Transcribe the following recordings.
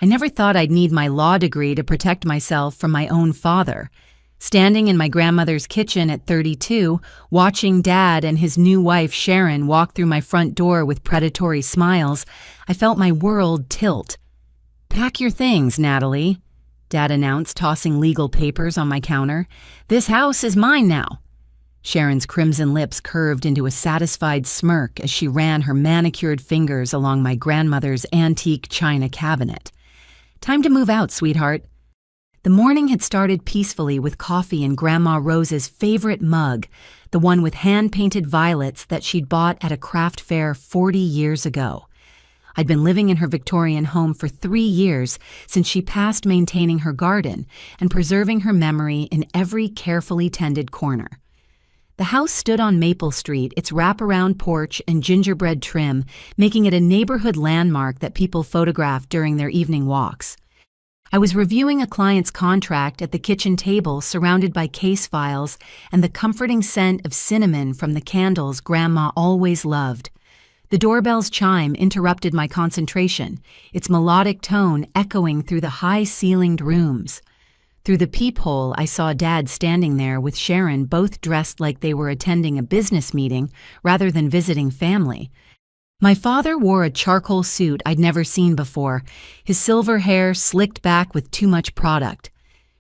I never thought I'd need my law degree to protect myself from my own father. Standing in my grandmother's kitchen at 32, watching Dad and his new wife Sharon walk through my front door with predatory smiles, I felt my world tilt. "Pack your things, Natalie," Dad announced, tossing legal papers on my counter. "This house is mine now." Sharon's crimson lips curved into a satisfied smirk as she ran her manicured fingers along my grandmother's antique china cabinet. "Time to move out, sweetheart." The morning had started peacefully with coffee in Grandma Rose's favorite mug, the one with hand-painted violets that she'd bought at a craft fair 40 years ago. I'd been living in her Victorian home for 3 years since she passed, maintaining her garden and preserving her memory in every carefully tended corner. The house stood on Maple Street, its wraparound porch and gingerbread trim making it a neighborhood landmark that people photographed during their evening walks. I was reviewing a client's contract at the kitchen table, surrounded by case files and the comforting scent of cinnamon from the candles Grandma always loved. The doorbell's chime interrupted my concentration, its melodic tone echoing through the high-ceilinged rooms. Through the peephole, I saw Dad standing there with Sharon, both dressed like they were attending a business meeting rather than visiting family. My father wore a charcoal suit I'd never seen before, his silver hair slicked back with too much product.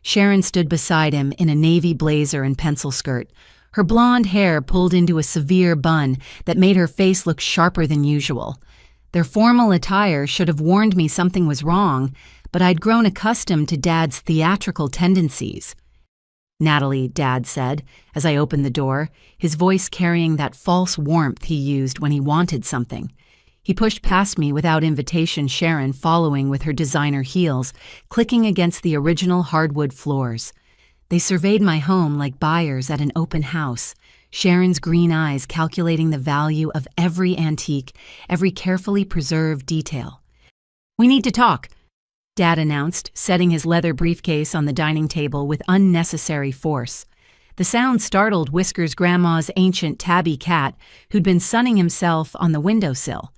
Sharon stood beside him in a navy blazer and pencil skirt, her blonde hair pulled into a severe bun that made her face look sharper than usual. Their formal attire should have warned me something was wrong, but I'd grown accustomed to Dad's theatrical tendencies. "Natalie," Dad said, as I opened the door, his voice carrying that false warmth he used when he wanted something. He pushed past me without invitation, Sharon following with her designer heels, clicking against the original hardwood floors. They surveyed my home like buyers at an open house, Sharon's green eyes calculating the value of every antique, every carefully preserved detail. "We need to talk," Dad announced, setting his leather briefcase on the dining table with unnecessary force. The sound startled Whisker's grandma's ancient tabby cat, who'd been sunning himself on the windowsill.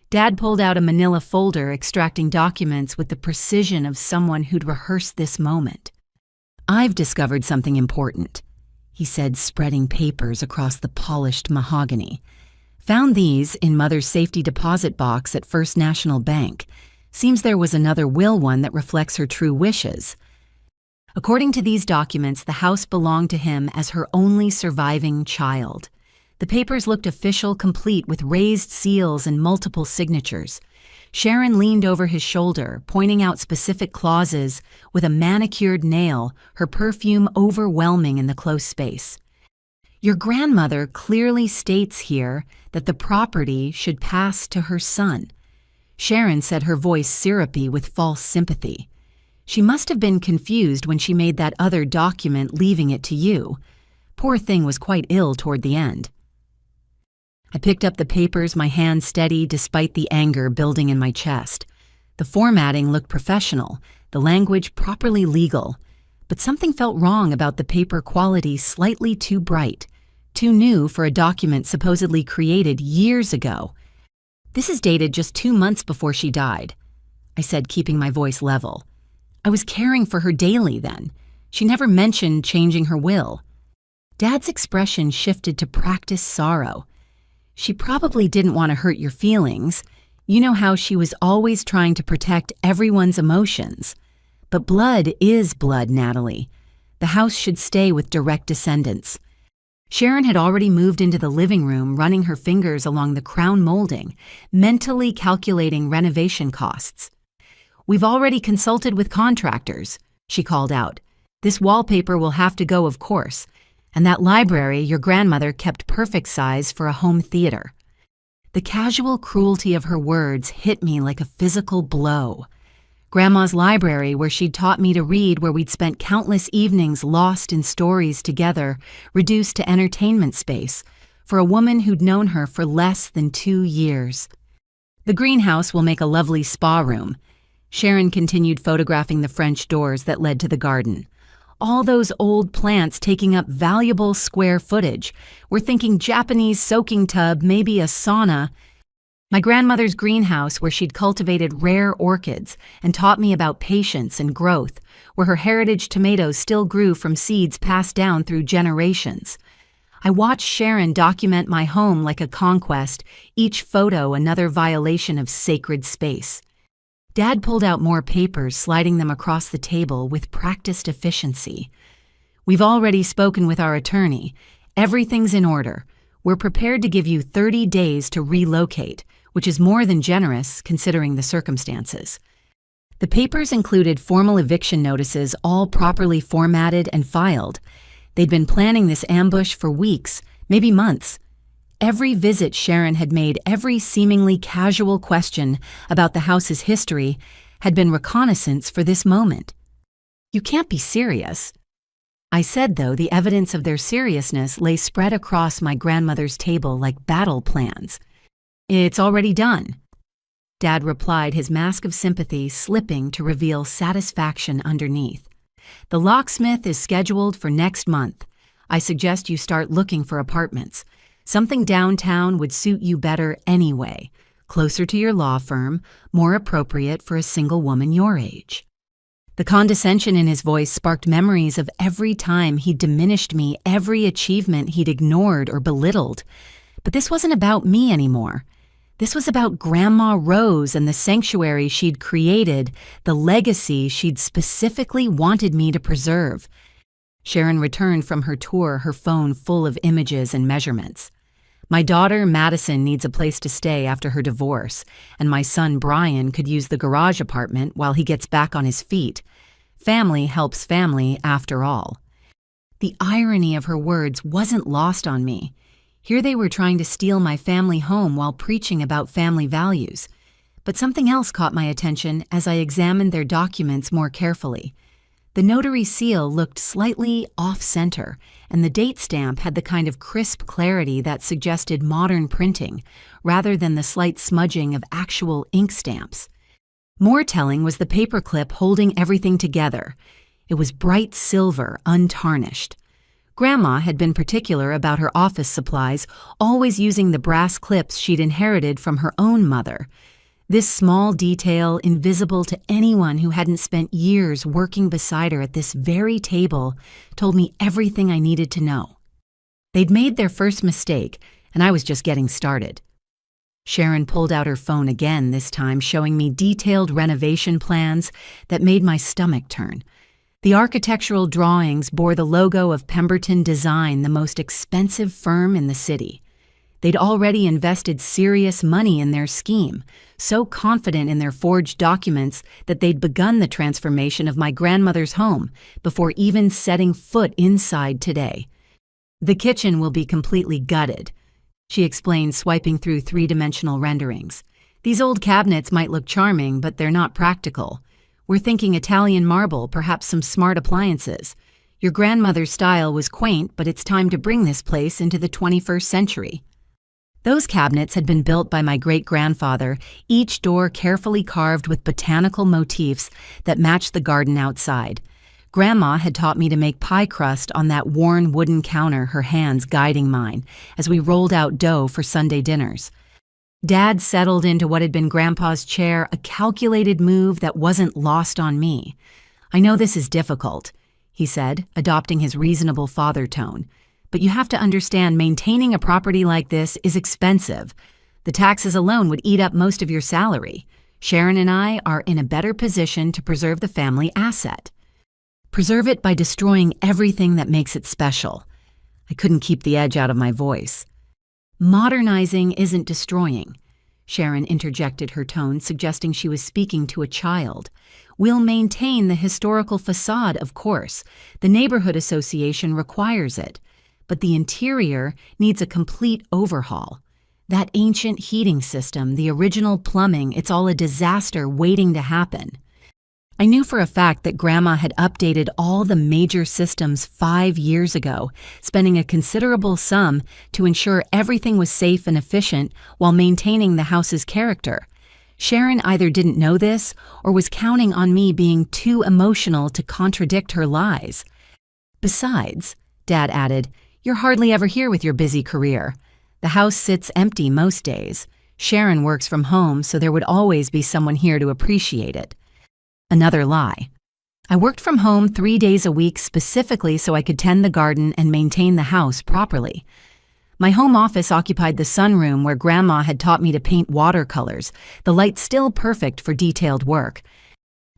Dad pulled out a manila folder, extracting documents with the precision of someone who'd rehearsed this moment. "I've discovered something important," he said, spreading papers across the polished mahogany. "Found these in Mother's safety deposit box at First National Bank. Seems there was another will one that reflects her true wishes. According to these documents, the house belonged to him as her only surviving child. The papers looked official, complete with raised seals and multiple signatures. Sharon leaned over his shoulder, pointing out specific clauses with a manicured nail, her perfume overwhelming in the close space. Your grandmother clearly states here that the property should pass to her son. Sharon said, her voice syrupy with false sympathy. She must have been confused when she made that other document, leaving it to you. Poor thing was quite ill toward the end. I picked up the papers, my hand steady despite the anger building in my chest. The formatting looked professional, the language properly legal, but something felt wrong about the paper quality, slightly too bright, too new for a document supposedly created years ago. "This is dated just 2 months before she died," I said, keeping my voice level. "I was caring for her daily then. She never mentioned changing her will." Dad's expression shifted to practiced sorrow. "She probably didn't want to hurt your feelings. You know how she was always trying to protect everyone's emotions. But blood is blood, Natalie. The house should stay with direct descendants." Sharon had already moved into the living room, running her fingers along the crown molding, mentally calculating renovation costs. "We've already consulted with contractors," she called out. "This wallpaper will have to go, of course. And that library your grandmother kept perfect size for a home theater." The casual cruelty of her words hit me like a physical blow. Grandma's library, where she'd taught me to read, where we'd spent countless evenings lost in stories together, reduced to entertainment space, for a woman who'd known her for less than 2 years. "The greenhouse will make a lovely spa room." Sharon continued photographing the French doors that led to the garden. "All those old plants taking up valuable square footage. We're thinking Japanese soaking tub, maybe a sauna." My grandmother's greenhouse, where she'd cultivated rare orchids and taught me about patience and growth, where her heritage tomatoes still grew from seeds passed down through generations. I watched Sharon document my home like a conquest, each photo another violation of sacred space. Dad pulled out more papers, sliding them across the table with practiced efficiency. We've already spoken with our attorney. Everything's in order. We're prepared to give you 30 days to relocate, which is more than generous considering the circumstances. The papers included formal eviction notices, all properly formatted and filed. They'd been planning this ambush for weeks, maybe months. Every visit Sharon had made, every seemingly casual question about the house's history, had been reconnaissance for this moment. You can't be serious. I said, though, the evidence of their seriousness lay spread across my grandmother's table like battle plans. It's already done. Dad replied, his mask of sympathy slipping to reveal satisfaction underneath. The locksmith is scheduled for next month. I suggest you start looking for apartments. Something downtown would suit you better anyway, closer to your law firm, more appropriate for a single woman your age. The condescension in his voice sparked memories of every time he'd diminished me, every achievement he'd ignored or belittled. But this wasn't about me anymore. This was about Grandma Rose and the sanctuary she'd created, the legacy she'd specifically wanted me to preserve. Sharon returned from her tour, her phone full of images and measurements. My daughter, Madison, needs a place to stay after her divorce, and my son, Brian, could use the garage apartment while he gets back on his feet. Family helps family, after all. The irony of her words wasn't lost on me. Here they were trying to steal my family home while preaching about family values. But something else caught my attention as I examined their documents more carefully. The notary seal looked slightly off-center, and the date stamp had the kind of crisp clarity that suggested modern printing, rather than the slight smudging of actual ink stamps. More telling was the paperclip holding everything together. It was bright silver, untarnished. Grandma had been particular about her office supplies, always using the brass clips she'd inherited from her own mother. This small detail, invisible to anyone who hadn't spent years working beside her at this very table, told me everything I needed to know. They'd made their first mistake, and I was just getting started. Sharon pulled out her phone again, this time showing me detailed renovation plans that made my stomach turn. The architectural drawings bore the logo of Pemberton Design, the most expensive firm in the city. They'd already invested serious money in their scheme, so confident in their forged documents that they'd begun the transformation of my grandmother's home before even setting foot inside today. The kitchen will be completely gutted, she explained, swiping through three-dimensional renderings. These old cabinets might look charming, but they're not practical. We're thinking Italian marble, perhaps some smart appliances. Your grandmother's style was quaint, but it's time to bring this place into the 21st century. Those cabinets had been built by my great-grandfather, each door carefully carved with botanical motifs that matched the garden outside. Grandma had taught me to make pie crust on that worn wooden counter, her hands guiding mine, as we rolled out dough for Sunday dinners. Dad settled into what had been Grandpa's chair, a calculated move that wasn't lost on me. I know this is difficult, he said, adopting his reasonable father tone. But you have to understand, maintaining a property like this is expensive. The taxes alone would eat up most of your salary. Sharon and I are in a better position to preserve the family asset. Preserve it by destroying everything that makes it special. I couldn't keep the edge out of my voice. Modernizing isn't destroying, Sharon interjected, her tone suggesting she was speaking to a child. We'll maintain the historical facade, of course. The neighborhood association requires it. But the interior needs a complete overhaul. That ancient heating system, the original plumbing, it's all a disaster waiting to happen. I knew for a fact that Grandma had updated all the major systems 5 years ago, spending a considerable sum to ensure everything was safe and efficient while maintaining the house's character. Sharon either didn't know this or was counting on me being too emotional to contradict her lies. Besides, Dad added, you're hardly ever here with your busy career. The house sits empty most days. Sharon works from home, so there would always be someone here to appreciate it. Another lie. I worked from home 3 days a week specifically so I could tend the garden and maintain the house properly. My home office occupied the sunroom where Grandma had taught me to paint watercolors, the light still perfect for detailed work.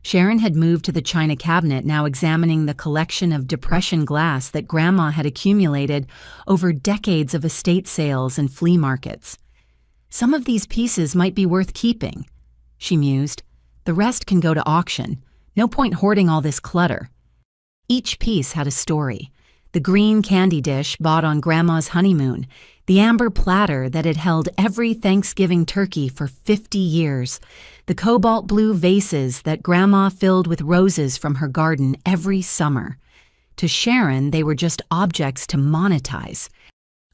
Sharon had moved to the china cabinet, now examining the collection of depression glass that Grandma had accumulated over decades of estate sales and flea markets. Some of these pieces might be worth keeping, she mused. The rest can go to auction. No point hoarding all this clutter. Each piece had a story. The green candy dish bought on Grandma's honeymoon, the amber platter that had held every Thanksgiving turkey for 50 years, the cobalt blue vases that Grandma filled with roses from her garden every summer. To Sharon, they were just objects to monetize.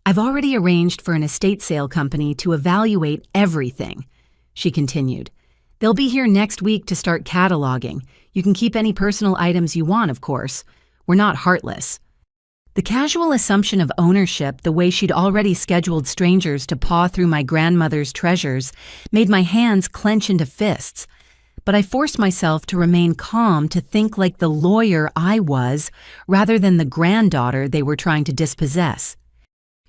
I've already arranged for an estate sale company to evaluate everything, she continued. They'll be here next week to start cataloging. You can keep any personal items you want, of course. We're not heartless. The casual assumption of ownership, the way she'd already scheduled strangers to paw through my grandmother's treasures, made my hands clench into fists. But I forced myself to remain calm, to think like the lawyer I was, rather than the granddaughter they were trying to dispossess.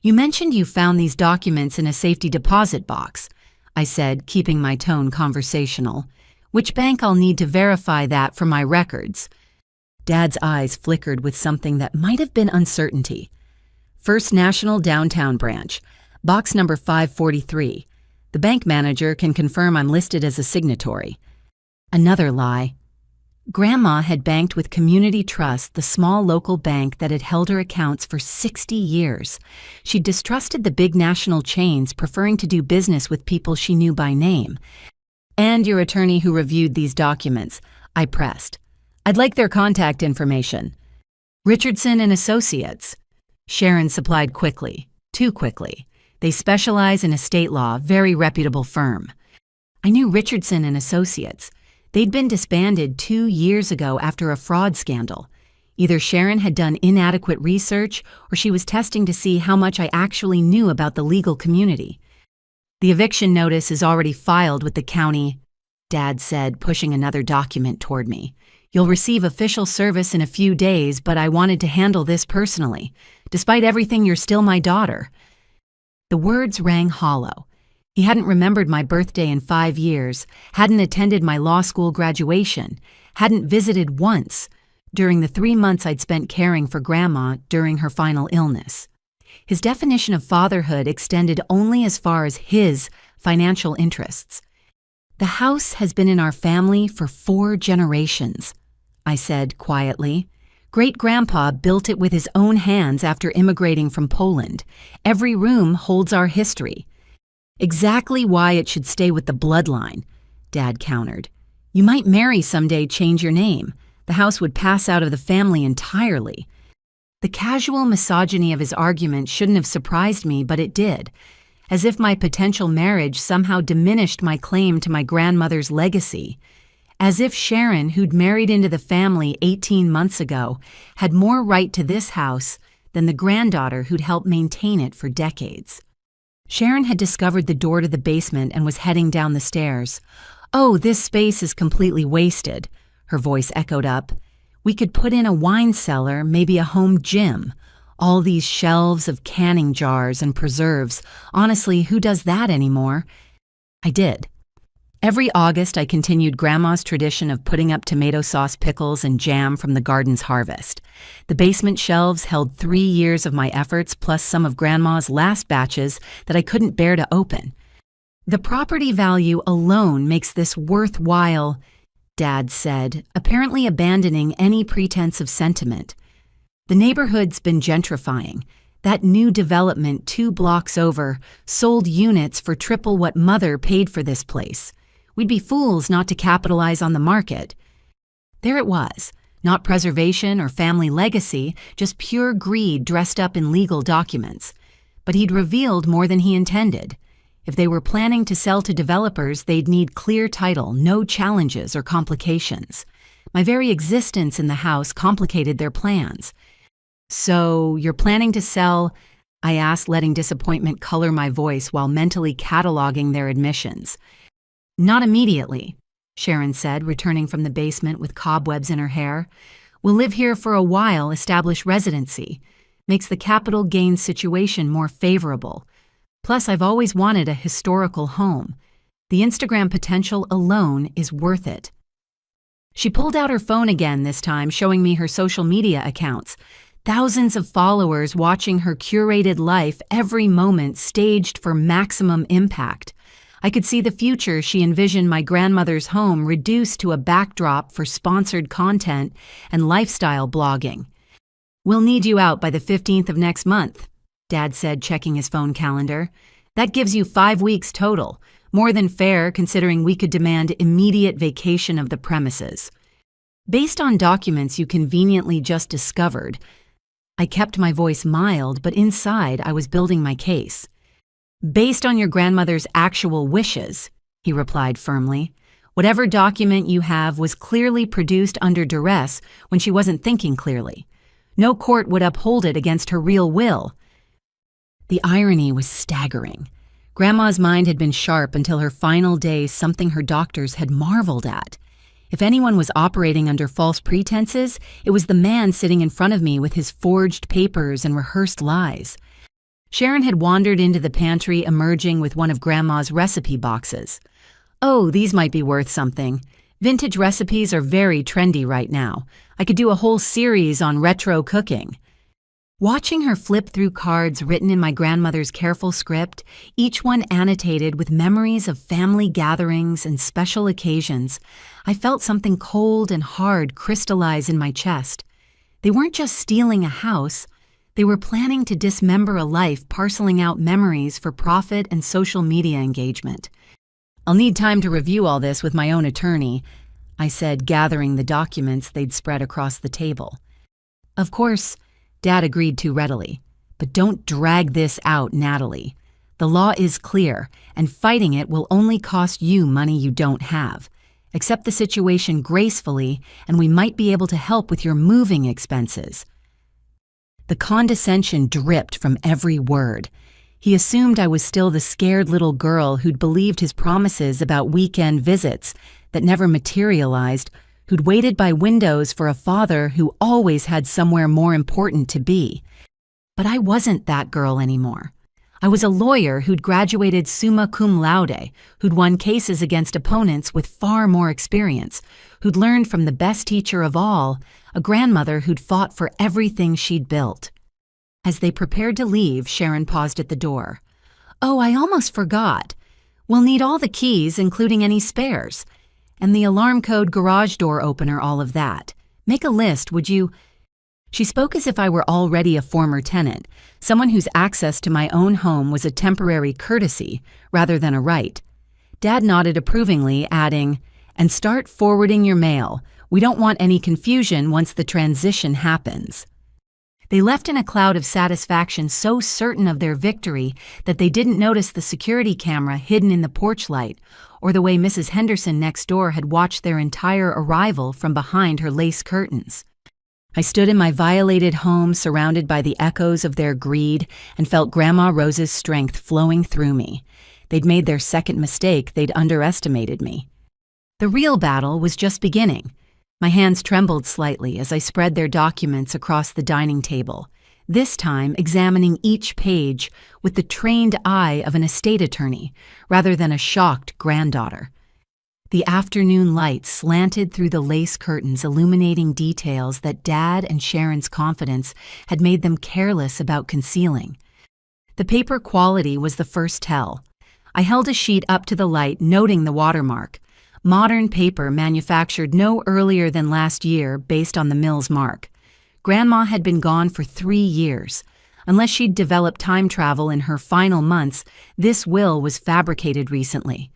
You mentioned you found these documents in a safety deposit box, I said, keeping my tone conversational. Which bank I'll need to verify that for my records? Dad's eyes flickered with something that might have been uncertainty. First National Downtown Branch, box number 543. The bank manager can confirm I'm listed as a signatory. Another lie. Grandma had banked with Community Trust, the small local bank that had held her accounts for 60 years. She distrusted the big national chains, preferring to do business with people she knew by name. And your attorney who reviewed these documents, I pressed. I'd like their contact information. Richardson and Associates. Sharon supplied quickly, too quickly. They specialize in estate law, very reputable firm. I knew Richardson and Associates. They'd been disbanded 2 years ago after a fraud scandal. Either Sharon had done inadequate research or she was testing to see how much I actually knew about the legal community. The eviction notice is already filed with the county, Dad said, pushing another document toward me. You'll receive official service in a few days, but I wanted to handle this personally. Despite everything, you're still my daughter. The words rang hollow. He hadn't remembered my birthday in 5 years, hadn't attended my law school graduation, hadn't visited once during the 3 months I'd spent caring for Grandma during her final illness. His definition of fatherhood extended only as far as his financial interests. The house has been in our family for 4 generations, I said quietly. Great-grandpa built it with his own hands after immigrating from Poland. Every room holds our history. Exactly why it should stay with the bloodline, Dad countered. You might marry someday, change your name. The house would pass out of the family entirely. The casual misogyny of his argument shouldn't have surprised me, but it did. As if my potential marriage somehow diminished my claim to my grandmother's legacy. As if Sharon, who'd married into the family 18 months ago, had more right to this house than the granddaughter who'd helped maintain it for decades. Sharon had discovered the door to the basement and was heading down the stairs. Oh, this space is completely wasted, her voice echoed up. We could put in a wine cellar, maybe a home gym. All these shelves of canning jars and preserves. Honestly, who does that anymore? I did. Every August, I continued Grandma's tradition of putting up tomato sauce pickles and jam from the garden's harvest. The basement shelves held 3 years of my efforts, plus some of Grandma's last batches that I couldn't bear to open. The property value alone makes this worthwhile, Dad said, apparently abandoning any pretense of sentiment. The neighborhood's been gentrifying. That new development 2 blocks over sold units for triple what Mother paid for this place. We'd be fools not to capitalize on the market. There it was, not preservation or family legacy, just pure greed dressed up in legal documents. But he'd revealed more than he intended. If they were planning to sell to developers, they'd need clear title, no challenges or complications. My very existence in the house complicated their plans. So, you're planning to sell I asked, letting disappointment color my voice while mentally cataloging their admissions. Not immediately, Sharon said, returning from the basement with cobwebs in her hair. We'll live here for a while, establish residency. Makes the capital gains situation more favorable. Plus, I've always wanted a historical home. The Instagram potential alone is worth it. She pulled out her phone again this time, showing me her social media accounts. Thousands of followers watching her curated life, every moment staged for maximum impact. I could see the future she envisioned my grandmother's home reduced to a backdrop for sponsored content and lifestyle blogging. We'll need you out by the 15th of next month, Dad said, checking his phone calendar. That gives you 5 weeks total, more than fair considering we could demand immediate vacation of the premises. Based on documents you conveniently just discovered, I kept my voice mild, but inside I was building my case. Based on your grandmother's actual wishes, he replied firmly. Whatever document you have was clearly produced under duress when she wasn't thinking clearly. No court would uphold it against her real will. The irony was staggering. Grandma's mind had been sharp until her final days, something her doctors had marveled at. If anyone was operating under false pretenses, it was the man sitting in front of me with his forged papers and rehearsed lies. Sharon had wandered into the pantry, emerging with one of Grandma's recipe boxes. Oh, these might be worth something. Vintage recipes are very trendy right now. I could do a whole series on retro cooking. Watching her flip through cards written in my grandmother's careful script, each one annotated with memories of family gatherings and special occasions, I felt something cold and hard crystallize in my chest. They weren't just stealing a house. They were planning to dismember a life, parceling out memories for profit and social media engagement. I'll need time to review all this with my own attorney, I said, gathering the documents they'd spread across the table. Of course, Dad agreed too readily. But don't drag this out, Natalie. The law is clear, and fighting it will only cost you money you don't have. Accept the situation gracefully, and we might be able to help with your moving expenses. The condescension dripped from every word. He assumed I was still the scared little girl who'd believed his promises about weekend visits that never materialized, who'd waited by windows for a father who always had somewhere more important to be. But I wasn't that girl anymore. I was a lawyer who'd graduated summa cum laude, who'd won cases against opponents with far more experience, who'd learned from the best teacher of all, a grandmother who'd fought for everything she'd built. As they prepared to leave, Sharon paused at the door. Oh, I almost forgot. We'll need all the keys, including any spares. And the alarm code, garage door opener, all of that. Make a list, would you? She spoke as if I were already a former tenant, someone whose access to my own home was a temporary courtesy rather than a right. Dad nodded approvingly, adding, and start forwarding your mail. We don't want any confusion once the transition happens. They left in a cloud of satisfaction, so certain of their victory that they didn't notice the security camera hidden in the porch light, or the way Mrs. Henderson next door had watched their entire arrival from behind her lace curtains. I stood in my violated home, surrounded by the echoes of their greed, and felt Grandma Rose's strength flowing through me. They'd made their second mistake. They'd underestimated me. The real battle was just beginning. My hands trembled slightly as I spread their documents across the dining table, this time examining each page with the trained eye of an estate attorney rather than a shocked granddaughter. The afternoon light slanted through the lace curtains, illuminating details that Dad and Sharon's confidence had made them careless about concealing. The paper quality was the first tell. I held a sheet up to the light, noting the watermark. Modern paper manufactured no earlier than last year based on the mill's mark. Grandma had been gone for 3 years. Unless she'd developed time travel in her final months, this will was fabricated recently.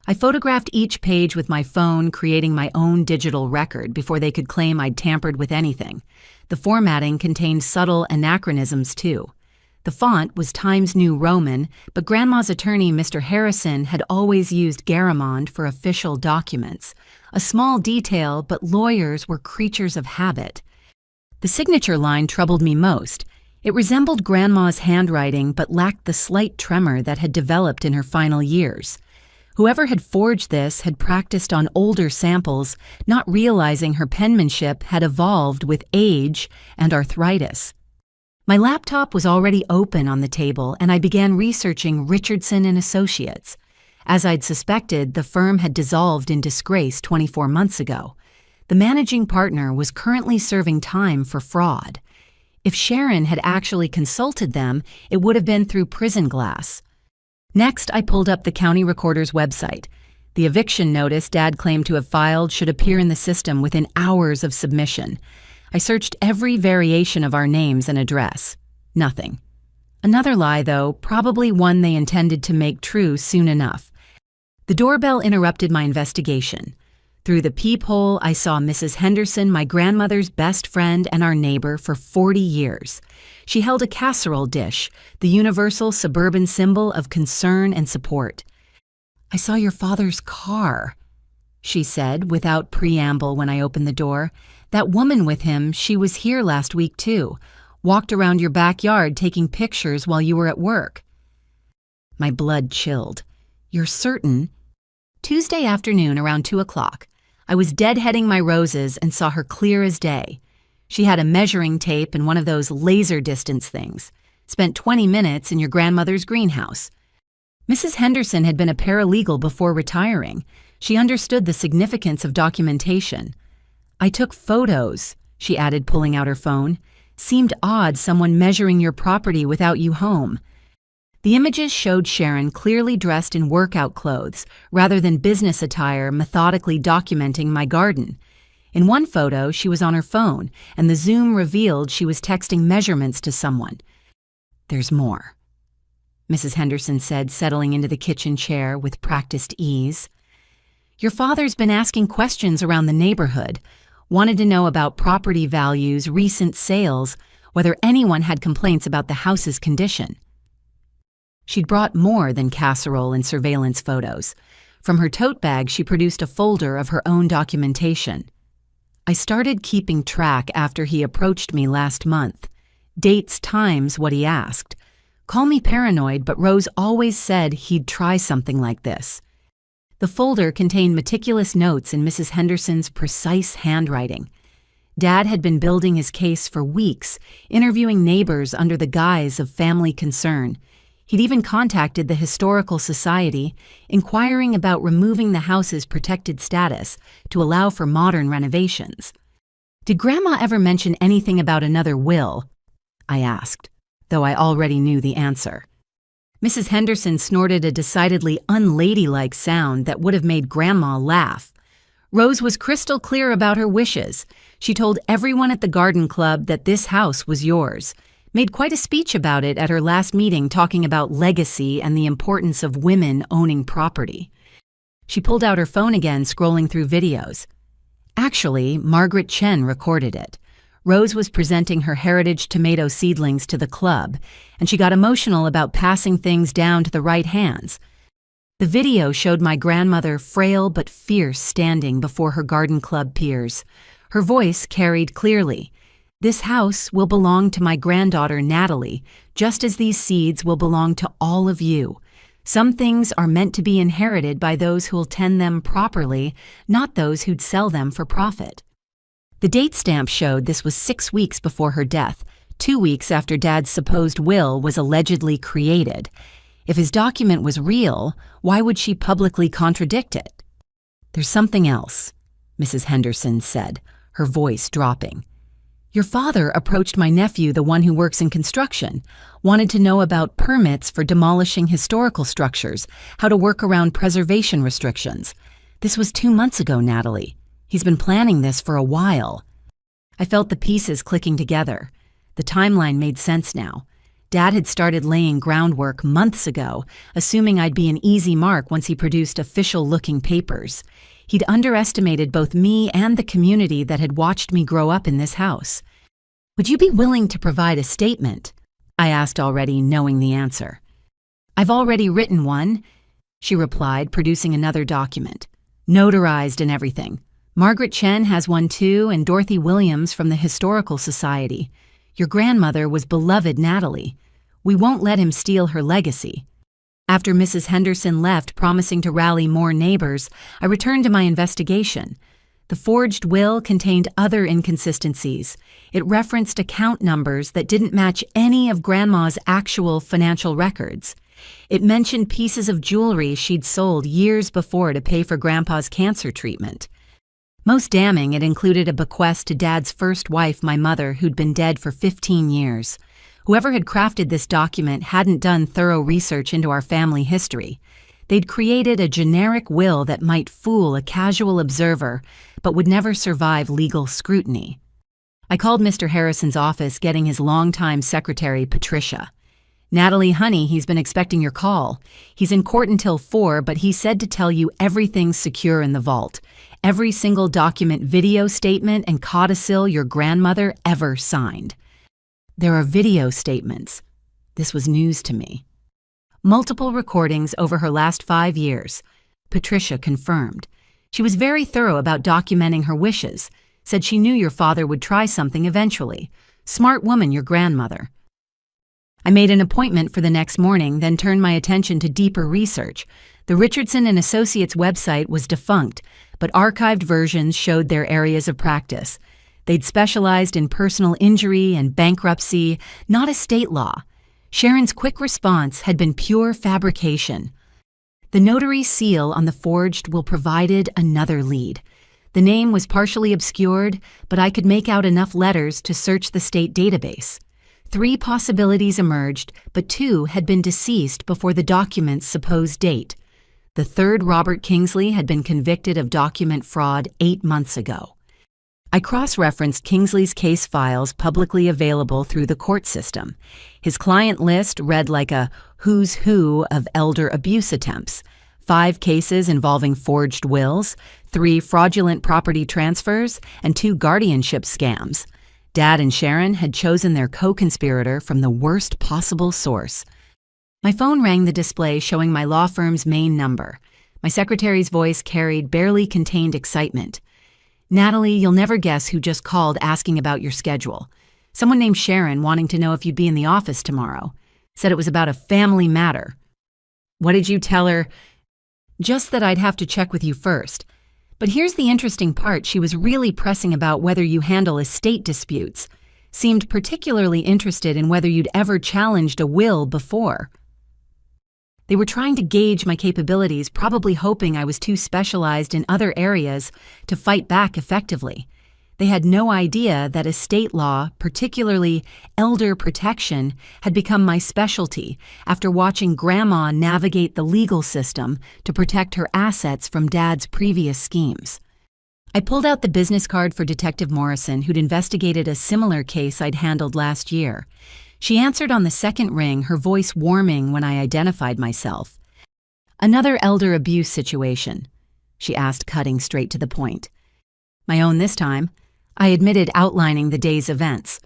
I photographed each page with my phone, creating my own digital record before they could claim I'd tampered with anything. The formatting contained subtle anachronisms, too. The font was Times New Roman, but Grandma's attorney, Mr. Harrison, had always used Garamond for official documents. A small detail, but lawyers were creatures of habit. The signature line troubled me most. It resembled Grandma's handwriting but lacked the slight tremor that had developed in her final years. Whoever had forged this had practiced on older samples, not realizing her penmanship had evolved with age and arthritis. My laptop was already open on the table, and I began researching Richardson and Associates. As I'd suspected, the firm had dissolved in disgrace 24 months ago. The managing partner was currently serving time for fraud. If Sharon had actually consulted them, it would have been through prison glass. Next, I pulled up the county recorder's website. The eviction notice Dad claimed to have filed should appear in the system within hours of submission. I searched every variation of our names and address. Nothing. Another lie, though, probably one they intended to make true soon enough. The doorbell interrupted my investigation. Through the peephole, I saw Mrs. Henderson, my grandmother's best friend and our neighbor for 40 years. She held a casserole dish, the universal suburban symbol of concern and support. "I saw your father's car," she said without preamble when I opened the door. "That woman with him, she was here last week too. Walked around your backyard taking pictures while you were at work." My blood chilled. "You're certain?" Tuesday afternoon around 2 o'clock. I was deadheading my roses and saw her clear as day. She had a measuring tape and one of those laser distance things. Spent 20 minutes in your grandmother's greenhouse. Mrs. Henderson had been a paralegal before retiring. She understood the significance of documentation. "I took photos," she added, pulling out her phone. "Seemed odd someone measuring your property without you home." The images showed Sharon clearly dressed in workout clothes rather than business attire, methodically documenting my garden. In one photo, she was on her phone, and the zoom revealed she was texting measurements to someone. "There's more," Mrs. Henderson said, settling into the kitchen chair with practiced ease. "Your father's been asking questions around the neighborhood. Wanted to know about property values, recent sales, whether anyone had complaints about the house's condition." She'd brought more than casserole and surveillance photos. From her tote bag, she produced a folder of her own documentation. "I started keeping track after he approached me last month. Dates, times, what he asked. Call me paranoid, but Rose always said he'd try something like this." The folder contained meticulous notes in Mrs. Henderson's precise handwriting. Dad had been building his case for weeks, interviewing neighbors under the guise of family concern. He'd even contacted the Historical Society, inquiring about removing the house's protected status to allow for modern renovations. "Did Grandma ever mention anything about another will?" I asked, though I already knew the answer. Mrs. Henderson snorted a decidedly unladylike sound that would have made Grandma laugh. Rose was crystal clear about her wishes. She told everyone at the garden club that this house was yours. Made quite a speech about it at her last meeting, talking about legacy and the importance of women owning property. She pulled out her phone again, scrolling through videos. Actually, Margaret Chen recorded it. Rose was presenting her heritage tomato seedlings to the club, and she got emotional about passing things down to the right hands. The video showed my grandmother, frail but fierce, standing before her garden club peers. Her voice carried clearly. "This house will belong to my granddaughter, Natalie, just as these seeds will belong to all of you. Some things are meant to be inherited by those who'll tend them properly, not those who'd sell them for profit." The date stamp showed this was 6 weeks before her death, 2 weeks after Dad's supposed will was allegedly created. If his document was real, why would she publicly contradict it? "There's something else," Mrs. Henderson said, her voice dropping. "Your father approached my nephew, the one who works in construction, wanted to know about permits for demolishing historical structures, how to work around preservation restrictions. This was 2 months ago, Natalie. He's been planning this for a while." I felt the pieces clicking together. The timeline made sense now. Dad had started laying groundwork months ago, assuming I'd be an easy mark once he produced official-looking papers. He'd underestimated both me and the community that had watched me grow up in this house. "Would you be willing to provide a statement?" I asked, already knowing the answer. "I've already written one," she replied, producing another document. "Notarized and everything. Margaret Chen has one too, and Dorothy Williams from the Historical Society. Your grandmother was beloved Natalie. We won't let him steal her legacy. After Mrs. Henderson left, promising to rally more neighbors, I returned to my investigation. The forged will contained other inconsistencies. It referenced account numbers that didn't match any of Grandma's actual financial records. It mentioned pieces of jewelry she'd sold years before to pay for Grandpa's cancer treatment. Most damning, it included a bequest to Dad's first wife, my mother, who'd been dead for 15 years. Whoever had crafted this document hadn't done thorough research into our family history. They'd created a generic will that might fool a casual observer, but would never survive legal scrutiny. I called Mr. Harrison's office, getting his longtime secretary, Patricia. "Natalie, honey, he's been expecting your call. He's in court until 4, but he said to tell you everything's secure in the vault. Every single document, video statement, and codicil your grandmother ever signed." There are video statements. This was news to me. Multiple recordings over her last 5 years. Patricia confirmed. She was very thorough about documenting her wishes. Said she knew your father would try something eventually. Smart woman, your grandmother. I made an appointment for the next morning, then turned my attention to deeper research. The Richardson and Associates website was defunct, but archived versions showed their areas of practice. They'd specialized in personal injury and bankruptcy, not estate law. Sharon's quick response had been pure fabrication. The notary seal on the forged will provided another lead. The name was partially obscured, but I could make out enough letters to search the state database. 3 possibilities emerged, but 2 had been deceased before the document's supposed date. The third, Robert Kingsley, had been convicted of document fraud 8 months ago. I cross-referenced Kingsley's case files publicly available through the court system. His client list read like a who's who of elder abuse attempts. 5 cases involving forged wills, 3 fraudulent property transfers, and 2 guardianship scams. Dad and Sharon had chosen their co-conspirator from the worst possible source. My phone rang the display showing my law firm's main number. My secretary's voice carried barely contained excitement. "Natalie, you'll never guess who just called asking about your schedule. Someone named Sharon wanting to know if you'd be in the office tomorrow. Said it was about a family matter." "What did you tell her?" "Just that I'd have to check with you first. But here's the interesting part. She was really pressing about whether you handle estate disputes. Seemed particularly interested in whether you'd ever challenged a will before." They were trying to gauge my capabilities, probably hoping I was too specialized in other areas to fight back effectively. They had no idea that estate law, particularly elder protection, had become my specialty after watching Grandma navigate the legal system to protect her assets from Dad's previous schemes. I pulled out the business card for Detective Morrison, who'd investigated a similar case I'd handled last year. She answered on the second ring, her voice warming when I identified myself. "Another elder abuse situation?" she asked, cutting straight to the point. "My own this time," I admitted, outlining the day's events.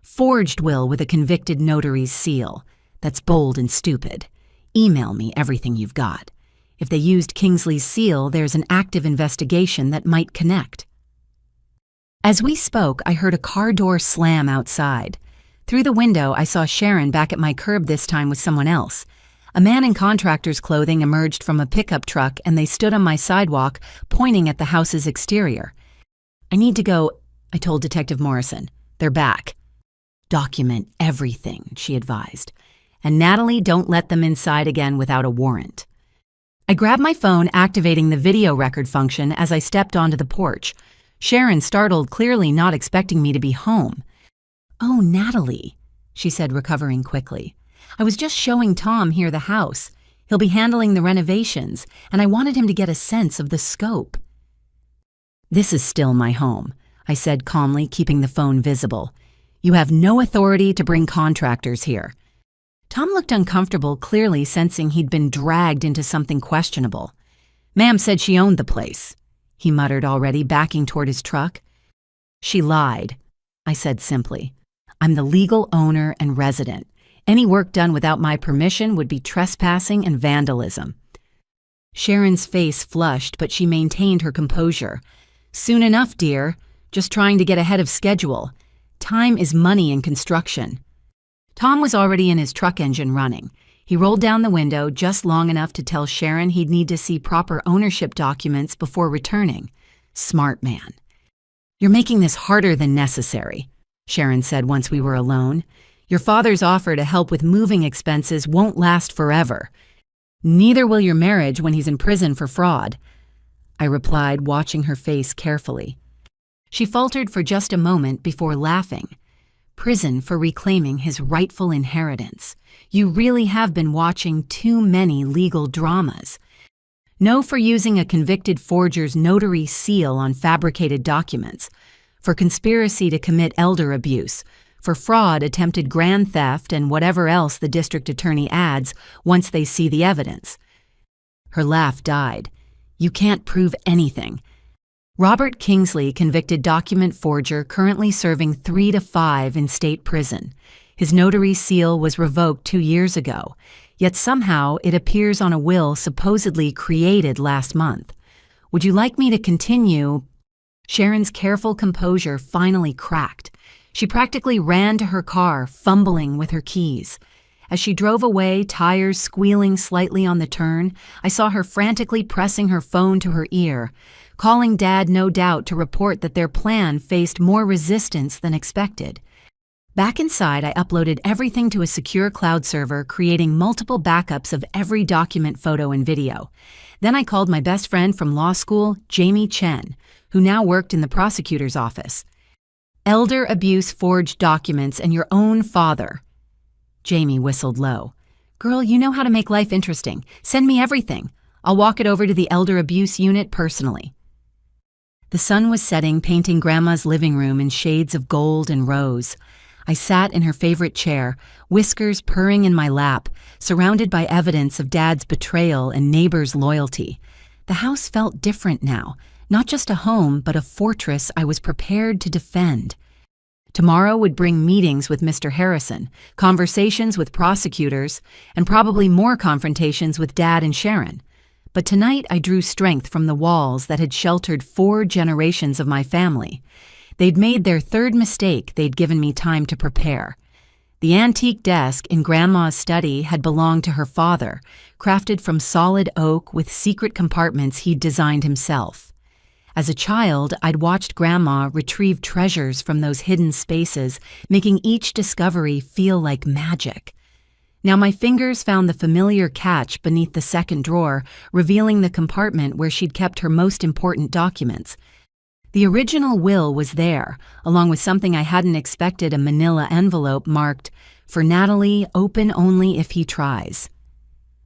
"Forged will with a convicted notary's seal. That's bold and stupid. Email me everything you've got. If they used Kingsley's seal, there's an active investigation that might connect." As we spoke, I heard a car door slam outside. Through the window, I saw Sharon back at my curb, this time with someone else. A man in contractor's clothing emerged from a pickup truck, and they stood on my sidewalk, pointing at the house's exterior. "I need to go," I told Detective Morrison. "They're back." "Document everything," she advised. "And Natalie, don't let them inside again without a warrant." I grabbed my phone, activating the video record function as I stepped onto the porch. Sharon, startled, clearly not expecting me to be home. "Oh, Natalie," she said, recovering quickly. "I was just showing Tom here the house. He'll be handling the renovations, and I wanted him to get a sense of the scope." "This is still my home," I said calmly, keeping the phone visible. "You have no authority to bring contractors here." Tom looked uncomfortable, clearly sensing he'd been dragged into something questionable. "Ma'am said she owned the place," he muttered, already backing toward his truck. "She lied," I said simply. "I'm the legal owner and resident. Any work done without my permission would be trespassing and vandalism." Sharon's face flushed, but she maintained her composure. "Soon enough, dear. Just trying to get ahead of schedule. Time is money in construction. Tom was already in his truck engine running. He rolled down the window just long enough to tell Sharon he'd need to see proper ownership documents before returning. Smart man. "You're making this harder than necessary," Sharon said once we were alone. "Your father's offer to help with moving expenses won't last forever. Neither will your marriage when he's in prison for fraud," I replied, watching her face carefully. She faltered for just a moment before laughing. "Prison for reclaiming his rightful inheritance. You really have been watching too many legal dramas. No for using a convicted forger's notary seal on fabricated documents, for conspiracy to commit elder abuse, for fraud, attempted grand theft, and whatever else the district attorney adds once they see the evidence." Her laugh died. "You can't prove anything. Robert Kingsley, convicted document forger, currently serving 3 to 5 in state prison. His notary seal was revoked 2 years ago, yet somehow it appears on a will supposedly created last month. Would you like me to continue?" Sharon's careful composure finally cracked. She practically ran to her car, fumbling with her keys. As she drove away, tires squealing slightly on the turn, I saw her frantically pressing her phone to her ear, calling Dad no doubt to report that their plan faced more resistance than expected. Back inside, I uploaded everything to a secure cloud server, creating multiple backups of every document, photo, and video. Then I called my best friend from law school, Jamie Chen, who now worked in the prosecutor's office. "Elder abuse forged documents and your own father." Jamie whistled low. "Girl, you know how to make life interesting. Send me everything. I'll walk it over to the elder abuse unit personally." The sun was setting, painting Grandma's living room in shades of gold and rose. I sat in her favorite chair, whiskers purring in my lap, surrounded by evidence of Dad's betrayal and neighbors' loyalty. The house felt different now, not just a home, but a fortress I was prepared to defend. Tomorrow would bring meetings with Mr. Harrison, conversations with prosecutors, and probably more confrontations with Dad and Sharon. But tonight I drew strength from the walls that had sheltered 4 generations of my family. They'd made their 3rd mistake. They'd given me time to prepare. The antique desk in Grandma's study had belonged to her father, crafted from solid oak with secret compartments he'd designed himself. As a child, I'd watched Grandma retrieve treasures from those hidden spaces, making each discovery feel like magic. Now my fingers found the familiar catch beneath the 2nd drawer, revealing the compartment where she'd kept her most important documents. The original will was there, along with something I hadn't expected, a manila envelope marked, "For Natalie, open only if he tries."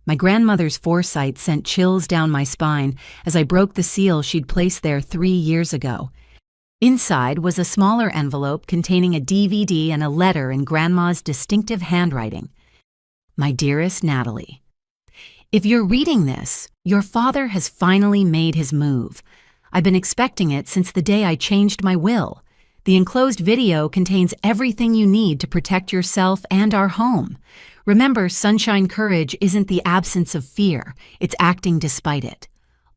My grandmother's foresight sent chills down my spine as I broke the seal she'd placed there 3 years ago. Inside was a smaller envelope containing a DVD and a letter in Grandma's distinctive handwriting. "My dearest Natalie, if you're reading this, your father has finally made his move. I've been expecting it since the day I changed my will. The enclosed video contains everything you need to protect yourself and our home. Remember, sunshine courage isn't the absence of fear, it's acting despite it.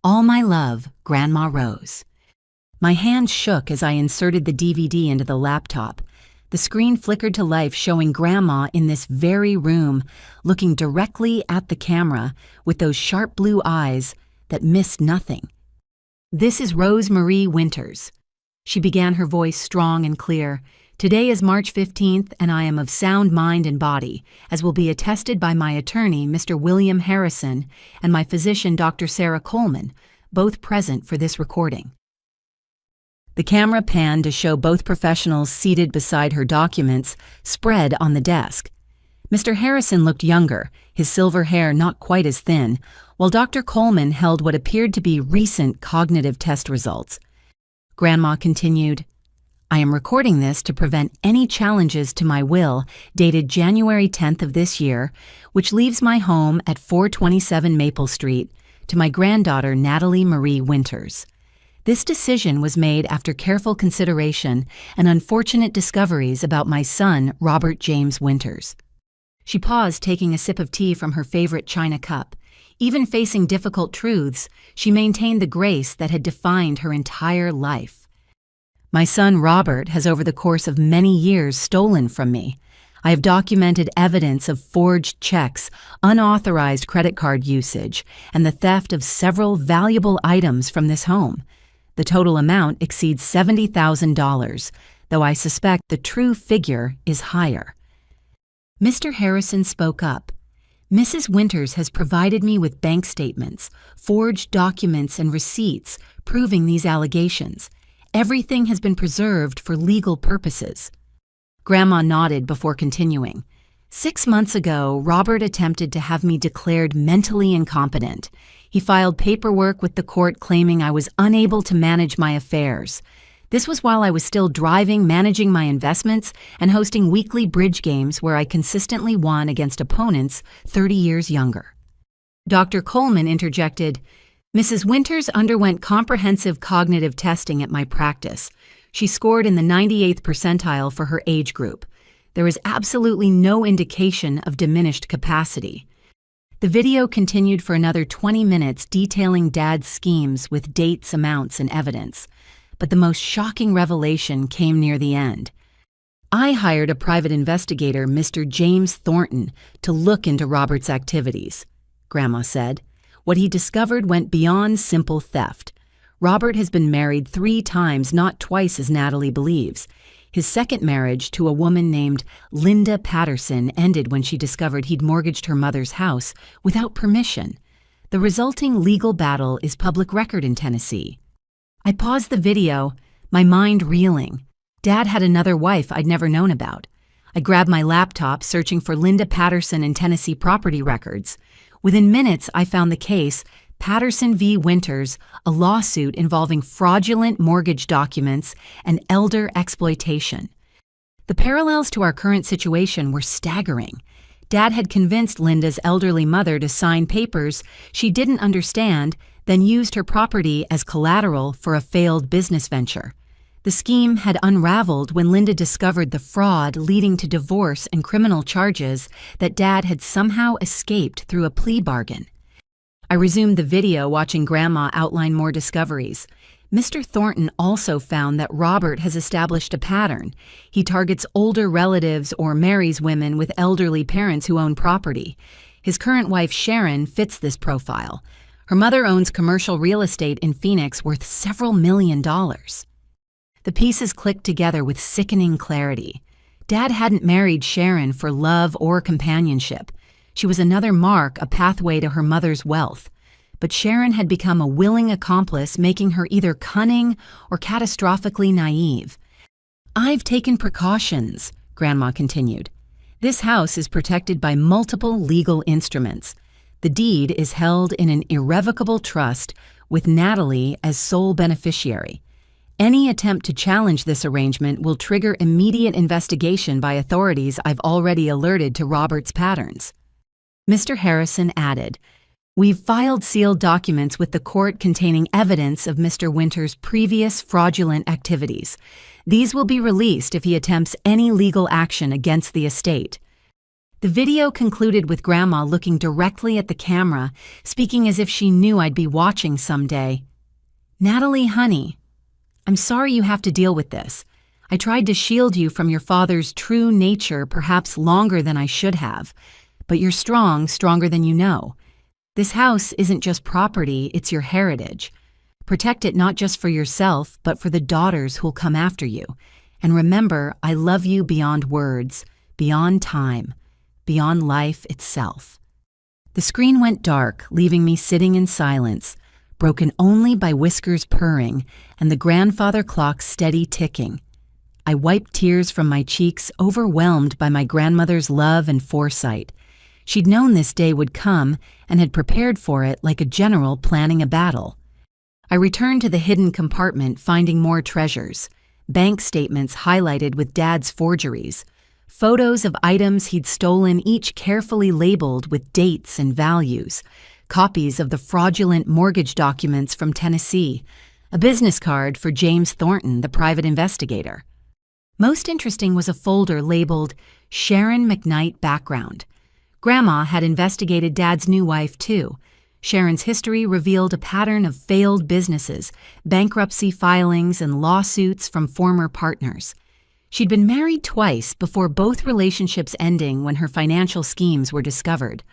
All my love, Grandma Rose." My hand shook as I inserted the DVD into the laptop. The screen flickered to life, showing Grandma in this very room, looking directly at the camera with those sharp blue eyes that missed nothing. "This is Rose Marie Winters." She began, her voice strong and clear. "Today is March 15th, and I am of sound mind and body, as will be attested by my attorney, Mr. William Harrison, and my physician, Dr. Sarah Coleman, both present for this recording." The camera panned to show both professionals seated beside her documents, spread on the desk. Mr. Harrison looked younger, his silver hair not quite as thin, while Dr. Coleman held what appeared to be recent cognitive test results. Grandma continued, "I am recording this to prevent any challenges to my will dated January 10th of this year, which leaves my home at 427 Maple Street to my granddaughter Natalie Marie Winters. This decision was made after careful consideration and unfortunate discoveries about my son, Robert James Winters." She paused, taking a sip of tea from her favorite china cup. Even facing difficult truths, she maintained the grace that had defined her entire life. My son Robert has over the course of many years stolen from me. I have documented evidence of forged checks, unauthorized credit card usage, and the theft of several valuable items from this home. The total amount exceeds $70,000, though I suspect the true figure is higher. Mr. Harrison spoke up. Mrs. Winters has provided me with bank statements, forged documents, and receipts proving these allegations. Everything has been preserved for legal purposes. Grandma nodded before continuing. 6 months ago, Robert attempted to have me declared mentally incompetent. He filed paperwork with the court claiming I was unable to manage my affairs. This was while I was still driving, managing my investments, and hosting weekly bridge games where I consistently won against opponents 30 years younger. Dr. Coleman interjected, Mrs. Winters underwent comprehensive cognitive testing at my practice. She scored in the 98th percentile for her age group. There is absolutely no indication of diminished capacity. The video continued for another 20 minutes detailing Dad's schemes with dates, amounts, and evidence. But the most shocking revelation came near the end. I hired a private investigator, Mr. James Thornton, to look into Robert's activities. Grandma said. What he discovered went beyond simple theft. Robert has been married 3 times, not twice as Natalie believes. His second marriage to a woman named Linda Patterson ended when she discovered he'd mortgaged her mother's house without permission. The resulting legal battle is public record in Tennessee. I paused the video, my mind reeling. Dad had another wife I'd never known about. I grabbed my laptop, searching for Linda Patterson in Tennessee property records. Within minutes, I found the case, Patterson v. Winters, a lawsuit involving fraudulent mortgage documents and elder exploitation. The parallels to our current situation were staggering. Dad had convinced Linda's elderly mother to sign papers she didn't understand, then used her property as collateral for a failed business venture. The scheme had unraveled when Linda discovered the fraud leading to divorce and criminal charges that Dad had somehow escaped through a plea bargain. I resumed the video, watching Grandma outline more discoveries. Mr. Thornton also found that Robert has established a pattern. He targets older relatives or marries women with elderly parents who own property. His current wife, Sharon, fits this profile. Her mother owns commercial real estate in Phoenix worth several $1 million. The pieces clicked together with sickening clarity. Dad hadn't married Sharon for love or companionship. She was another mark, a pathway to her mother's wealth. But Sharon had become a willing accomplice, making her either cunning or catastrophically naive. I've taken precautions, Grandma continued. This house is protected by multiple legal instruments. The deed is held in an irrevocable trust with Natalie as sole beneficiary. Any attempt to challenge this arrangement will trigger immediate investigation by authorities I've already alerted to Robert's patterns. Mr. Harrison added, We've filed sealed documents with the court containing evidence of Mr. Winters' previous fraudulent activities. These will be released if he attempts any legal action against the estate. The video concluded with Grandma looking directly at the camera, speaking as if she knew I'd be watching someday. Natalie, honey, I'm sorry you have to deal with this. I tried to shield you from your father's true nature perhaps longer than I should have. But you're strong, stronger than you know. This house isn't just property, it's your heritage. Protect it not just for yourself, but for the daughters who'll come after you. And remember, I love you beyond words, beyond time, beyond life itself. The screen went dark, leaving me sitting in silence, broken only by Whisker's purring and the grandfather clock's steady ticking. I wiped tears from my cheeks, overwhelmed by my grandmother's love and foresight. She'd known this day would come and had prepared for it like a general planning a battle. I returned to the hidden compartment, finding more treasures. Bank statements highlighted with Dad's forgeries. Photos of items he'd stolen, each carefully labeled with dates and values. Copies of the fraudulent mortgage documents from Tennessee. A business card for James Thornton, the private investigator. Most interesting was a folder labeled Sharon McKnight Background. Grandma had investigated Dad's new wife, too. Sharon's history revealed a pattern of failed businesses, bankruptcy filings, and lawsuits from former partners. She'd been married twice before both relationships ending when her financial schemes were discovered.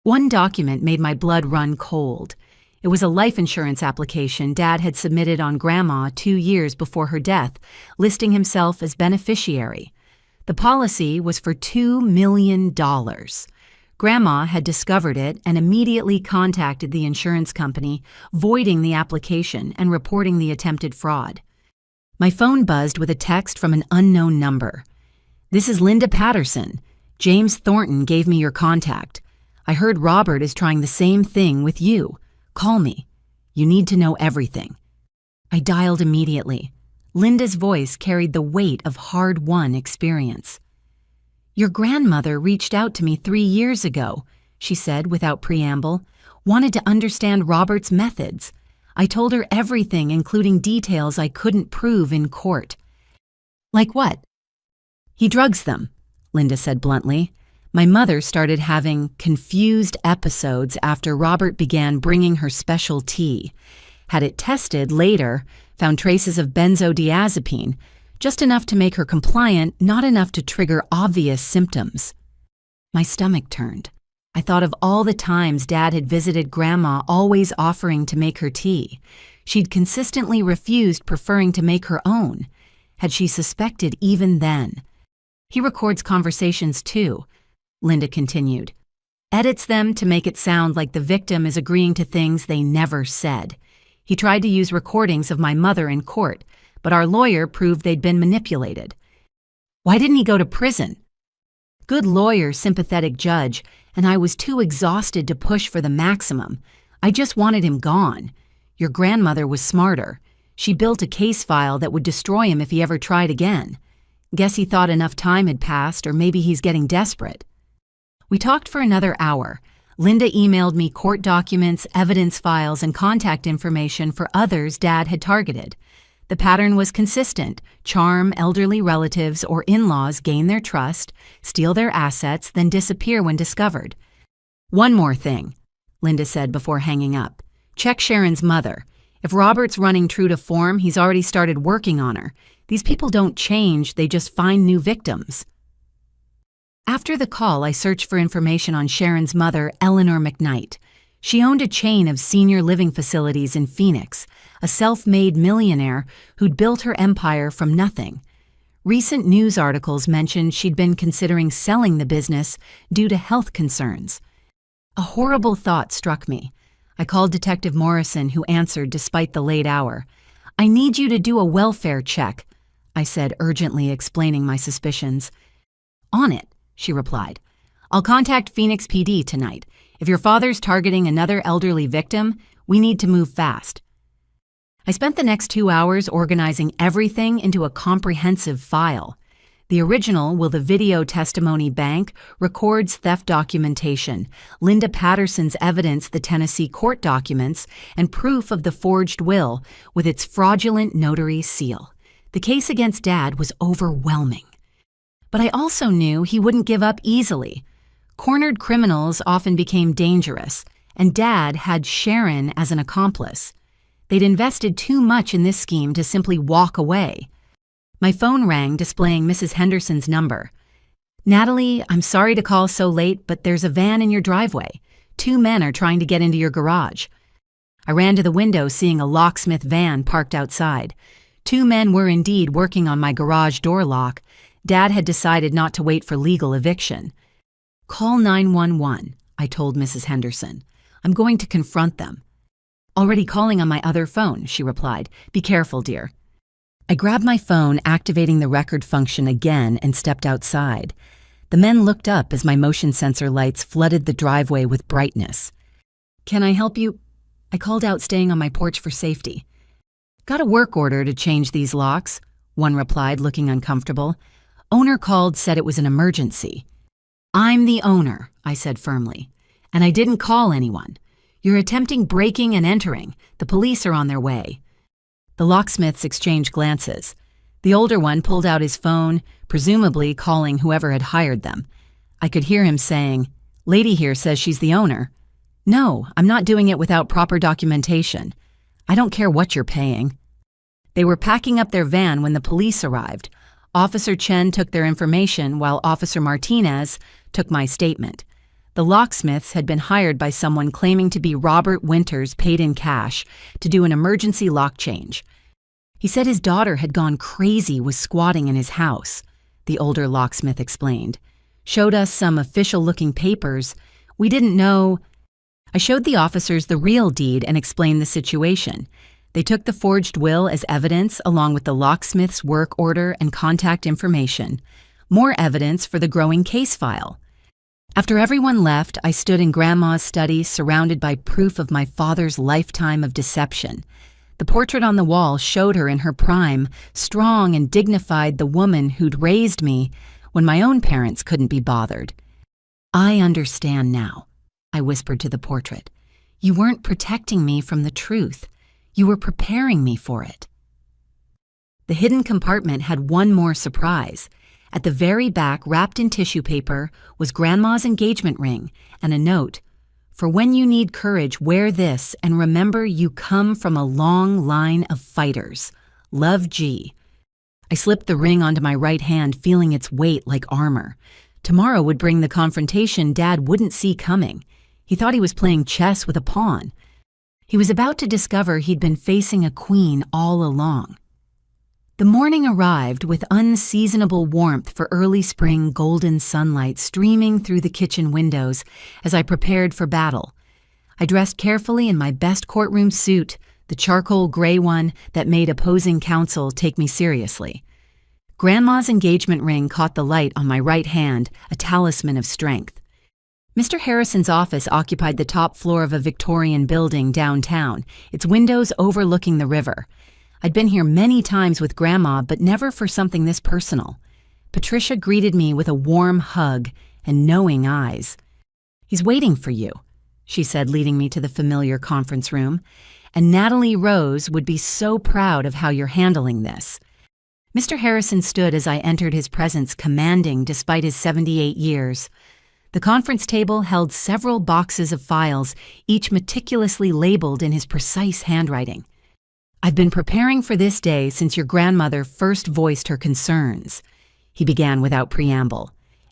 One document made my blood run cold. It was a life insurance application Dad had submitted on Grandma 2 years before her death, listing himself as beneficiary. The policy was for $2 million. Grandma had discovered it and immediately contacted the insurance company, voiding the application and reporting the attempted fraud. My phone buzzed with a text from an unknown number. "This is Linda Patterson. James Thornton gave me your contact. I heard Robert is trying the same thing with you. Call me. You need to know everything." I dialed immediately. Linda's voice carried the weight of hard-won experience. "Your grandmother reached out to me 3 years ago," she said without preamble, "wanted to understand Robert's methods. I told her everything, including details I couldn't prove in court." "Like what?" "He drugs them," Linda said bluntly. "My mother started having confused episodes after Robert began bringing her special tea. Had it tested later, found traces of benzodiazepine, just enough to make her compliant, not enough to trigger obvious symptoms." My stomach turned. I thought of all the times Dad had visited Grandma, always offering to make her tea. She'd consistently refused, preferring to make her own. Had she suspected even then? "He records conversations too," Linda continued. "Edits them to make it sound like the victim is agreeing to things they never said. He tried to use recordings of my mother in court, but our lawyer proved they'd been manipulated." "Why didn't he go to prison?" "Good lawyer, sympathetic judge, and I was too exhausted to push for the maximum. I just wanted him gone. Your grandmother was smarter. She built a case file that would destroy him if he ever tried again. Guess he thought enough time had passed, or maybe he's getting desperate." We talked for another hour. Linda emailed me court documents, evidence files, and contact information for others Dad had targeted. The pattern was consistent: charm elderly relatives or in-laws, gain their trust, steal their assets, then disappear when discovered. "One more thing," Linda said before hanging up. "Check Sharon's mother. If Robert's running true to form, he's already started working on her. These people don't change, they just find new victims." After the call, I searched for information on Sharon's mother, Eleanor McKnight. She owned a chain of senior living facilities in Phoenix, a self-made millionaire who'd built her empire from nothing. Recent news articles mentioned she'd been considering selling the business due to health concerns. A horrible thought struck me. I called Detective Morrison, who answered despite the late hour. "I need you to do a welfare check," I said, urgently explaining my suspicions. "On it," she replied. "I'll contact Phoenix PD tonight. If your father's targeting another elderly victim, we need to move fast." I spent the next 2 hours organizing everything into a comprehensive file. The original "Will the Video Testimony Bank" records theft documentation, Linda Patterson's evidence, the Tennessee court documents, and proof of the forged will with its fraudulent notary seal. The case against Dad was overwhelming. But I also knew he wouldn't give up easily. Cornered criminals often became dangerous, and Dad had Sharon as an accomplice. They'd invested too much in this scheme to simply walk away. My phone rang, displaying Mrs. Henderson's number. "Natalie, I'm sorry to call so late, but there's a van in your driveway. 2 men are trying to get into your garage." I ran to the window, seeing a locksmith van parked outside. 2 men were indeed working on my garage door lock. Dad had decided not to wait for legal eviction. "Call 911, I told Mrs. Henderson. "I'm going to confront them." "Already calling on my other phone," she replied. "Be careful, dear." I grabbed my phone, activating the record function again, and stepped outside. The men looked up as my motion sensor lights flooded the driveway with brightness. "Can I help you?" I called out, staying on my porch for safety. "Got a work order to change these locks," one replied, looking uncomfortable. "Owner called, said it was an emergency." "I'm the owner," I said firmly, "and I didn't call anyone. You're attempting breaking and entering. The police are on their way." The locksmiths exchanged glances. The older one pulled out his phone, presumably calling whoever had hired them. I could hear him saying, "Lady here says she's the owner." No, I'm not doing it without proper documentation. I don't care what you're paying. They were packing up their van when the police arrived. Officer Chen took their information while Officer Martinez took my statement. The locksmiths had been hired by someone claiming to be Robert Winters, paid in cash, to do an emergency lock change. He said his daughter had gone crazy, was squatting in his house, the older locksmith explained. Showed us some official-looking papers. We didn't know. I showed the officers the real deed and explained the situation. They took the forged will as evidence along with the locksmith's work order and contact information. More evidence for the growing case file. After everyone left, I stood in Grandma's study surrounded by proof of my father's lifetime of deception. The portrait on the wall showed her in her prime, strong and dignified, the woman who'd raised me when my own parents couldn't be bothered. I understand now, I whispered to the portrait. You weren't protecting me from the truth. You were preparing me for it. The hidden compartment had one more surprise. At the very back, wrapped in tissue paper, was Grandma's engagement ring and a note. For when you need courage, wear this and remember you come from a long line of fighters. Love, G. I slipped the ring onto my right hand, feeling its weight like armor. Tomorrow would bring the confrontation Dad wouldn't see coming. He thought he was playing chess with a pawn. He was about to discover he'd been facing a queen all along. The morning arrived with unseasonable warmth for early spring golden sunlight streaming through the kitchen windows as I prepared for battle. I dressed carefully in my best courtroom suit, the charcoal gray one that made opposing counsel take me seriously. Grandma's engagement ring caught the light on my right hand, a talisman of strength. Mr. Harrison's office occupied the top floor of a Victorian building downtown, its windows overlooking the river. I'd been here many times with Grandma, but never for something this personal. Patricia greeted me with a warm hug and knowing eyes. He's waiting for you, she said, leading me to the familiar conference room. And Natalie Rose would be so proud of how you're handling this. Mr. Harrison stood as I entered his presence, commanding despite his 78 years. The conference table held several boxes of files, each meticulously labeled in his precise handwriting. I've been preparing for this day since your grandmother first voiced her concerns, he began without preamble.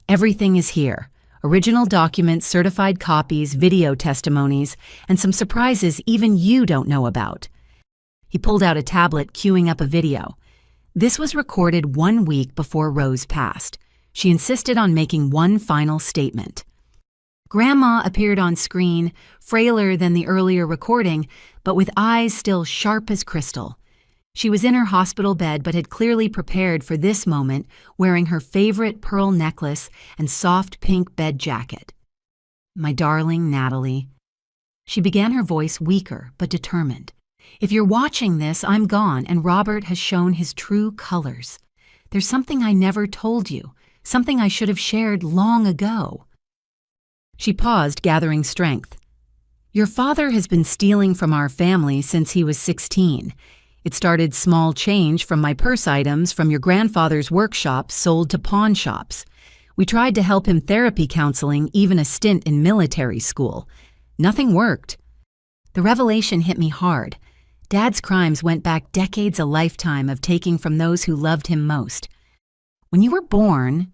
Everything is here. Original documents, certified copies, video testimonies, and some surprises even you don't know about. He pulled out a tablet, queuing up a video. This was recorded 1 week before Rose passed. She insisted on making one final statement. Grandma appeared on screen, frailer than the earlier recording, but with eyes still sharp as crystal. She was in her hospital bed but had clearly prepared for this moment, wearing her favorite pearl necklace and soft pink bed jacket. My darling Natalie. She began, her voice weaker but determined. If you're watching this, I'm gone and Robert has shown his true colors. There's something I never told you. Something I should have shared long ago. She paused, gathering strength. Your father has been stealing from our family since he was 16. It started small change from my purse items from your grandfather's workshop sold to pawn shops. We tried to help him therapy counseling, even a stint in military school. Nothing worked. The revelation hit me hard. Dad's crimes went back decades, a lifetime of taking from those who loved him most. When you were born,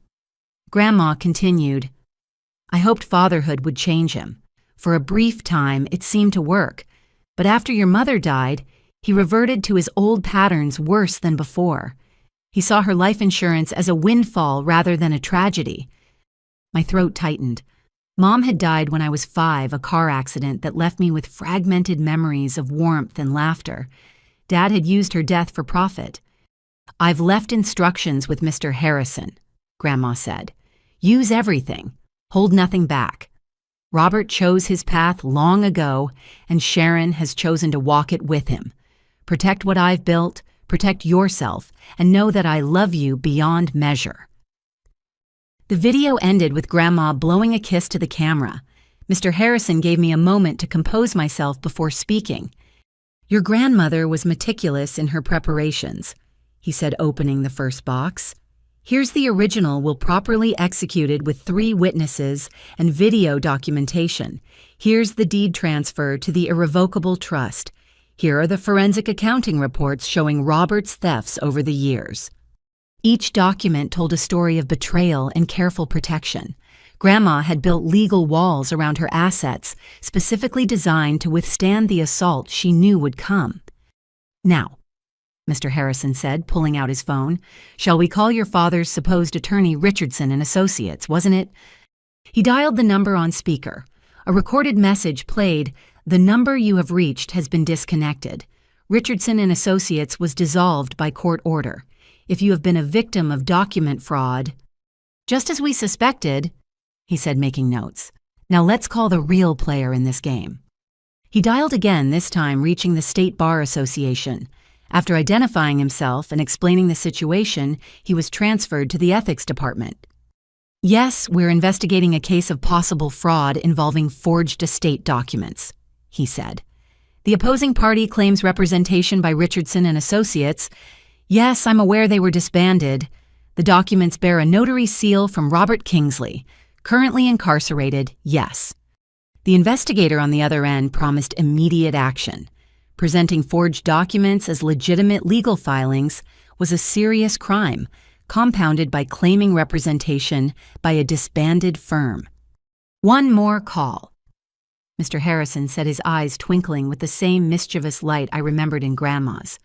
Grandma continued, I hoped fatherhood would change him. For a brief time, it seemed to work. But after your mother died, he reverted to his old patterns worse than before. He saw her life insurance as a windfall rather than a tragedy. My throat tightened. Mom had died when I was 5, a car accident that left me with fragmented memories of warmth and laughter. Dad had used her death for profit. I've left instructions with Mr. Harrison, Grandma said. Use everything. Hold nothing back. Robert chose his path long ago, and Sharon has chosen to walk it with him. Protect what I've built, protect yourself, and know that I love you beyond measure. The video ended with Grandma blowing a kiss to the camera. Mr. Harrison gave me a moment to compose myself before speaking. Your grandmother was meticulous in her preparations, he said, opening the first box. Here's the original will properly executed with 3 witnesses and video documentation. Here's the deed transfer to the irrevocable trust. Here are the forensic accounting reports showing Robert's thefts over the years. Each document told a story of betrayal and careful protection. Grandma had built legal walls around her assets, specifically designed to withstand the assault she knew would come. "Now," Mr. Harrison said, pulling out his phone, "shall we call your father's supposed attorney Richardson and Associates, wasn't it?" He dialed the number on speaker. A recorded message played, "The number you have reached has been disconnected. Richardson and Associates was dissolved by court order. If you have been a victim of document fraud—" "Just as we suspected," he said, making notes. "Now let's call the real player in this game." He dialed again, this time reaching the State Bar Association. After identifying himself and explaining the situation, he was transferred to the ethics department. "Yes, we're investigating a case of possible fraud involving forged estate documents," he said. "The opposing party claims representation by Richardson and Associates. Yes, I'm aware they were disbanded. The documents bear a notary seal from Robert Kingsley. Currently incarcerated, yes." The investigator on the other end promised immediate action. Presenting forged documents as legitimate legal filings was a serious crime, compounded by claiming representation by a disbanded firm. "One more call." Mr. Harrison said, his eyes twinkling with the same mischievous light I remembered in Grandma's.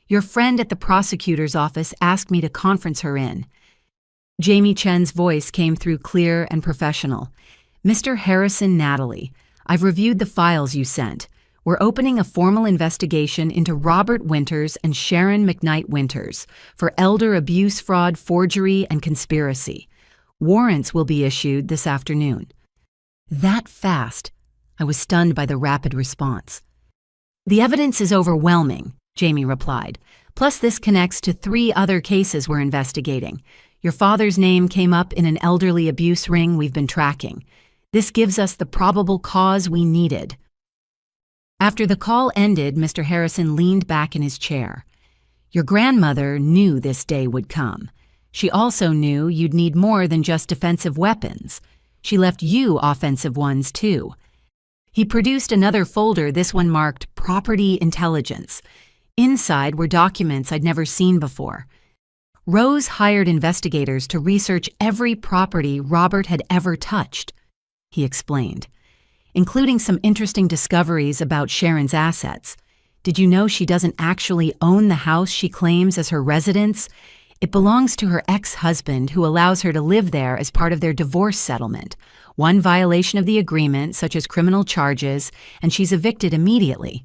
"Your friend at the prosecutor's office asked me to conference her in." Jamie Chen's voice came through clear and professional. "Mr. Harrison, Natalie, I've reviewed the files you sent. We're opening a formal investigation into Robert Winters and Sharon McKnight Winters for elder abuse, fraud, forgery, and conspiracy. Warrants will be issued this afternoon." That fast? I was stunned by the rapid response. "The evidence is overwhelming," Jamie replied. "Plus this connects to 3 other cases we're investigating. Your father's name came up in an elderly abuse ring we've been tracking. This gives us the probable cause we needed." After the call ended, Mr. Harrison leaned back in his chair. "Your grandmother knew this day would come. She also knew you'd need more than just defensive weapons. She left you offensive ones, too." He produced another folder, this one marked Property Intelligence. Inside were documents I'd never seen before. Rose hired investigators to research every property Robert had ever touched, he explained, including some interesting discoveries about Sharon's assets. "Did you know she doesn't actually own the house she claims as her residence? It belongs to her ex-husband, who allows her to live there as part of their divorce settlement. One violation of the agreement, such as criminal charges, and she's evicted immediately."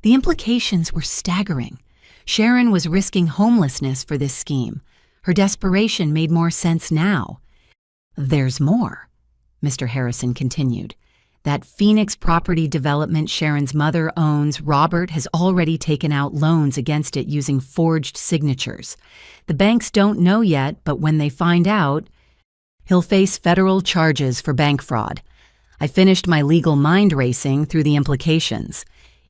The implications were staggering. Sharon was risking homelessness for this scheme. Her desperation made more sense now. "There's more," Mr. Harrison continued. "That Phoenix property development Sharon's mother owns, Robert has already taken out loans against it using forged signatures. The banks don't know yet, but when they find out, he'll face federal charges for bank fraud. I finished my legal mind racing through the implications.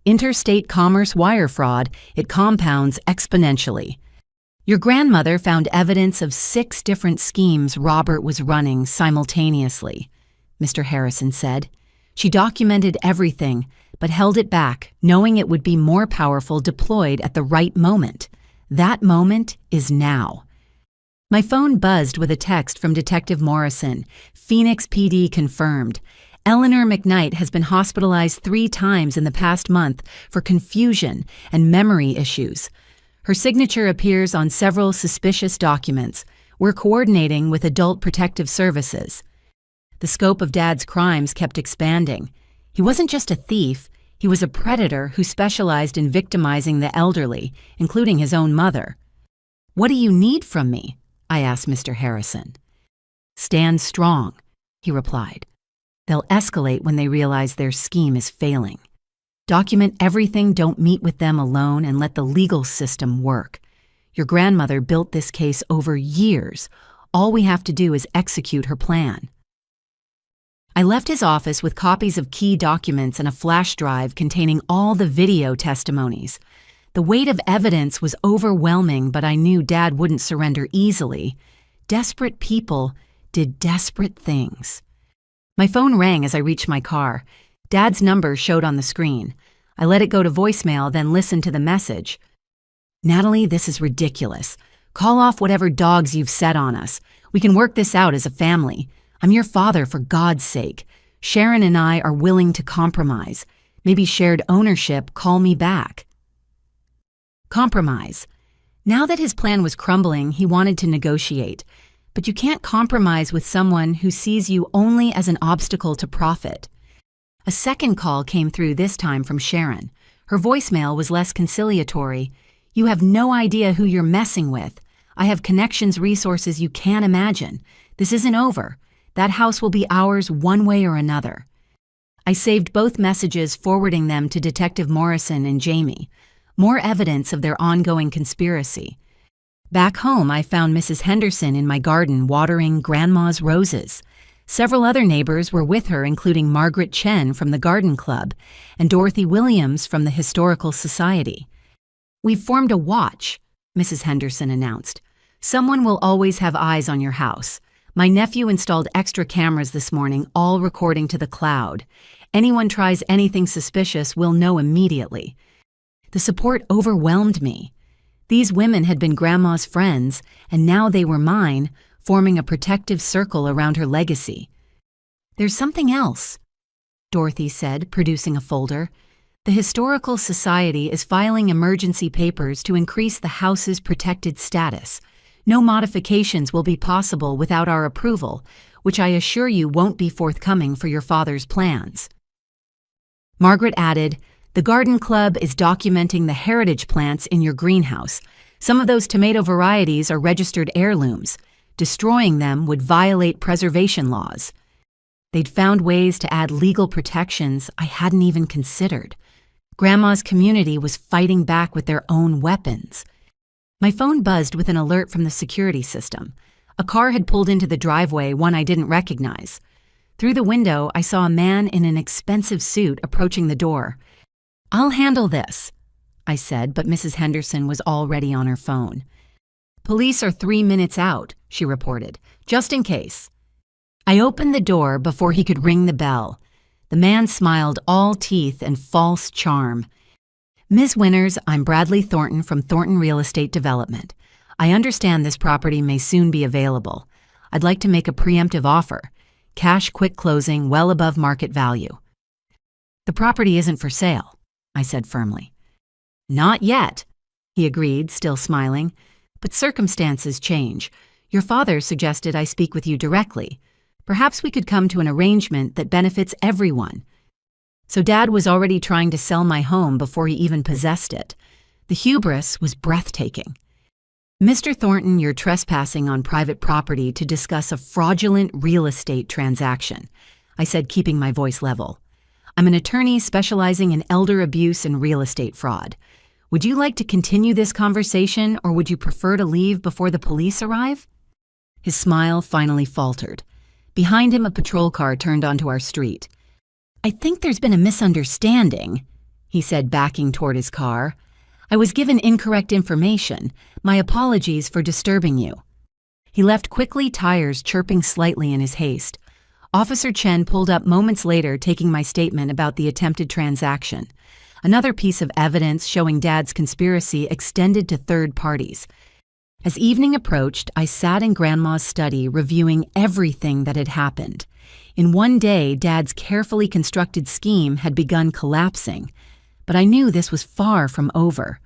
Interstate commerce wire fraud, it compounds exponentially. Your grandmother found evidence of 6 different schemes Robert was running simultaneously," Mr. Harrison said. "She documented everything, but held it back, knowing it would be more powerful deployed at the right moment. That moment is now." My phone buzzed with a text from Detective Morrison. "Phoenix PD confirmed. Eleanor McKnight has been hospitalized 3 times in the past month for confusion and memory issues. Her signature appears on several suspicious documents. We're coordinating with Adult Protective Services." The scope of Dad's crimes kept expanding. He wasn't just a thief, he was a predator who specialized in victimizing the elderly, including his own mother. "What do you need from me?" I asked Mr. Harrison. "Stand strong," he replied. "They'll escalate when they realize their scheme is failing. Document everything, don't meet with them alone, and let the legal system work. Your grandmother built this case over years. All we have to do is execute her plan." I left his office with copies of key documents and a flash drive containing all the video testimonies. The weight of evidence was overwhelming, but I knew Dad wouldn't surrender easily. Desperate people did desperate things. My phone rang as I reached my car. Dad's number showed on the screen. I let it go to voicemail, then listened to the message. "Natalie, this is ridiculous. Call off whatever dogs you've set on us. We can work this out as a family. I'm your father, for God's sake. Sharon and I are willing to compromise. Maybe shared ownership, call me back." Compromise. Now that his plan was crumbling, he wanted to negotiate. But you can't compromise with someone who sees you only as an obstacle to profit. A second call came through, this time from Sharon. Her voicemail was less conciliatory. "You have no idea who you're messing with. I have connections, resources you can't imagine. This isn't over. That house will be ours one way or another." I saved both messages, forwarding them to Detective Morrison and Jamie. More evidence of their ongoing conspiracy. Back home, I found Mrs. Henderson in my garden watering Grandma's roses. Several other neighbors were with her, including Margaret Chen from the Garden Club and Dorothy Williams from the Historical Society. "We've formed a watch," Mrs. Henderson announced. "Someone will always have eyes on your house. My nephew installed extra cameras this morning, all recording to the cloud. Anyone tries anything suspicious, we'll know immediately." The support overwhelmed me. These women had been Grandma's friends, and now they were mine, forming a protective circle around her legacy. "There's something else," Dorothy said, producing a folder. "The Historical Society is filing emergency papers to increase the house's protected status. No modifications will be possible without our approval, which I assure you won't be forthcoming for your father's plans." Margaret added, "The Garden Club is documenting the heritage plants in your greenhouse. Some of those tomato varieties are registered heirlooms. Destroying them would violate preservation laws." They'd found ways to add legal protections I hadn't even considered. Grandma's community was fighting back with their own weapons. My phone buzzed with an alert from the security system. A car had pulled into the driveway, one I didn't recognize. Through the window, I saw a man in an expensive suit approaching the door. "I'll handle this," I said, but Mrs. Henderson was already on her phone. "Police are 3 minutes out," she reported, "just in case." I opened the door before he could ring the bell. The man smiled, all teeth and false charm. "Ms. Winters, I'm Bradley Thornton from Thornton Real Estate Development. I understand this property may soon be available. I'd like to make a preemptive offer. Cash quick closing, well above market value." "The property isn't for sale," I said firmly. "Not yet," he agreed, still smiling. "But circumstances change. Your father suggested I speak with you directly. Perhaps we could come to an arrangement that benefits everyone." So Dad was already trying to sell my home before he even possessed it. The hubris was breathtaking. "Mr. Thornton, you're trespassing on private property to discuss a fraudulent real estate transaction," I said, keeping my voice level. "I'm an attorney specializing in elder abuse and real estate fraud. Would you like to continue this conversation, or would you prefer to leave before the police arrive?" His smile finally faltered. Behind him, a patrol car turned onto our street. "I think there's been a misunderstanding," he said, backing toward his car. "I was given incorrect information. My apologies for disturbing you." He left quickly, tires chirping slightly in his haste. Officer Chen pulled up moments later, taking my statement about the attempted transaction. Another piece of evidence showing Dad's conspiracy extended to third parties. As evening approached, I sat in Grandma's study reviewing everything that had happened. In one day, Dad's carefully constructed scheme had begun collapsing. But I knew this was far from over.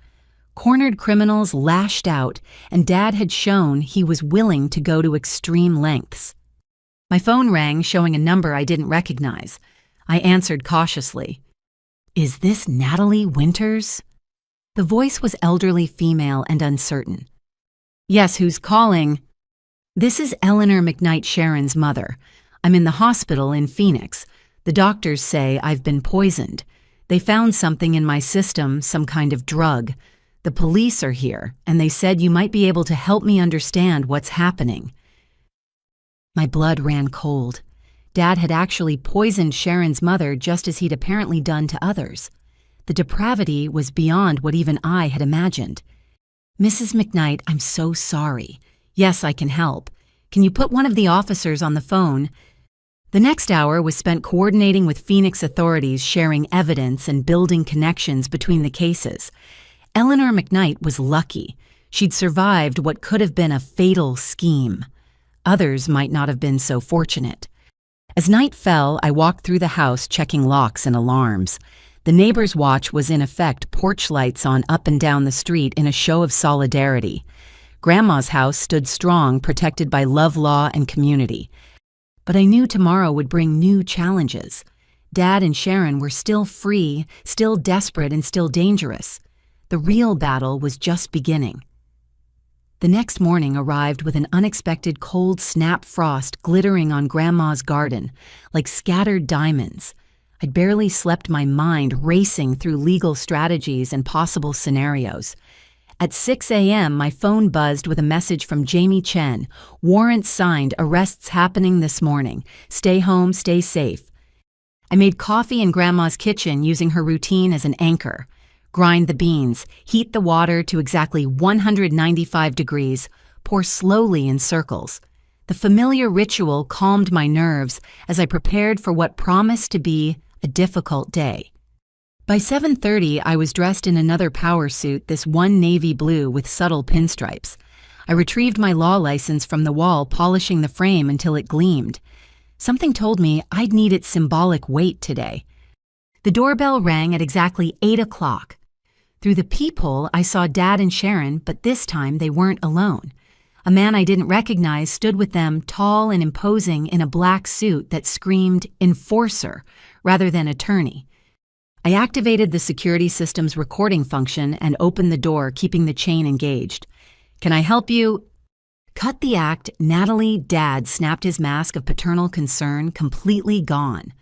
Cornered criminals lashed out, and Dad had shown he was willing to go to extreme lengths. My phone rang, showing a number I didn't recognize. I answered cautiously. "Is this Natalie Winters?" The voice was elderly, female, and uncertain. "Yes, who's calling?" "This is Eleanor McKnight, Sharon's mother. I'm in the hospital in Phoenix. The doctors say I've been poisoned. They found something in my system, some kind of drug. The police are here, and they said you might be able to help me understand what's happening." My blood ran cold. Dad had actually poisoned Sharon's mother, just as he'd apparently done to others. The depravity was beyond what even I had imagined. "Mrs. McKnight, I'm so sorry. Yes, I can help. Can you put one of the officers on the phone?" The next hour was spent coordinating with Phoenix authorities, sharing evidence and building connections between the cases. Eleanor McKnight was lucky. She'd survived what could have been a fatal scheme. Others might not have been so fortunate. As night fell, I walked through the house checking locks and alarms. The neighbor's watch was in effect, porch lights on up and down the street in a show of solidarity. Grandma's house stood strong, protected by love, law, and community. But I knew tomorrow would bring new challenges. Dad and Sharon were still free, still desperate, and still dangerous. The real battle was just beginning. The next morning arrived with an unexpected cold snap frost glittering on Grandma's garden, like scattered diamonds. I'd barely slept, my mind racing through legal strategies and possible scenarios. At 6 a.m., my phone buzzed with a message from Jamie Chen. "Warrant signed, arrests happening this morning. Stay home, stay safe." I made coffee in Grandma's kitchen using her routine as an anchor. Grind the beans, heat the water to exactly 195 degrees, pour slowly in circles. The familiar ritual calmed my nerves as I prepared for what promised to be a difficult day. By 7:30, I was dressed in another power suit, this one navy blue with subtle pinstripes. I retrieved my law license from the wall, polishing the frame until it gleamed. Something told me I'd need its symbolic weight today. The doorbell rang at exactly 8 o'clock. Through the peephole, I saw Dad and Sharon, but this time they weren't alone. A man I didn't recognize stood with them, tall and imposing in a black suit that screamed enforcer rather than attorney. I activated the security system's recording function and opened the door, keeping the chain engaged. "Can I help you?" Cut the act, Natalie. Dad snapped his mask of paternal concern, completely gone.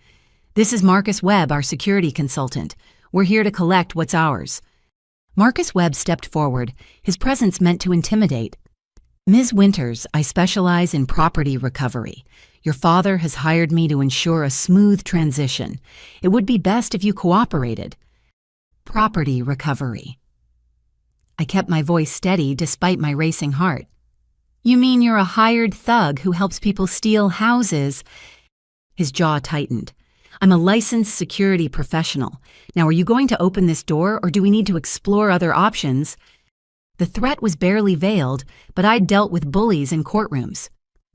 "This is Marcus Webb, our security consultant. We're here to collect what's ours." Marcus Webb stepped forward, his presence meant to intimidate. "Ms. Winters, I specialize in property recovery. Your father has hired me to ensure a smooth transition. It would be best if you cooperated." "Property recovery." I kept my voice steady despite my racing heart. "You mean you're a hired thug who helps people steal houses?" His jaw tightened. "I'm a licensed security professional. Now, are you going to open this door, or do we need to explore other options?" The threat was barely veiled, but I'd dealt with bullies in courtrooms.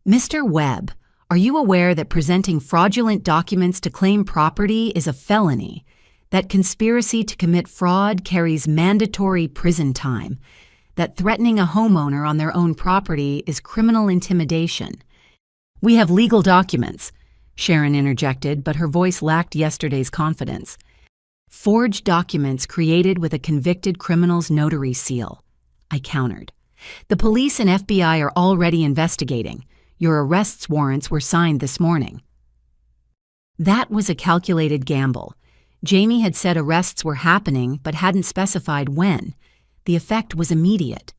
"Mr. Webb, are you aware that presenting fraudulent documents to claim property is a felony? That conspiracy to commit fraud carries mandatory prison time? That threatening a homeowner on their own property is criminal intimidation?" "We have legal documents," Sharon interjected, but her voice lacked yesterday's confidence. "Forged documents created with a convicted criminal's notary seal," I countered. "The police and FBI are already investigating. Your arrest warrants were signed this morning." That was a calculated gamble. Jamie had said arrests were happening, but hadn't specified when. The effect was immediate.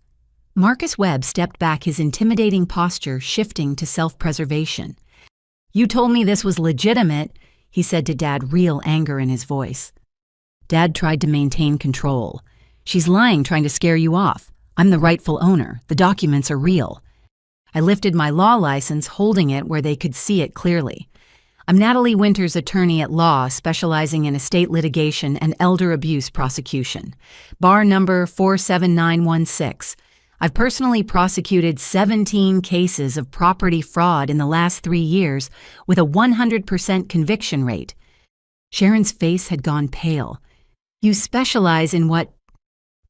Marcus Webb stepped back, his intimidating posture shifting to self-preservation. "You told me this was legitimate," he said to Dad, real anger in his voice. Dad tried to maintain control. "She's lying, trying to scare you off. I'm the rightful owner. The documents are real." I lifted my law license, holding it where they could see it clearly. "I'm Natalie Winters, attorney at law, specializing in estate litigation and elder abuse prosecution. Bar number 47916. I've personally prosecuted 17 cases of property fraud in the last 3 years with a 100% conviction rate." Sharon's face had gone pale. "You specialize in what?"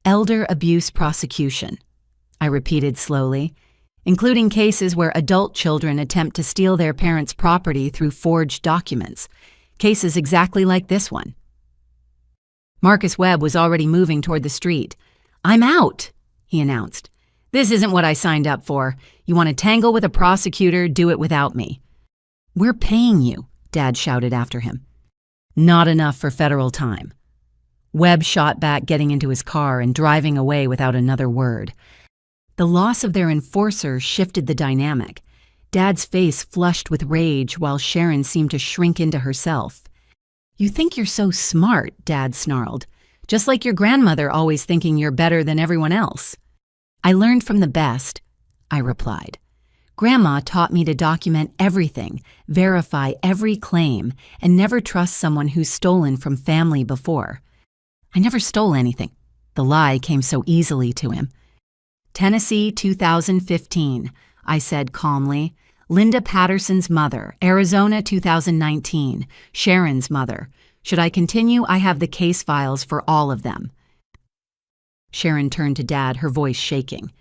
"Elder abuse prosecution," I repeated slowly, "including cases where adult children attempt to steal their parents' property through forged documents. Cases exactly like this one." Marcus Webb was already moving toward the street. "I'm out," he announced. "This isn't what I signed up for. You want to tangle with a prosecutor, do it without me." "We're paying you," Dad shouted after him. "Not enough for federal time." Webb shot back, getting into his car and driving away without another word. The loss of their enforcer shifted the dynamic. Dad's face flushed with rage while Sharon seemed to shrink into herself. "You think you're so smart," Dad snarled. Just like your grandmother always thinking you're better than everyone else. I learned from the best, I replied. Grandma taught me to document everything, verify every claim, and never trust someone who's stolen from family before. I never stole anything. The lie came so easily to him. Tennessee, 2015, I said calmly. Linda Patterson's mother, Arizona, 2019, Sharon's mother. Should I continue? I have the case files for all of them. Sharon turned to Dad, her voice shaking.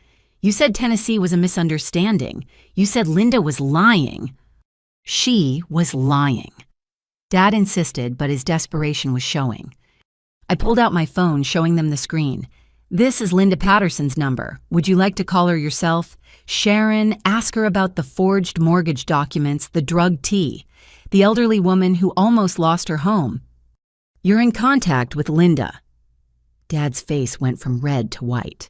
You said Tennessee was a misunderstanding. You said Linda was lying. She was lying. Dad insisted, but his desperation was showing. I pulled out my phone, showing them the screen. This is Linda Patterson's number. Would you like to call her yourself? Sharon, ask her about the forged mortgage documents, the drug tea, the elderly woman who almost lost her home. You're in contact with Linda. Dad's face went from red to white.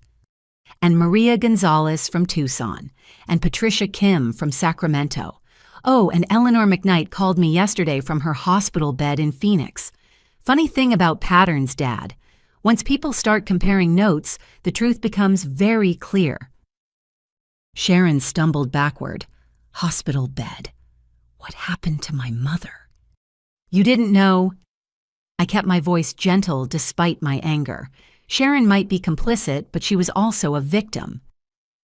And Maria Gonzalez from Tucson, and Patricia Kim from Sacramento. Oh, and Eleanor McKnight called me yesterday from her hospital bed in Phoenix. Funny thing about patterns, Dad. Once people start comparing notes, the truth becomes very clear. Sharon stumbled backward. Hospital bed. What happened to my mother? You didn't know? I kept my voice gentle despite my anger. Sharon might be complicit, but she was also a victim.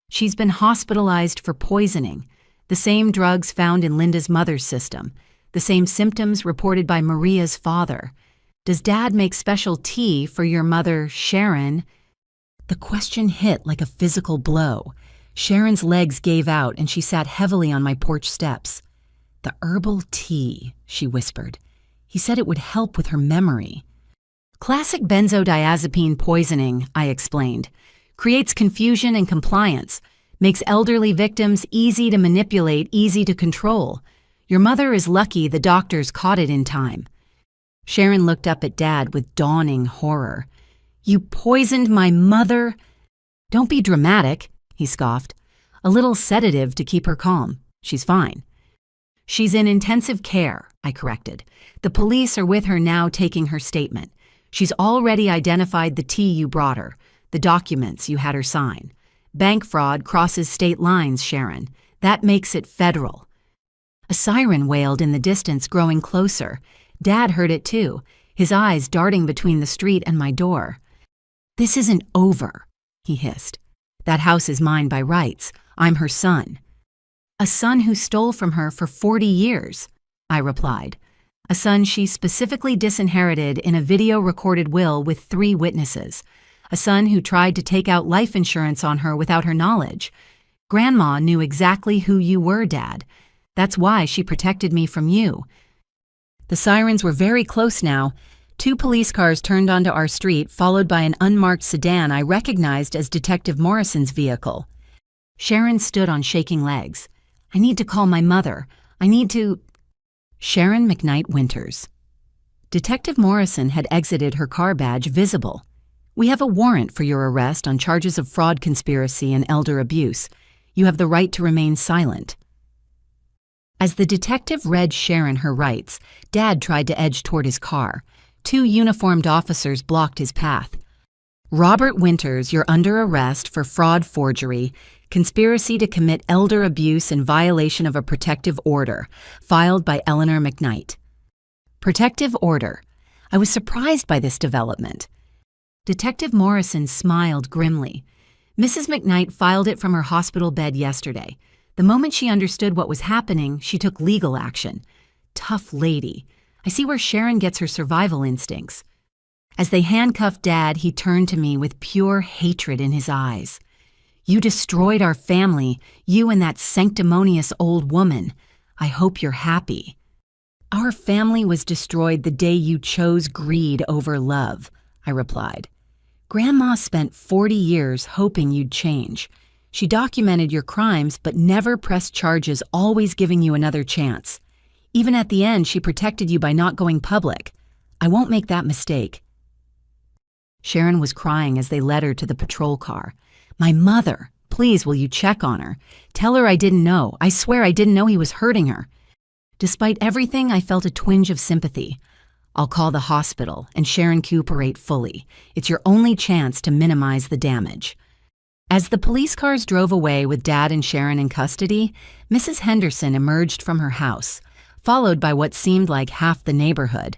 She's been hospitalized for poisoning, the same drugs found in Linda's mother's system, the same symptoms reported by Maria's father. Does Dad make special tea for your mother, Sharon? The question hit like a physical blow. Sharon's legs gave out and she sat heavily on my porch steps. The herbal tea, she whispered. He said it would help with her memory. Classic benzodiazepine poisoning, I explained. Creates confusion and compliance. Makes elderly victims easy to manipulate, easy to control. Your mother is lucky the doctors caught it in time. Sharon looked up at Dad with dawning horror. You poisoned my mother? Don't be dramatic, he scoffed. A little sedative to keep her calm. She's fine. She's in intensive care, I corrected. The police are with her now taking her statement. She's already identified the tea you brought her, the documents you had her sign. Bank fraud crosses state lines, Sharon. That makes it federal. A siren wailed in the distance, growing closer. Dad heard it too, his eyes darting between the street and my door. This isn't over, he hissed. That house is mine by rights. I'm her son. A son who stole from her for 40 years, I replied. A son she specifically disinherited in a video-recorded will with 3 witnesses. A son who tried to take out life insurance on her without her knowledge. Grandma knew exactly who you were, Dad. That's why she protected me from you. The sirens were very close now. 2 police cars turned onto our street, followed by an unmarked sedan I recognized as Detective Morrison's vehicle. Sharon stood on shaking legs. I need to call my mother. I need to... Sharon McKnight Winters. Detective Morrison had exited, her car badge visible. We have a warrant for your arrest on charges of fraud, conspiracy, and elder abuse. You have the right to remain silent. As the detective read Sharon her rights, Dad tried to edge toward his car. 2 uniformed officers blocked his path. Robert Winters, you're under arrest for fraud, forgery, conspiracy to commit elder abuse in violation of a protective order, filed by Eleanor McKnight. Protective order. I was surprised by this development. Detective Morrison smiled grimly. Mrs. McKnight filed it from her hospital bed yesterday. The moment she understood what was happening, she took legal action. Tough lady. I see where Sharon gets her survival instincts. As they handcuffed Dad, he turned to me with pure hatred in his eyes. You destroyed our family, you and that sanctimonious old woman. I hope you're happy. Our family was destroyed the day you chose greed over love, I replied. Grandma spent 40 years hoping you'd change. She documented your crimes but never pressed charges, always giving you another chance. Even at the end, she protected you by not going public. I won't make that mistake. Sharon was crying as they led her to the patrol car. My mother, please, will you check on her? Tell her I didn't know. I swear I didn't know he was hurting her. Despite everything, I felt a twinge of sympathy. I'll call the hospital and Sharon cooperate fully. It's your only chance to minimize the damage." As the police cars drove away with Dad and Sharon in custody, Mrs. Henderson emerged from her house, followed by what seemed like half the neighborhood.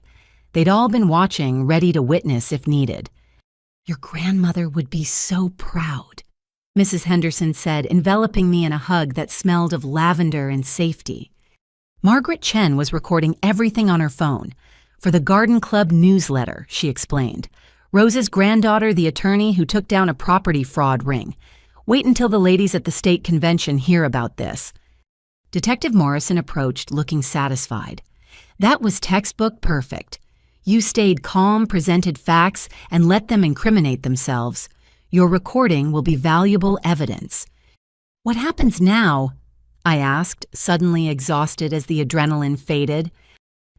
They'd all been watching, ready to witness if needed. "Your grandmother would be so proud," Mrs. Henderson said, enveloping me in a hug that smelled of lavender and safety. Margaret Chen was recording everything on her phone. "For the Garden Club newsletter," she explained. "Rose's granddaughter, the attorney who took down a property fraud ring. Wait until the ladies at the state convention hear about this." Detective Morrison approached, looking satisfied. "That was textbook perfect. You stayed calm, presented facts, and let them incriminate themselves. Your recording will be valuable evidence." "What happens now?" I asked, suddenly exhausted as the adrenaline faded.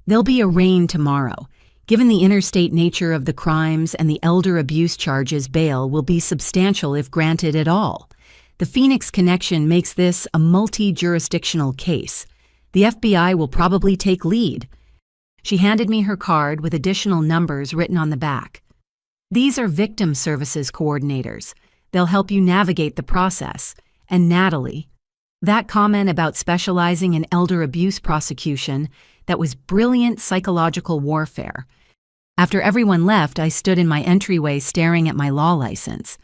"There'll be a rain tomorrow. Given the interstate nature of the crimes and the elder abuse charges, bail will be substantial if granted at all. The Phoenix connection makes this a multi-jurisdictional case. The FBI will probably take lead." She handed me her card with additional numbers written on the back. "These are victim services coordinators. They'll help you navigate the process. And Natalie." That comment about specializing in elder abuse prosecution, that was brilliant psychological warfare. After everyone left, I stood in my entryway staring at my law license.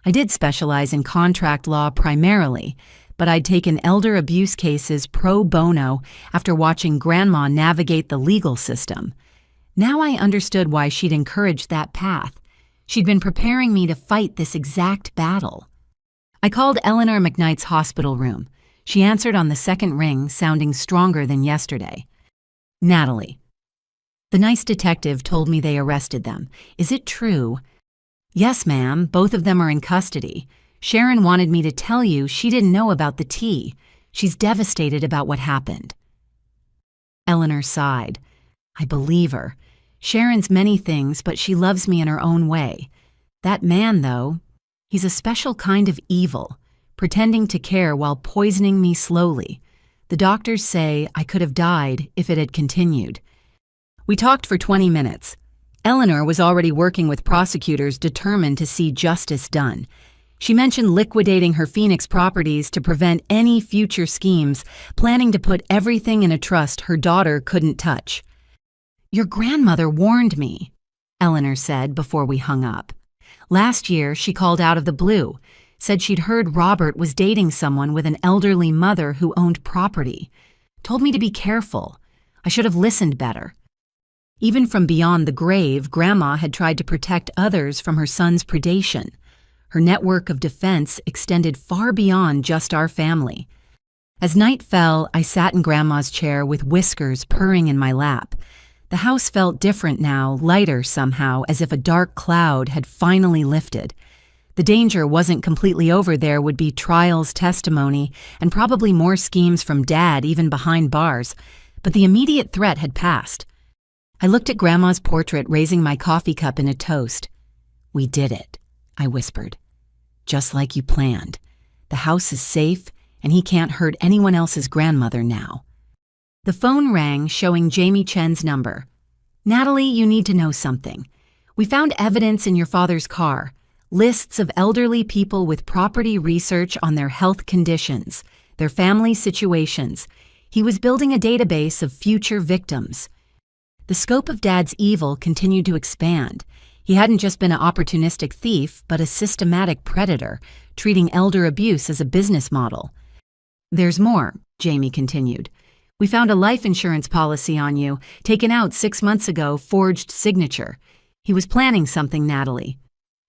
I did specialize in contract law primarily, but I'd taken elder abuse cases pro bono after watching Grandma navigate the legal system. Now I understood why she'd encouraged that path. She'd been preparing me to fight this exact battle. I called Eleanor McKnight's hospital room. She answered on the second ring, sounding stronger than yesterday. "Natalie." "The nice detective told me they arrested them. Is it true?" "Yes, ma'am. Both of them are in custody. Sharon wanted me to tell you she didn't know about the tea. She's devastated about what happened." Eleanor sighed. "I believe her. Sharon's many things, but she loves me in her own way. That man, though, he's a special kind of evil, pretending to care while poisoning me slowly. The doctors say I could have died if it had continued." We talked for 20 minutes. Eleanor was already working with prosecutors determined to see justice done. She mentioned liquidating her Phoenix properties to prevent any future schemes, planning to put everything in a trust her daughter couldn't touch. "Your grandmother warned me," Eleanor said before we hung up. "Last year, she called out of the blue, said she'd heard Robert was dating someone with an elderly mother who owned property. Told me to be careful. I should have listened better." Even from beyond the grave, Grandma had tried to protect others from her son's predation. Her network of defense extended far beyond just our family. As night fell, I sat in Grandma's chair with Whiskers purring in my lap. The house felt different now, lighter somehow, as if a dark cloud had finally lifted. The danger wasn't completely over. There would be trials, testimony, and probably more schemes from Dad, even behind bars. But the immediate threat had passed. I looked at Grandma's portrait, raising my coffee cup in a toast. "We did it," I whispered. "Just like you planned. The house is safe, and he can't hurt anyone else's grandmother now." The phone rang, showing Jamie Chen's number. "Natalie, you need to know something. We found evidence in your father's car. Lists of elderly people with property research on their health conditions, their family situations. He was building a database of future victims." The scope of Dad's evil continued to expand. He hadn't just been an opportunistic thief, but a systematic predator, treating elder abuse as a business model. "There's more," Jamie continued. "We found a life insurance policy on you, taken out 6 months ago, forged signature. He was planning something, Natalie.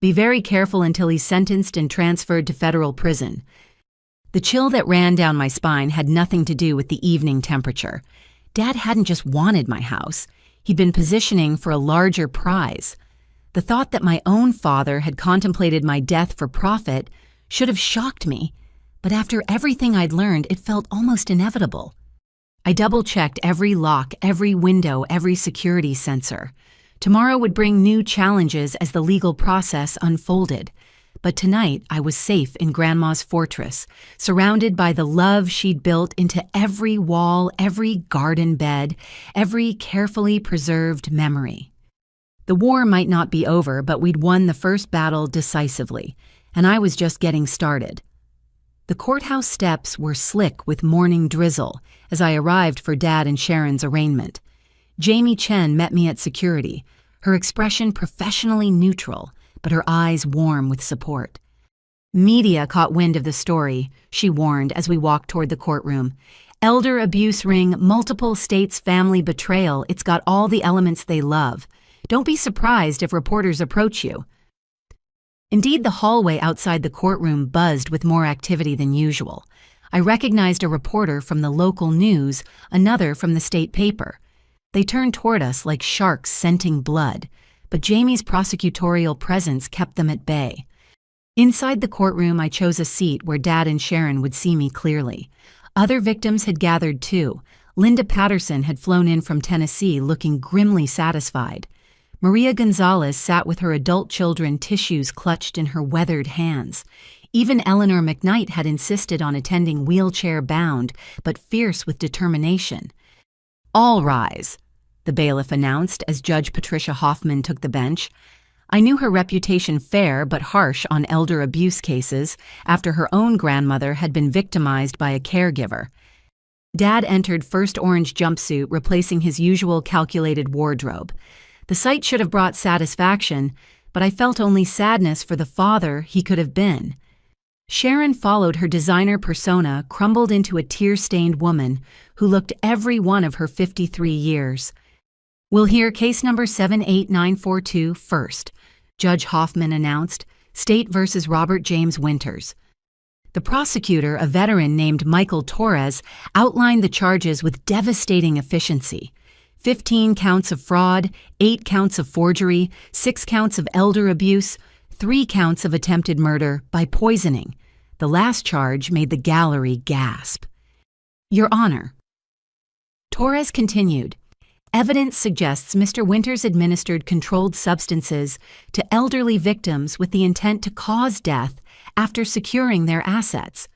Be very careful until he's sentenced and transferred to federal prison." The chill that ran down my spine had nothing to do with the evening temperature. Dad hadn't just wanted my house. He'd been positioning for a larger prize. The thought that my own father had contemplated my death for profit should have shocked me, but after everything I'd learned, it felt almost inevitable. I double-checked every lock, every window, every security sensor. Tomorrow would bring new challenges as the legal process unfolded. But tonight, I was safe in Grandma's fortress, surrounded by the love she'd built into every wall, every garden bed, every carefully preserved memory. The war might not be over, but we'd won the first battle decisively, and I was just getting started. The courthouse steps were slick with morning drizzle as I arrived for Dad and Sharon's arraignment. Jamie Chen met me at security, her expression professionally neutral, but her eyes warm with support. Media caught wind of the story, she warned as we walked toward the courtroom. Elder abuse ring, multiple states family betrayal, it's got all the elements they love. Don't be surprised if reporters approach you. Indeed, the hallway outside the courtroom buzzed with more activity than usual. I recognized a reporter from the local news, another from the state paper. They turned toward us like sharks scenting blood, but Jamie's prosecutorial presence kept them at bay. Inside the courtroom, I chose a seat where Dad and Sharon would see me clearly. Other victims had gathered too. Linda Patterson had flown in from Tennessee looking grimly satisfied. Maria Gonzalez sat with her adult children, tissues clutched in her weathered hands. Even Eleanor McKnight had insisted on attending wheelchair-bound, but fierce with determination. "All rise," the bailiff announced as Judge Patricia Hoffman took the bench. I knew her reputation fair but harsh on elder abuse cases after her own grandmother had been victimized by a caregiver. Dad entered first orange jumpsuit, replacing his usual calculated wardrobe. The sight should have brought satisfaction, but I felt only sadness for the father he could have been. Sharon followed her designer persona, crumbled into a tear-stained woman who looked every one of her 53 years. "We'll hear case number 78942 first," Judge Hoffman announced, State versus Robert James Winters. The prosecutor, a veteran named Michael Torres, outlined the charges with devastating efficiency. 15 counts of fraud, 8 counts of forgery, 6 counts of elder abuse, 3 counts of attempted murder by poisoning. The last charge made the gallery gasp. "Your Honor," Torres continued, "evidence suggests Mr. Winters administered controlled substances to elderly victims with the intent to cause death after securing their assets.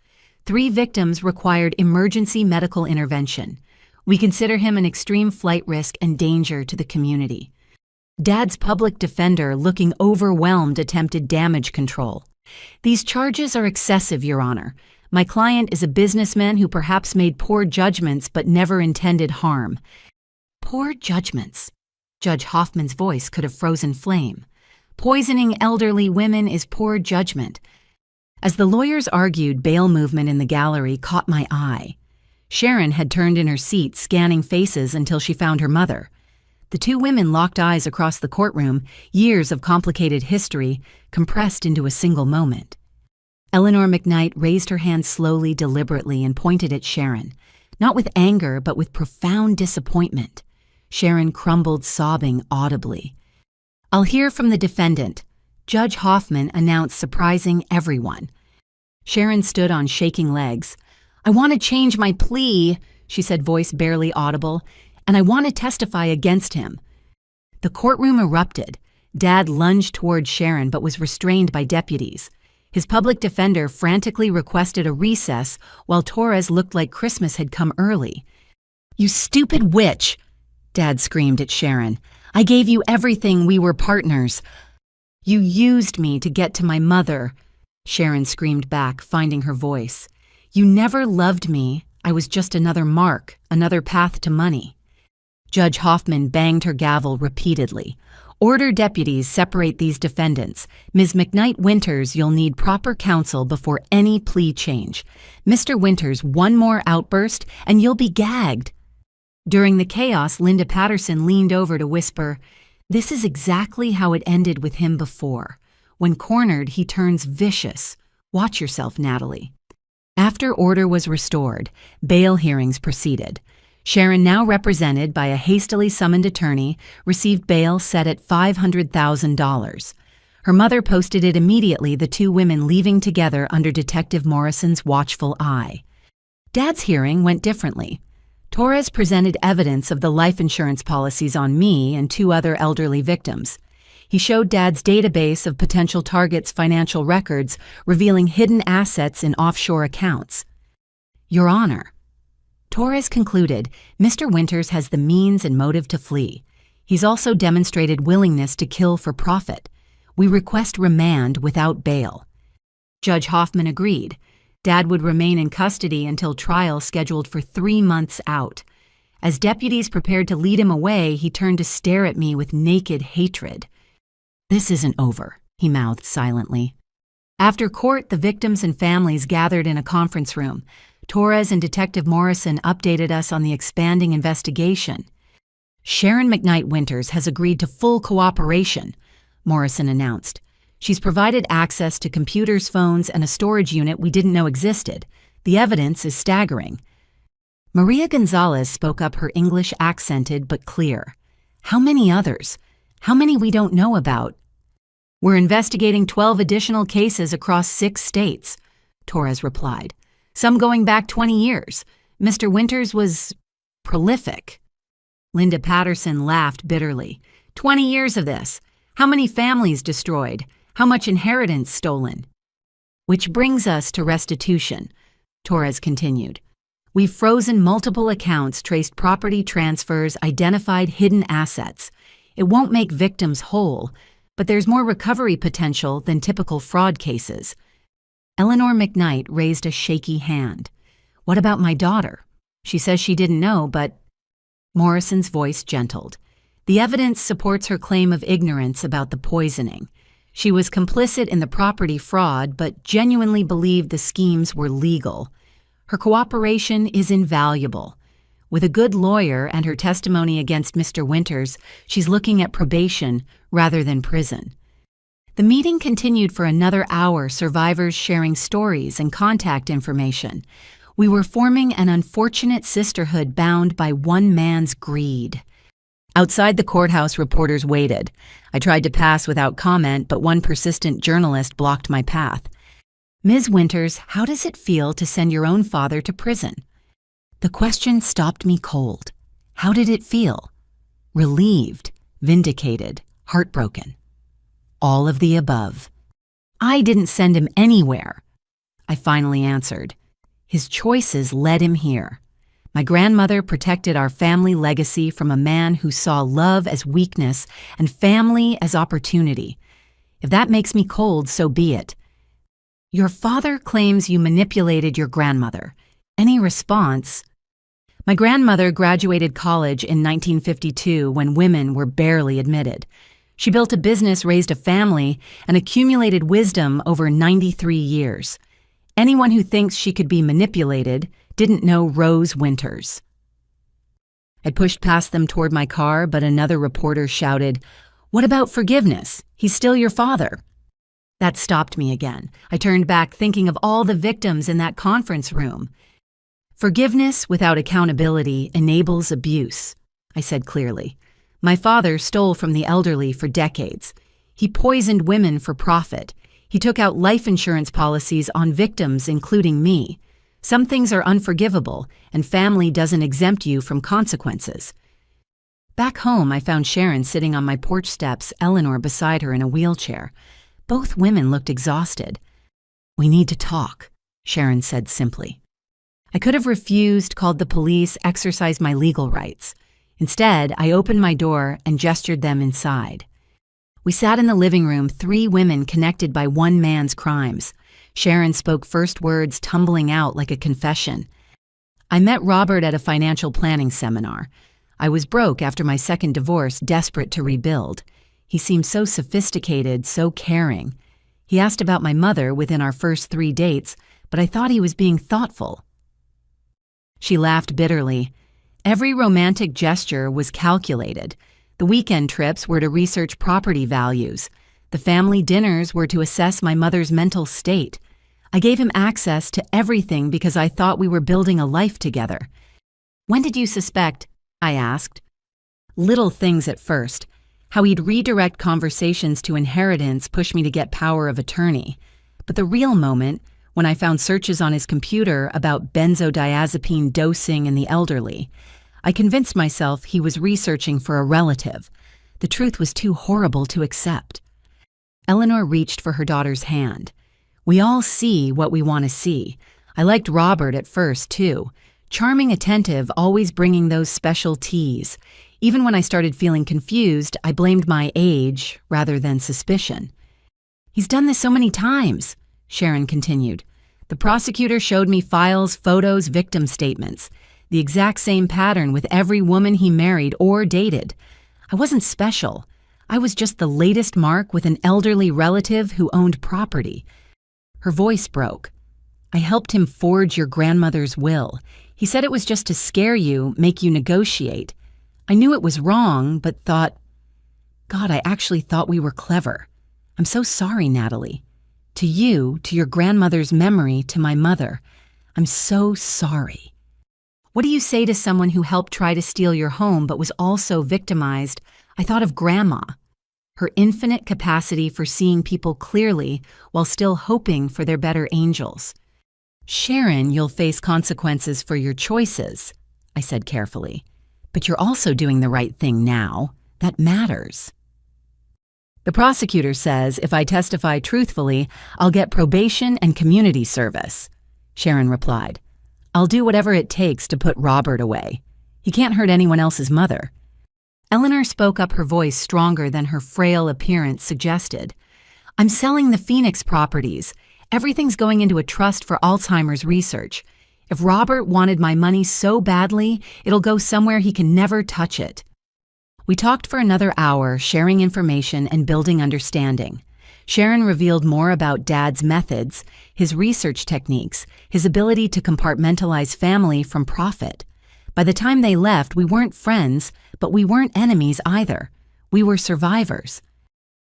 3 victims required emergency medical intervention. We consider him an extreme flight risk and danger to the community." Dad's public defender, looking overwhelmed, attempted damage control. "These charges are excessive, Your Honor. My client is a businessman who perhaps made poor judgments but never intended harm." Poor judgments. Judge Hoffman's voice could have frozen flame. Poisoning elderly women is poor judgment. As the lawyers argued, bail movement in the gallery caught my eye. Sharon had turned in her seat, scanning faces until she found her mother. The 2 women locked eyes across the courtroom, years of complicated history compressed into a single moment. Eleanor McKnight raised her hand slowly, deliberately, and pointed at Sharon, not with anger, but with profound disappointment. Sharon crumbled, sobbing audibly. "I'll hear from the defendant," Judge Hoffman announced, surprising everyone. Sharon stood on shaking legs. "I want to change my plea," she said, voice barely audible, "and I want to testify against him." The courtroom erupted. Dad lunged toward Sharon but was restrained by deputies. His public defender frantically requested a recess while Torres looked like Christmas had come early. "You stupid witch!" Dad screamed at Sharon. "I gave you everything, we were partners." "You used me to get to my mother," Sharon screamed back, finding her voice. "You never loved me. I was just another mark, another path to money." Judge Hoffman banged her gavel repeatedly. "Order deputies separate these defendants. Ms. McKnight Winters, you'll need proper counsel before any plea change. Mr. Winters, one more outburst and you'll be gagged." During the chaos, Linda Patterson leaned over to whisper, "This is exactly how it ended with him before. When cornered, he turns vicious. Watch yourself, Natalie." After order was restored, bail hearings proceeded. Sharon, now represented by a hastily summoned attorney, received bail set at $500,000. Her mother posted it immediately, the 2 women leaving together under Detective Morrison's watchful eye. Dad's hearing went differently. Torres presented evidence of the life insurance policies on me and 2 other elderly victims. He showed Dad's database of potential targets' financial records, revealing hidden assets in offshore accounts. Your Honor, Torres concluded, Mr. Winters has the means and motive to flee. He's also demonstrated willingness to kill for profit. We request remand without bail. Judge Hoffman agreed. Dad would remain in custody until trial scheduled for 3 months out. As deputies prepared to lead him away, he turned to stare at me with naked hatred. This isn't over, he mouthed silently. After court, the victims and families gathered in a conference room. Torres and Detective Morrison updated us on the expanding investigation. Sharon McKnight Winters has agreed to full cooperation, Morrison announced. She's provided access to computers, phones, and a storage unit we didn't know existed. The evidence is staggering. Maria Gonzalez spoke up, her English accented but clear. How many others? How many we don't know about? We're investigating 12 additional cases across 6 states, Torres replied. Some going back 20 years. Mr. Winters was prolific. Linda Patterson laughed bitterly. 20 years of this. How many families destroyed? How much inheritance stolen? Which brings us to restitution, Torres continued. We've frozen multiple accounts, traced property transfers, identified hidden assets. It won't make victims whole, but there's more recovery potential than typical fraud cases. Eleanor McKnight raised a shaky hand. What about my daughter? She says she didn't know, but... Morrison's voice gentled. The evidence supports her claim of ignorance about the poisoning. She was complicit in the property fraud, but genuinely believed the schemes were legal. Her cooperation is invaluable. With a good lawyer and her testimony against Mr. Winters, she's looking at probation rather than prison. The meeting continued for another hour, survivors sharing stories and contact information. We were forming an unfortunate sisterhood bound by one man's greed. Outside the courthouse, reporters waited. I tried to pass without comment, but one persistent journalist blocked my path. Ms. Winters, how does it feel to send your own father to prison? The question stopped me cold. How did it feel? Relieved, vindicated, heartbroken. All of the above. I didn't send him anywhere, I finally answered. His choices led him here. My grandmother protected our family legacy from a man who saw love as weakness and family as opportunity. If that makes me cold, so be it. Your father claims you manipulated your grandmother. Any response? My grandmother graduated college in 1952 when women were barely admitted. She built a business, raised a family, and accumulated wisdom over 93 years. Anyone who thinks she could be manipulated didn't know Rose Winters. I pushed past them toward my car, but another reporter shouted, "What about forgiveness? He's still your father." That stopped me again. I turned back, thinking of all the victims in that conference room. Forgiveness without accountability enables abuse, I said clearly. My father stole from the elderly for decades. He poisoned women for profit. He took out life insurance policies on victims, including me. Some things are unforgivable, and family doesn't exempt you from consequences. Back home, I found Sharon sitting on my porch steps, Eleanor beside her in a wheelchair. Both women looked exhausted. We need to talk, Sharon said simply. I could have refused, called the police, exercised my legal rights. Instead, I opened my door and gestured them inside. We sat in the living room, 3 women connected by one man's crimes. Sharon spoke first, words tumbling out like a confession. I met Robert at a financial planning seminar. I was broke after my second divorce, desperate to rebuild. He seemed so sophisticated, so caring. He asked about my mother within our first 3 dates, but I thought he was being thoughtful. She laughed bitterly. Every romantic gesture was calculated. The weekend trips were to research property values. The family dinners were to assess my mother's mental state. I gave him access to everything because I thought we were building a life together. When did you suspect? I asked. Little things at first. How he'd redirect conversations to inheritance pushed me to get power of attorney. But the real moment, when I found searches on his computer about benzodiazepine dosing in the elderly, I convinced myself he was researching for a relative. The truth was too horrible to accept. Eleanor reached for her daughter's hand. We all see what we want to see. I liked Robert at first, too. Charming, attentive, always bringing those special teas. Even when I started feeling confused, I blamed my age rather than suspicion. He's done this so many times, Sharon continued. The prosecutor showed me files, photos, victim statements. The exact same pattern with every woman he married or dated. I wasn't special. I was just the latest mark with an elderly relative who owned property. Her voice broke. I helped him forge your grandmother's will. He said it was just to scare you, make you negotiate. I knew it was wrong, but thought, God, I actually thought we were clever. I'm so sorry, Natalie. To you, to your grandmother's memory, to my mother. I'm so sorry. What do you say to someone who helped try to steal your home but was also victimized? I thought of Grandma. Her infinite capacity for seeing people clearly while still hoping for their better angels. Sharon, you'll face consequences for your choices, I said carefully. But you're also doing the right thing now. That matters. The prosecutor says if I testify truthfully, I'll get probation and community service, Sharon replied. I'll do whatever it takes to put Robert away. He can't hurt anyone else's mother. Eleanor spoke up, her voice stronger than her frail appearance suggested. I'm selling the Phoenix properties. Everything's going into a trust for Alzheimer's research. If Robert wanted my money so badly, it'll go somewhere he can never touch it. We talked for another hour, sharing information and building understanding. Sharon revealed more about Dad's methods, his research techniques, his ability to compartmentalize family from profit. By the time they left, we weren't friends, but we weren't enemies either. We were survivors.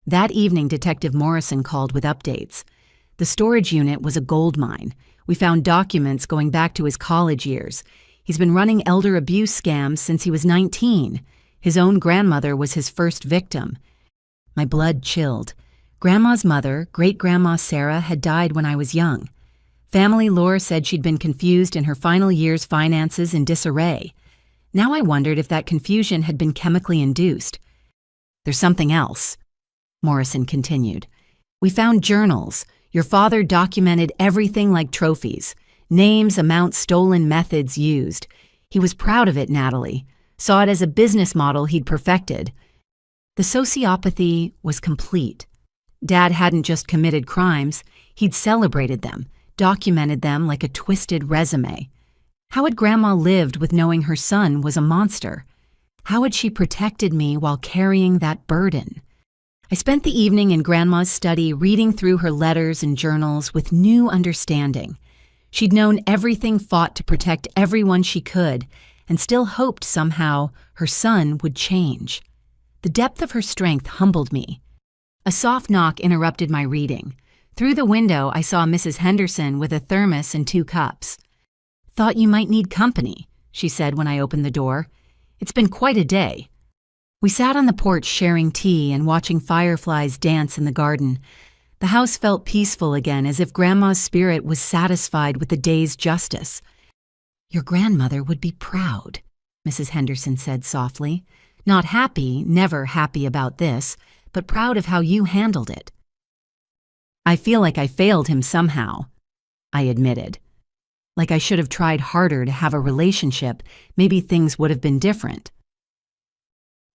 That evening, Detective Morrison called with updates. The storage unit was a gold mine. We found documents going back to his college years. He's been running elder abuse scams since he was 19. His own grandmother was his first victim. My blood chilled. Grandma's mother, great-grandma Sarah, had died when I was young. Family lore said she'd been confused in her final year's finances in disarray. Now I wondered if that confusion had been chemically induced. There's something else, Morrison continued. We found journals. Your father documented everything like trophies. Names, amounts stolen, methods used. He was proud of it, Natalie. Saw it as a business model he'd perfected. The sociopathy was complete. Dad hadn't just committed crimes, he'd celebrated them, documented them like a twisted resume. How had Grandma lived with knowing her son was a monster? How had she protected me while carrying that burden? I spent the evening in Grandma's study reading through her letters and journals with new understanding. She'd known everything, fought to protect everyone she could, and still hoped somehow her son would change. The depth of her strength humbled me. A soft knock interrupted my reading. Through the window, I saw Mrs. Henderson with a thermos and 2 cups. Thought you might need company, she said when I opened the door. It's been quite a day. We sat on the porch sharing tea and watching fireflies dance in the garden. The house felt peaceful again, as if Grandma's spirit was satisfied with the day's justice. Your grandmother would be proud, Mrs. Henderson said softly. Not happy, never happy about this, but proud of how you handled it. I feel like I failed him somehow, I admitted. Like I should have tried harder to have a relationship, maybe things would have been different.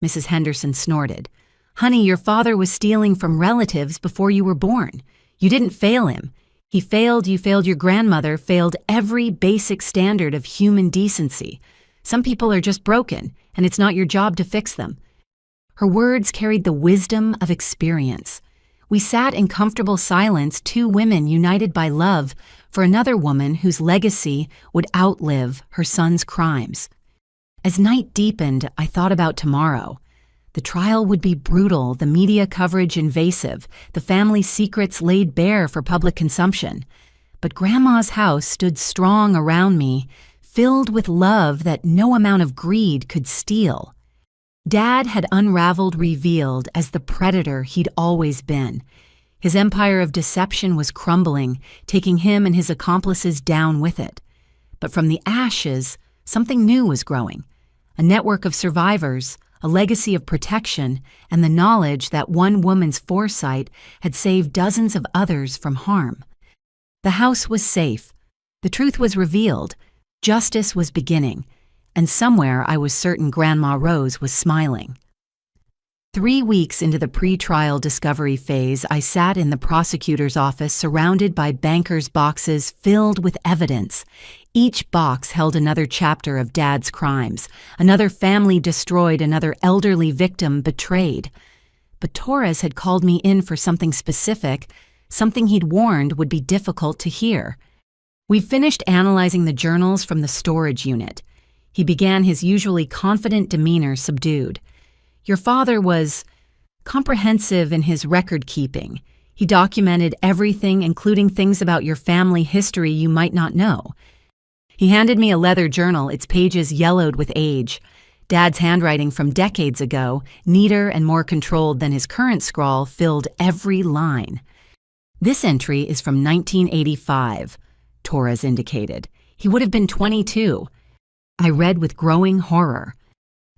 Mrs. Henderson snorted. Honey, your father was stealing from relatives before you were born. You didn't fail him. He failed, you failed your grandmother, failed every basic standard of human decency. Some people are just broken, and it's not your job to fix them. Her words carried the wisdom of experience. We sat in comfortable silence, 2 women united by love for another woman whose legacy would outlive her son's crimes. As night deepened, I thought about tomorrow. The trial would be brutal, the media coverage invasive, the family secrets laid bare for public consumption. But Grandma's house stood strong around me, filled with love that no amount of greed could steal. Dad had unraveled, revealed as the predator he'd always been. His empire of deception was crumbling, taking him and his accomplices down with it. But from the ashes, something new was growing. A network of survivors, a legacy of protection, and the knowledge that one woman's foresight had saved dozens of others from harm. The house was safe. The truth was revealed. Justice was beginning. And somewhere I was certain Grandma Rose was smiling. 3 weeks into the pre-trial discovery phase, I sat in the prosecutor's office surrounded by bankers' boxes filled with evidence. Each box held another chapter of Dad's crimes, another family destroyed, another elderly victim betrayed. But Torres had called me in for something specific, something he'd warned would be difficult to hear. We finished analyzing the journals from the storage unit. He began, his usually confident demeanor subdued. Your father was comprehensive in his record-keeping. He documented everything, including things about your family history you might not know. He handed me a leather journal, its pages yellowed with age. Dad's handwriting from decades ago, neater and more controlled than his current scrawl, filled every line. This entry is from 1985, Torres indicated. He would have been 22. I read with growing horror.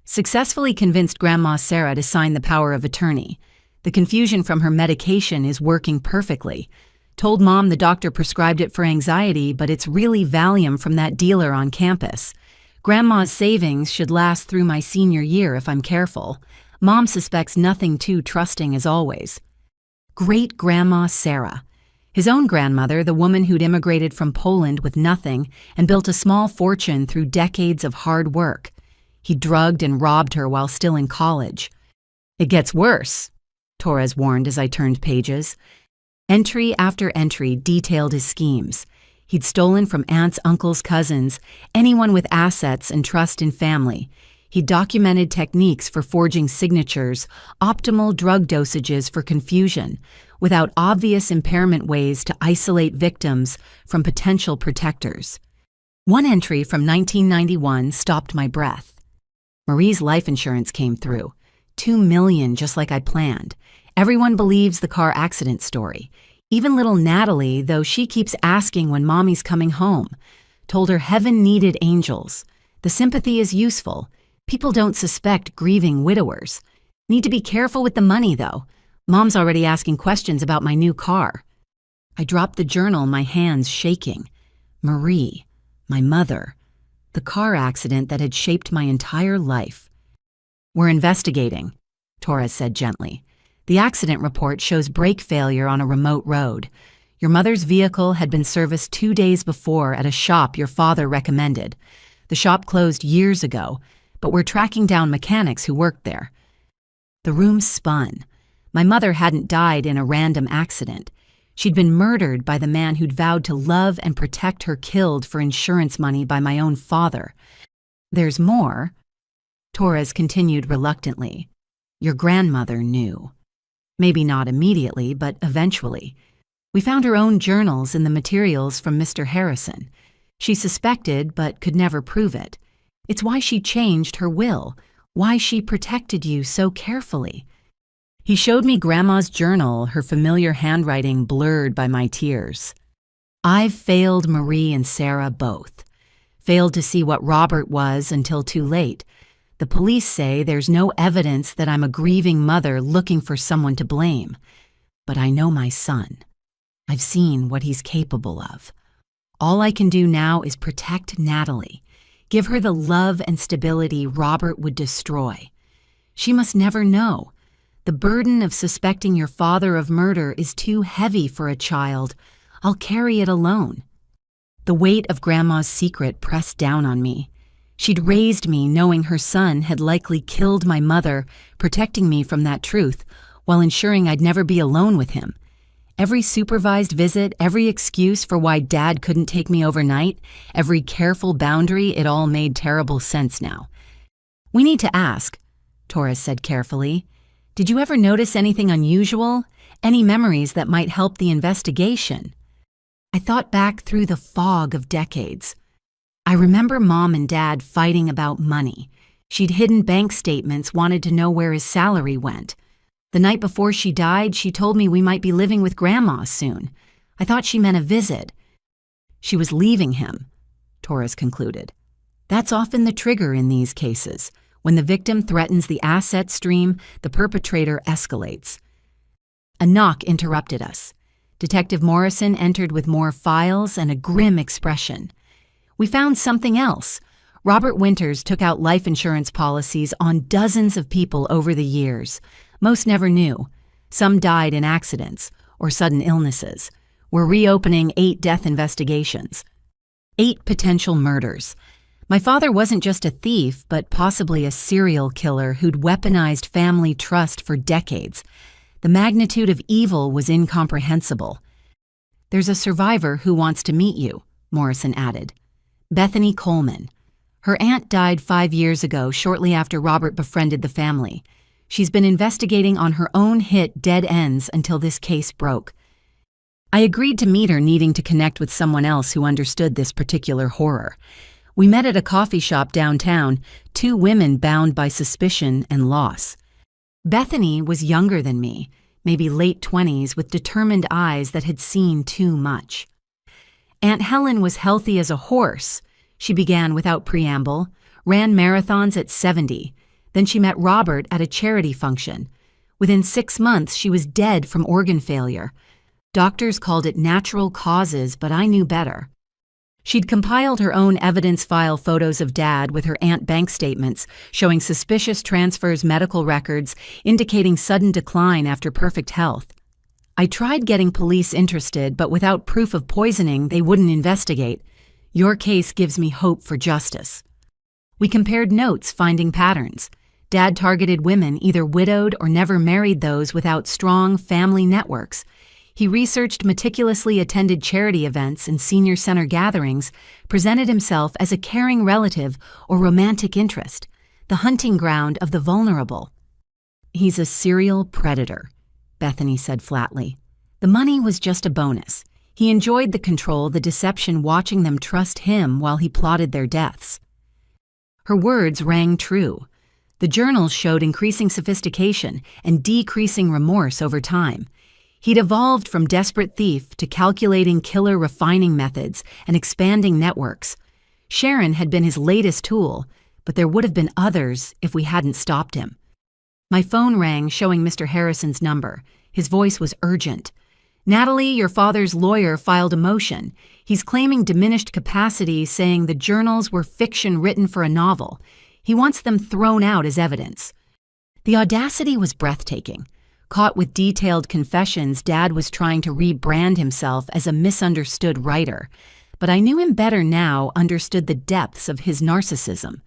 Successfully convinced Grandma Sarah to sign the power of attorney. The confusion from her medication is working perfectly. Told Mom the doctor prescribed it for anxiety, but it's really Valium from that dealer on campus. Grandma's savings should last through my senior year if I'm careful. Mom suspects nothing too trusting as always. Great-Grandma Sarah. His own grandmother, the woman who'd immigrated from Poland with nothing and built a small fortune through decades of hard work. He drugged and robbed her while still in college. It gets worse, Torres warned as I turned pages. Entry after entry detailed his schemes. He'd stolen from aunts, uncles, cousins, anyone with assets and trust in family. He documented techniques for forging signatures, optimal drug dosages for confusion, without obvious impairment ways to isolate victims from potential protectors. One entry from 1991 stopped my breath. Marie's life insurance came through. $2 million, just like I planned. Everyone believes the car accident story. Even little Natalie, though she keeps asking when Mommy's coming home. Told her heaven needed angels. The sympathy is useful. People don't suspect grieving widowers. Need to be careful with the money, though. Mom's already asking questions about my new car. I dropped the journal, my hands shaking. Marie, my mother. The car accident that had shaped my entire life. We're investigating, Torres said gently. The accident report shows brake failure on a remote road. Your mother's vehicle had been serviced 2 days before at a shop your father recommended. The shop closed years ago, but we're tracking down mechanics who worked there. The room spun. My mother hadn't died in a random accident. She'd been murdered by the man who'd vowed to love and protect her, killed for insurance money by my own father. There's more, Torres continued reluctantly. Your grandmother knew. Maybe not immediately, but eventually. We found her own journals in the materials from Mr. Harrison. She suspected, but could never prove it. It's why she changed her will, why she protected you so carefully. He showed me Grandma's journal, her familiar handwriting blurred by my tears. I've failed Marie and Sarah both. Failed to see what Robert was until too late. The police say there's no evidence that I'm a grieving mother looking for someone to blame. But I know my son. I've seen what he's capable of. All I can do now is protect Natalie. Give her the love and stability Robert would destroy. She must never know. The burden of suspecting your father of murder is too heavy for a child. I'll carry it alone. The weight of Grandma's secret pressed down on me. She'd raised me knowing her son had likely killed my mother, protecting me from that truth, while ensuring I'd never be alone with him. Every supervised visit, every excuse for why Dad couldn't take me overnight, every careful boundary, it all made terrible sense now. We need to ask, Torres said carefully. Did you ever notice anything unusual? Any memories that might help the investigation? I thought back through the fog of decades. I remember Mom and Dad fighting about money. She'd hidden bank statements, wanted to know where his salary went. The night before she died, she told me we might be living with Grandma soon. I thought she meant a visit. She was leaving him, Torres concluded. That's often the trigger in these cases. When the victim threatens the asset stream, the perpetrator escalates. A knock interrupted us. Detective Morrison entered with more files and a grim expression. We found something else. Robert Winters took out life insurance policies on dozens of people over the years. Most never knew. Some died in accidents or sudden illnesses. We're reopening 8 death investigations. 8 potential murders. My father wasn't just a thief, but possibly a serial killer who'd weaponized family trust for decades. The magnitude of evil was incomprehensible. There's a survivor who wants to meet you, Morrison added. Bethany Coleman. Her aunt died 5 years ago, shortly after Robert befriended the family. She's been investigating on her own hit Dead Ends until this case broke. I agreed to meet her, needing to connect with someone else who understood this particular horror. We met at a coffee shop downtown, 2 women bound by suspicion and loss. Bethany was younger than me, maybe late 20s, with determined eyes that had seen too much. Aunt Helen was healthy as a horse. She began without preamble, ran marathons at 70. Then she met Robert at a charity function. Within 6 months, she was dead from organ failure. Doctors called it natural causes, but I knew better. She'd compiled her own evidence file photos of Dad with her aunt bank statements showing suspicious transfers, medical records indicating sudden decline after perfect health. I tried getting police interested, but without proof of poisoning, they wouldn't investigate. Your case gives me hope for justice. We compared notes, finding patterns. Dad targeted women, either widowed or never married those without strong family networks. He researched meticulously attended charity events and senior center gatherings, presented himself as a caring relative or romantic interest, the hunting ground of the vulnerable. He's a serial predator, Bethany said flatly. The money was just a bonus. He enjoyed the control, the deception, watching them trust him while he plotted their deaths. Her words rang true. The journals showed increasing sophistication and decreasing remorse over time. He'd evolved from desperate thief to calculating killer refining methods and expanding networks. Sharon had been his latest tool, but there would have been others if we hadn't stopped him. My phone rang, showing Mr. Harrison's number. His voice was urgent. Natalie, your father's lawyer filed a motion. He's claiming diminished capacity, saying the journals were fiction written for a novel. He wants them thrown out as evidence. The audacity was breathtaking. Caught with detailed confessions, Dad was trying to rebrand himself as a misunderstood writer. But I knew him better now, understood the depths of his narcissism.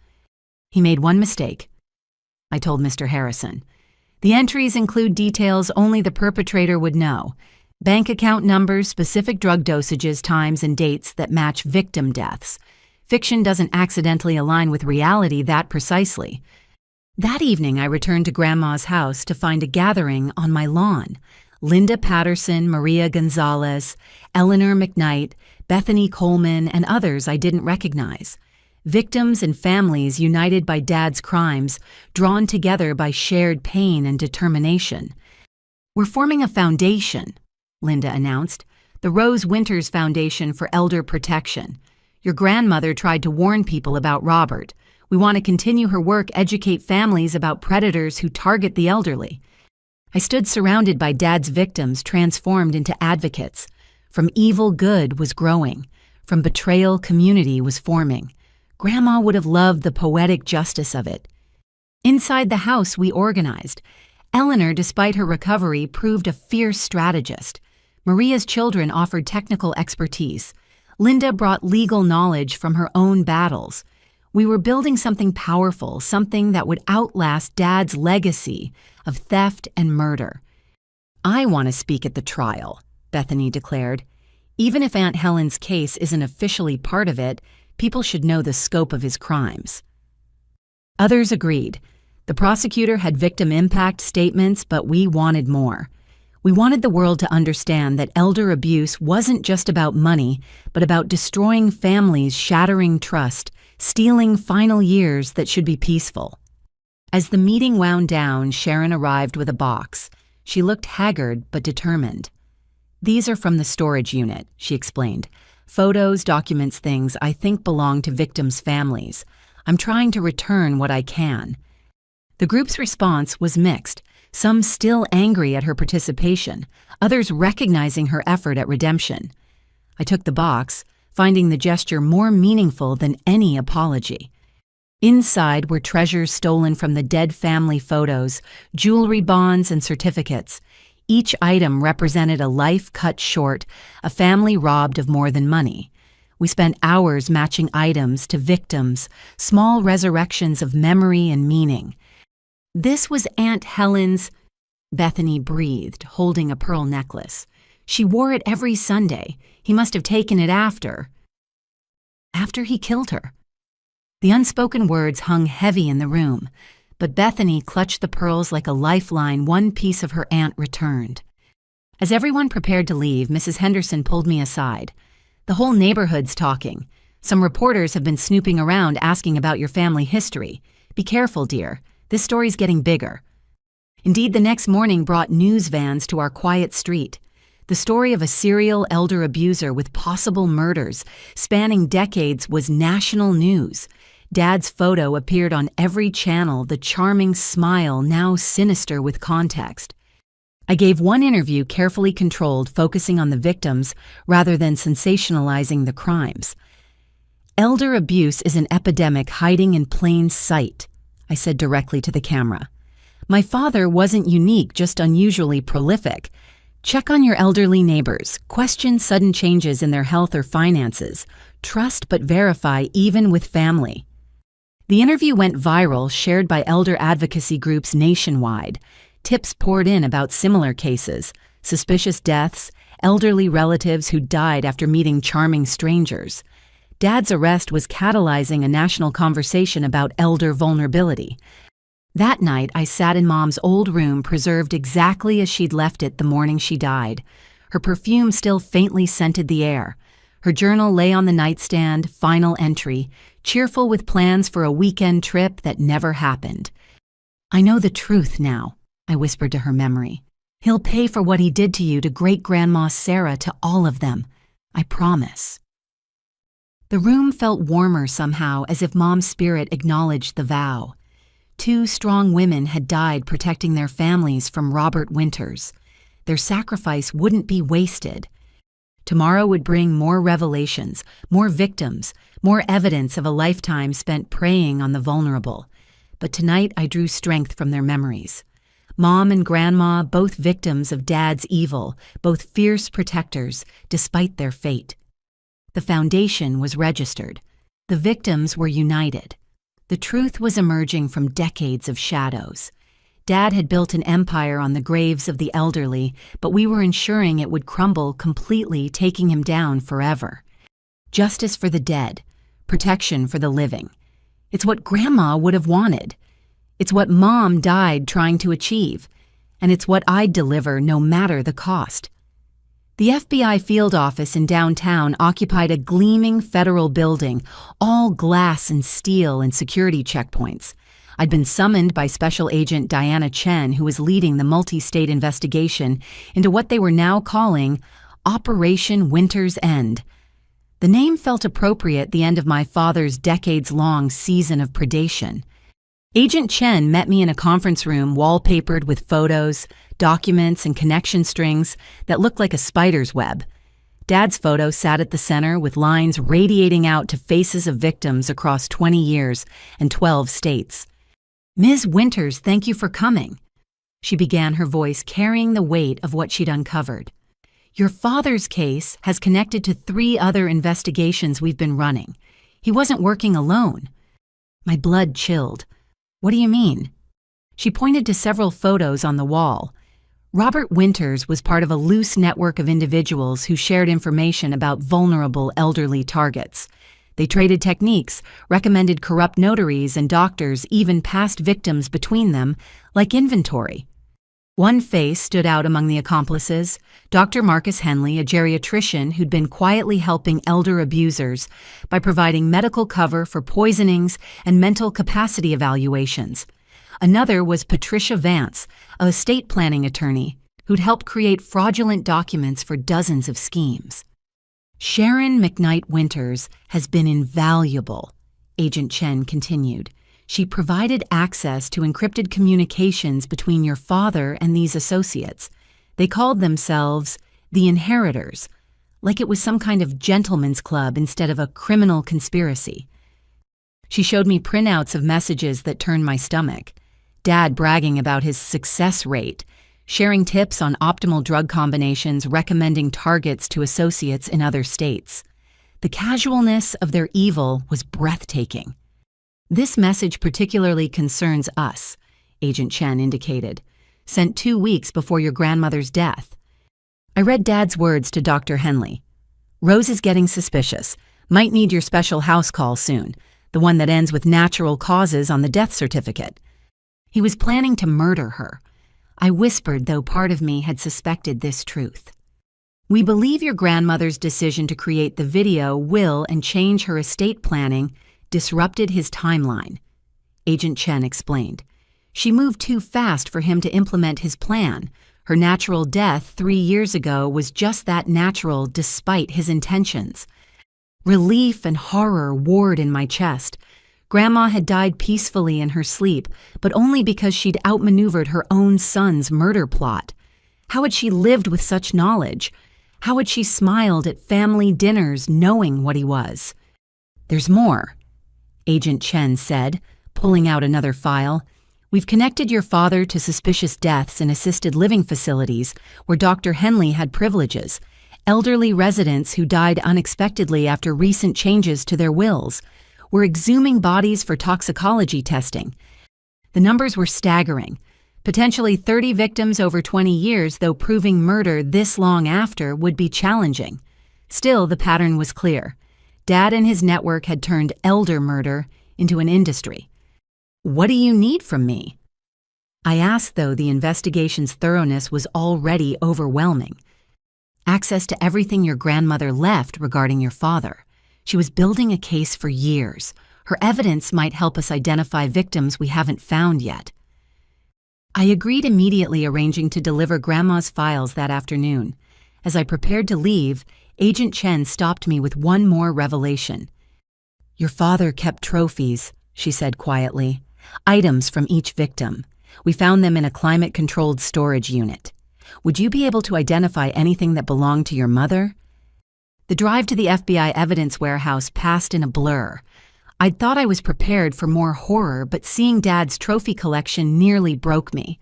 He made one mistake, I told Mr. Harrison. The entries include details only the perpetrator would know. Bank account numbers, specific drug dosages, times, and dates that match victim deaths. Fiction doesn't accidentally align with reality that precisely. That evening, I returned to Grandma's house to find a gathering on my lawn. Linda Patterson, Maria Gonzalez, Eleanor McKnight, Bethany Coleman, and others I didn't recognize. Victims and families united by Dad's crimes, drawn together by shared pain and determination. We're forming a foundation, Linda announced, the Rose Winters Foundation for Elder Protection. Your grandmother tried to warn people about Robert. We want to continue her work, educate families about predators who target the elderly. I stood surrounded by Dad's victims, transformed into advocates. From evil, good was growing. From betrayal, community was forming. Grandma would have loved the poetic justice of it. Inside the house, we organized. Eleanor, despite her recovery, proved a fierce strategist. Maria's children offered technical expertise. Linda brought legal knowledge from her own battles. We were building something powerful, something that would outlast Dad's legacy of theft and murder. I want to speak at the trial, Bethany declared. Even if Aunt Helen's case isn't officially part of it, people should know the scope of his crimes. Others agreed. The prosecutor had victim impact statements, but we wanted more. We wanted the world to understand that elder abuse wasn't just about money, but about destroying families, shattering trust, stealing final years that should be peaceful. As the meeting wound down, Sharon arrived with a box. She looked haggard but determined. These are from the storage unit, she explained. Photos, documents, things I think belong to victims' families. I'm trying to return what I can." The group's response was mixed, some still angry at her participation, others recognizing her effort at redemption. I took the box, finding the gesture more meaningful than any apology. Inside were treasures stolen from the dead family photos, jewelry bonds, and certificates. Each item represented a life cut short, a family robbed of more than money. We spent hours matching items to victims, small resurrections of memory and meaning. "This was Aunt Helen's," Bethany breathed, holding a pearl necklace. "She wore it every Sunday. He must have taken it after he killed her." The unspoken words hung heavy in the room, but Bethany clutched the pearls like a lifeline one piece of her aunt returned. As everyone prepared to leave, Mrs. Henderson pulled me aside. "The whole neighborhood's talking. Some reporters have been snooping around asking about your family history. Be careful, dear. This story's getting bigger." Indeed, the next morning brought news vans to our quiet street. The story of a serial elder abuser with possible murders spanning decades was national news. Dad's photo appeared on every channel, the charming smile now sinister with context. I gave one interview carefully controlled, focusing on the victims rather than sensationalizing the crimes. "Elder abuse is an epidemic hiding in plain sight," I said directly to the camera. "My father wasn't unique, just unusually prolific. Check on your elderly neighbors. Question sudden changes in their health or finances. Trust but verify even with family." The interview went viral, shared by elder advocacy groups nationwide. Tips poured in about similar cases, suspicious deaths, elderly relatives who died after meeting charming strangers. Dad's arrest was catalyzing a national conversation about elder vulnerability. That night, I sat in Mom's old room, preserved exactly as she'd left it the morning she died. Her perfume still faintly scented the air. Her journal lay on the nightstand, final entry, cheerful with plans for a weekend trip that never happened. "I know the truth now," I whispered to her memory. "He'll pay for what he did to you, to great-grandma Sarah, to all of them. I promise." The room felt warmer somehow, as if Mom's spirit acknowledged the vow. 2 strong women had died protecting their families from Robert Winters. Their sacrifice wouldn't be wasted. Tomorrow would bring more revelations, more victims, more evidence of a lifetime spent preying on the vulnerable. But tonight I drew strength from their memories. Mom and Grandma, both victims of Dad's evil, both fierce protectors, despite their fate. The foundation was registered. The victims were united. The truth was emerging from decades of shadows. Dad had built an empire on the graves of the elderly, but we were ensuring it would crumble completely, taking him down forever. Justice for the dead, protection for the living. It's what Grandma would have wanted. It's what Mom died trying to achieve. And it's what I'd deliver no matter the cost. The FBI field office in downtown occupied a gleaming federal building, all glass and steel and security checkpoints. I'd been summoned by Special Agent Diana Chen, who was leading the multi-state investigation into what they were now calling Operation Winter's End. The name felt appropriate at the end of my father's decades-long season of predation. Agent Chen met me in a conference room wallpapered with photos, documents, and connection strings that looked like a spider's web. Dad's photo sat at the center with lines radiating out to faces of victims across 20 years and 12 states. "Ms. Winters, thank you for coming," she began, her voice carrying the weight of what she'd uncovered. "Your father's case has connected to 3 other investigations we've been running. He wasn't working alone." My blood chilled. "What do you mean?" She pointed to several photos on the wall. Robert Winters was part of a loose network of individuals who shared information about vulnerable elderly targets. They traded techniques, recommended corrupt notaries and doctors, even passed victims between them, like inventory. One face stood out among the accomplices: Dr. Marcus Henley, a geriatrician who'd been quietly helping elder abusers by providing medical cover for poisonings and mental capacity evaluations. Another was Patricia Vance, a estate planning attorney who'd helped create fraudulent documents for dozens of schemes. "Sharon McKnight Winters has been invaluable," Agent Chen continued. She provided access to encrypted communications between your father and these associates. They called themselves the Inheritors, like it was some kind of gentleman's club instead of a criminal conspiracy. She showed me printouts of messages that turned my stomach. Dad bragging about his success rate, sharing tips on optimal drug combinations, recommending targets to associates in other states. The casualness of their evil was breathtaking. This message particularly concerns us, Agent Chen indicated, sent 2 weeks before your grandmother's death. I read Dad's words to Dr. Henley. Rose is getting suspicious. Might need your special house call soon, the one that ends with natural causes on the death certificate. He was planning to murder her. I whispered, though part of me had suspected this truth. We believe your grandmother's decision to create the video will and change her estate planning disrupted his timeline, Agent Chen explained. She moved too fast for him to implement his plan. Her natural death 3 years ago was just that natural despite his intentions. Relief and horror warred in my chest. Grandma had died peacefully in her sleep, but only because she'd outmaneuvered her own son's murder plot. How had she lived with such knowledge? How had she smiled at family dinners knowing what he was? There's more, Agent Chen said, pulling out another file. We've connected your father to suspicious deaths in assisted living facilities where Dr. Henley had privileges, elderly residents who died unexpectedly after recent changes to their wills. We're exhuming bodies for toxicology testing. The numbers were staggering. Potentially 30 victims over 20 years, though proving murder this long after would be challenging. Still, the pattern was clear. Dad and his network had turned elder murder into an industry. What do you need from me? I asked, though the investigation's thoroughness was already overwhelming. Access to everything your grandmother left regarding your father. She was building a case for years. Her evidence might help us identify victims we haven't found yet. I agreed immediately, arranging to deliver Grandma's files that afternoon. As I prepared to leave, Agent Chen stopped me with one more revelation. Your father kept trophies, she said quietly. Items from each victim. We found them in a climate-controlled storage unit. Would you be able to identify anything that belonged to your mother? The drive to the FBI evidence warehouse passed in a blur. I'd thought I was prepared for more horror, but seeing Dad's trophy collection nearly broke me.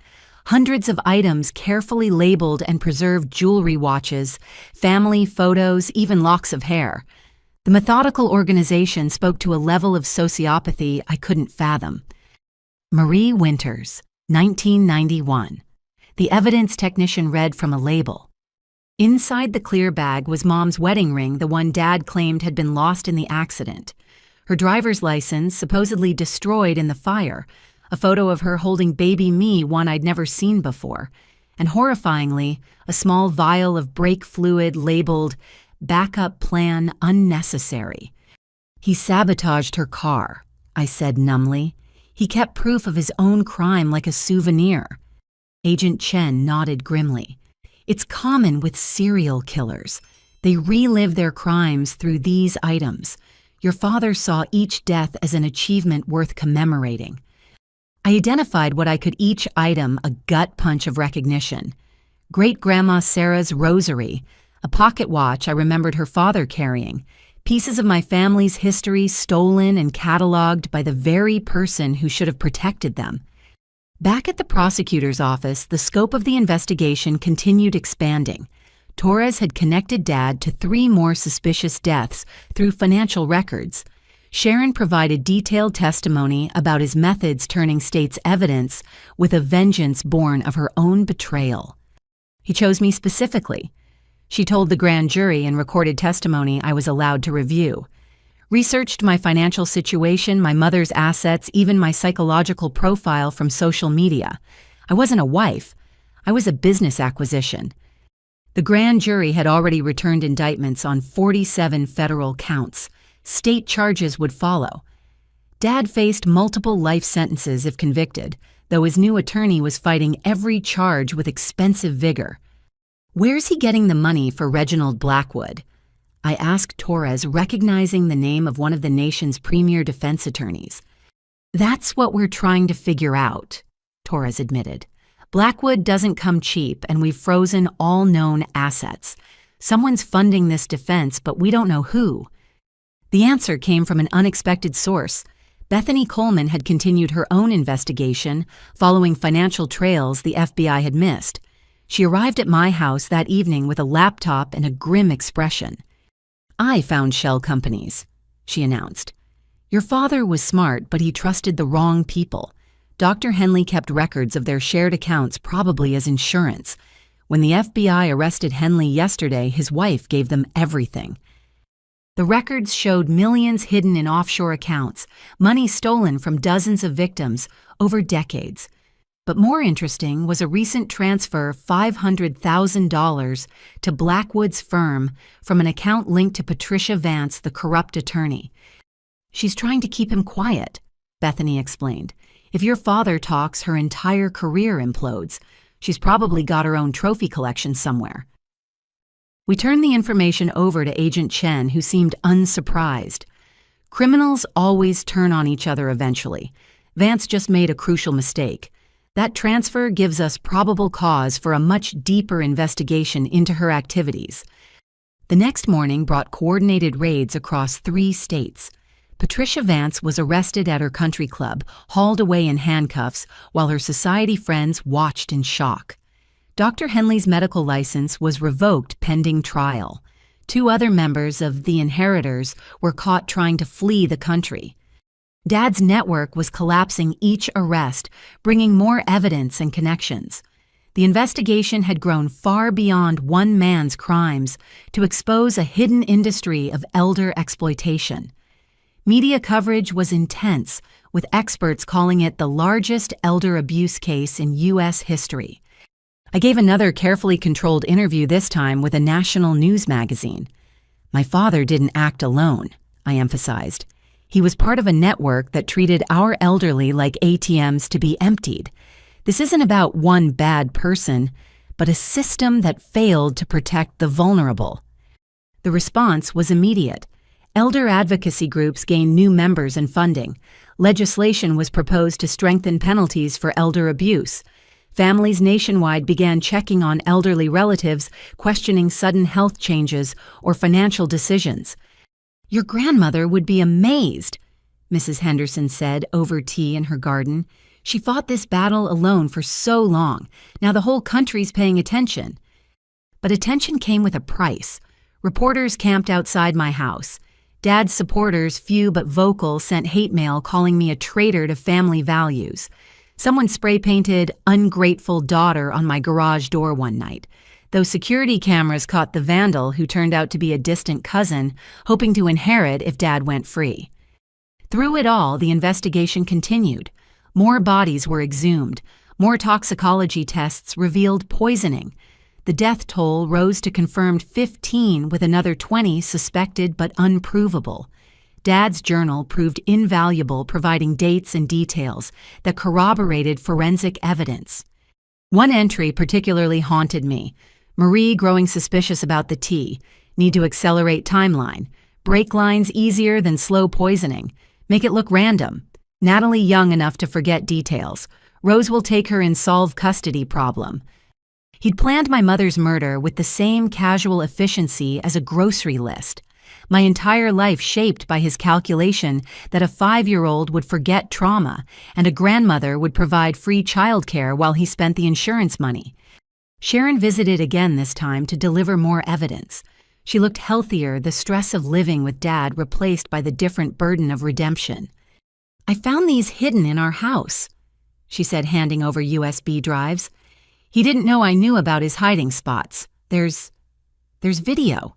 Hundreds of items carefully labeled and preserved jewelry, watches, family photos, even locks of hair. The methodical organization spoke to a level of sociopathy I couldn't fathom. Marie Winters, 1991. The evidence technician read from a label. Inside the clear bag was Mom's wedding ring, the one Dad claimed had been lost in the accident. Her driver's license, supposedly destroyed in the fire. A photo of her holding baby me, one I'd never seen before. And horrifyingly, a small vial of brake fluid labeled, "Backup plan unnecessary." He sabotaged her car, I said numbly. He kept proof of his own crime like a souvenir. Agent Chen nodded grimly. It's common with serial killers. They relive their crimes through these items. Your father saw each death as an achievement worth commemorating. I identified what I could each item, a gut punch of recognition. Great-Grandma Sarah's rosary, a pocket watch I remembered her father carrying, pieces of my family's history stolen and cataloged by the very person who should have protected them. Back at the prosecutor's office, the scope of the investigation continued expanding. Torres had connected Dad to 3 more suspicious deaths through financial records. Sharon provided detailed testimony about his methods turning state's evidence with a vengeance born of her own betrayal. He chose me specifically. She told the grand jury in recorded testimony I was allowed to review. Researched my financial situation, my mother's assets, even my psychological profile from social media. I wasn't a wife. I was a business acquisition. The grand jury had already returned indictments on 47 federal counts. State charges would follow. Dad faced multiple life sentences if convicted, though his new attorney was fighting every charge with expensive vigor. Where's he getting the money for Reginald Blackwood? I asked Torres, recognizing the name of one of the nation's premier defense attorneys. That's what we're trying to figure out, Torres admitted. Blackwood doesn't come cheap, and we've frozen all known assets. Someone's funding this defense, but we don't know who. The answer came from an unexpected source. Bethany Coleman had continued her own investigation, following financial trails the FBI had missed. She arrived at my house that evening with a laptop and a grim expression. "I found shell companies," she announced. "Your father was smart, but he trusted the wrong people. Dr. Henley kept records of their shared accounts, probably as insurance. When the FBI arrested Henley yesterday, his wife gave them everything. The records showed millions hidden in offshore accounts, money stolen from dozens of victims over decades. But more interesting was a recent transfer of $500,000 to Blackwood's firm from an account linked to Patricia Vance, the corrupt attorney. She's trying to keep him quiet," Bethany explained. "If your father talks, her entire career implodes. She's probably got her own trophy collection somewhere." We turned the information over to Agent Chen, who seemed unsurprised. Criminals always turn on each other eventually. Vance just made a crucial mistake. That transfer gives us probable cause for a much deeper investigation into her activities. The next morning brought coordinated raids across 3 states. Patricia Vance was arrested at her country club, hauled away in handcuffs, while her society friends watched in shock. Dr. Henley's medical license was revoked pending trial. 2 other members of the Inheritors were caught trying to flee the country. Dad's network was collapsing each arrest, bringing more evidence and connections. The investigation had grown far beyond one man's crimes to expose a hidden industry of elder exploitation. Media coverage was intense, with experts calling it the largest elder abuse case in U.S. history. I gave another carefully controlled interview, this time with a national news magazine. "My father didn't act alone," I emphasized. "He was part of a network that treated our elderly like ATMs to be emptied. This isn't about one bad person, but a system that failed to protect the vulnerable." The response was immediate. Elder advocacy groups gained new members and funding. Legislation was proposed to strengthen penalties for elder abuse. Families nationwide began checking on elderly relatives, questioning sudden health changes or financial decisions. "Your grandmother would be amazed," Mrs. Henderson said over tea in her garden. "She fought this battle alone for so long. Now the whole country's paying attention." But attention came with a price. Reporters camped outside my house. Dad's supporters, few but vocal, sent hate mail calling me a traitor to family values. Someone spray-painted "ungrateful daughter" on my garage door one night, though security cameras caught the vandal, who turned out to be a distant cousin, hoping to inherit if Dad went free. Through it all, the investigation continued. More bodies were exhumed. More toxicology tests revealed poisoning. The death toll rose to confirmed 15, with another 20 suspected but unprovable. Dad's journal proved invaluable, providing dates and details that corroborated forensic evidence. One entry particularly haunted me. Marie growing suspicious about the tea. Need to accelerate timeline. Break lines easier than slow poisoning. Make it look random. Natalie young enough to forget details. Rose will take her in solve custody problem. He'd planned my mother's murder with the same casual efficiency as a grocery list. My entire life shaped by his calculation that a 5-year-old would forget trauma and a grandmother would provide free childcare while he spent the insurance money. Sharon visited again this time to deliver more evidence. She looked healthier, the stress of living with Dad replaced by the different burden of redemption. "I found these hidden in our house," she said, handing over USB drives. "He didn't know I knew about his hiding spots. There's video."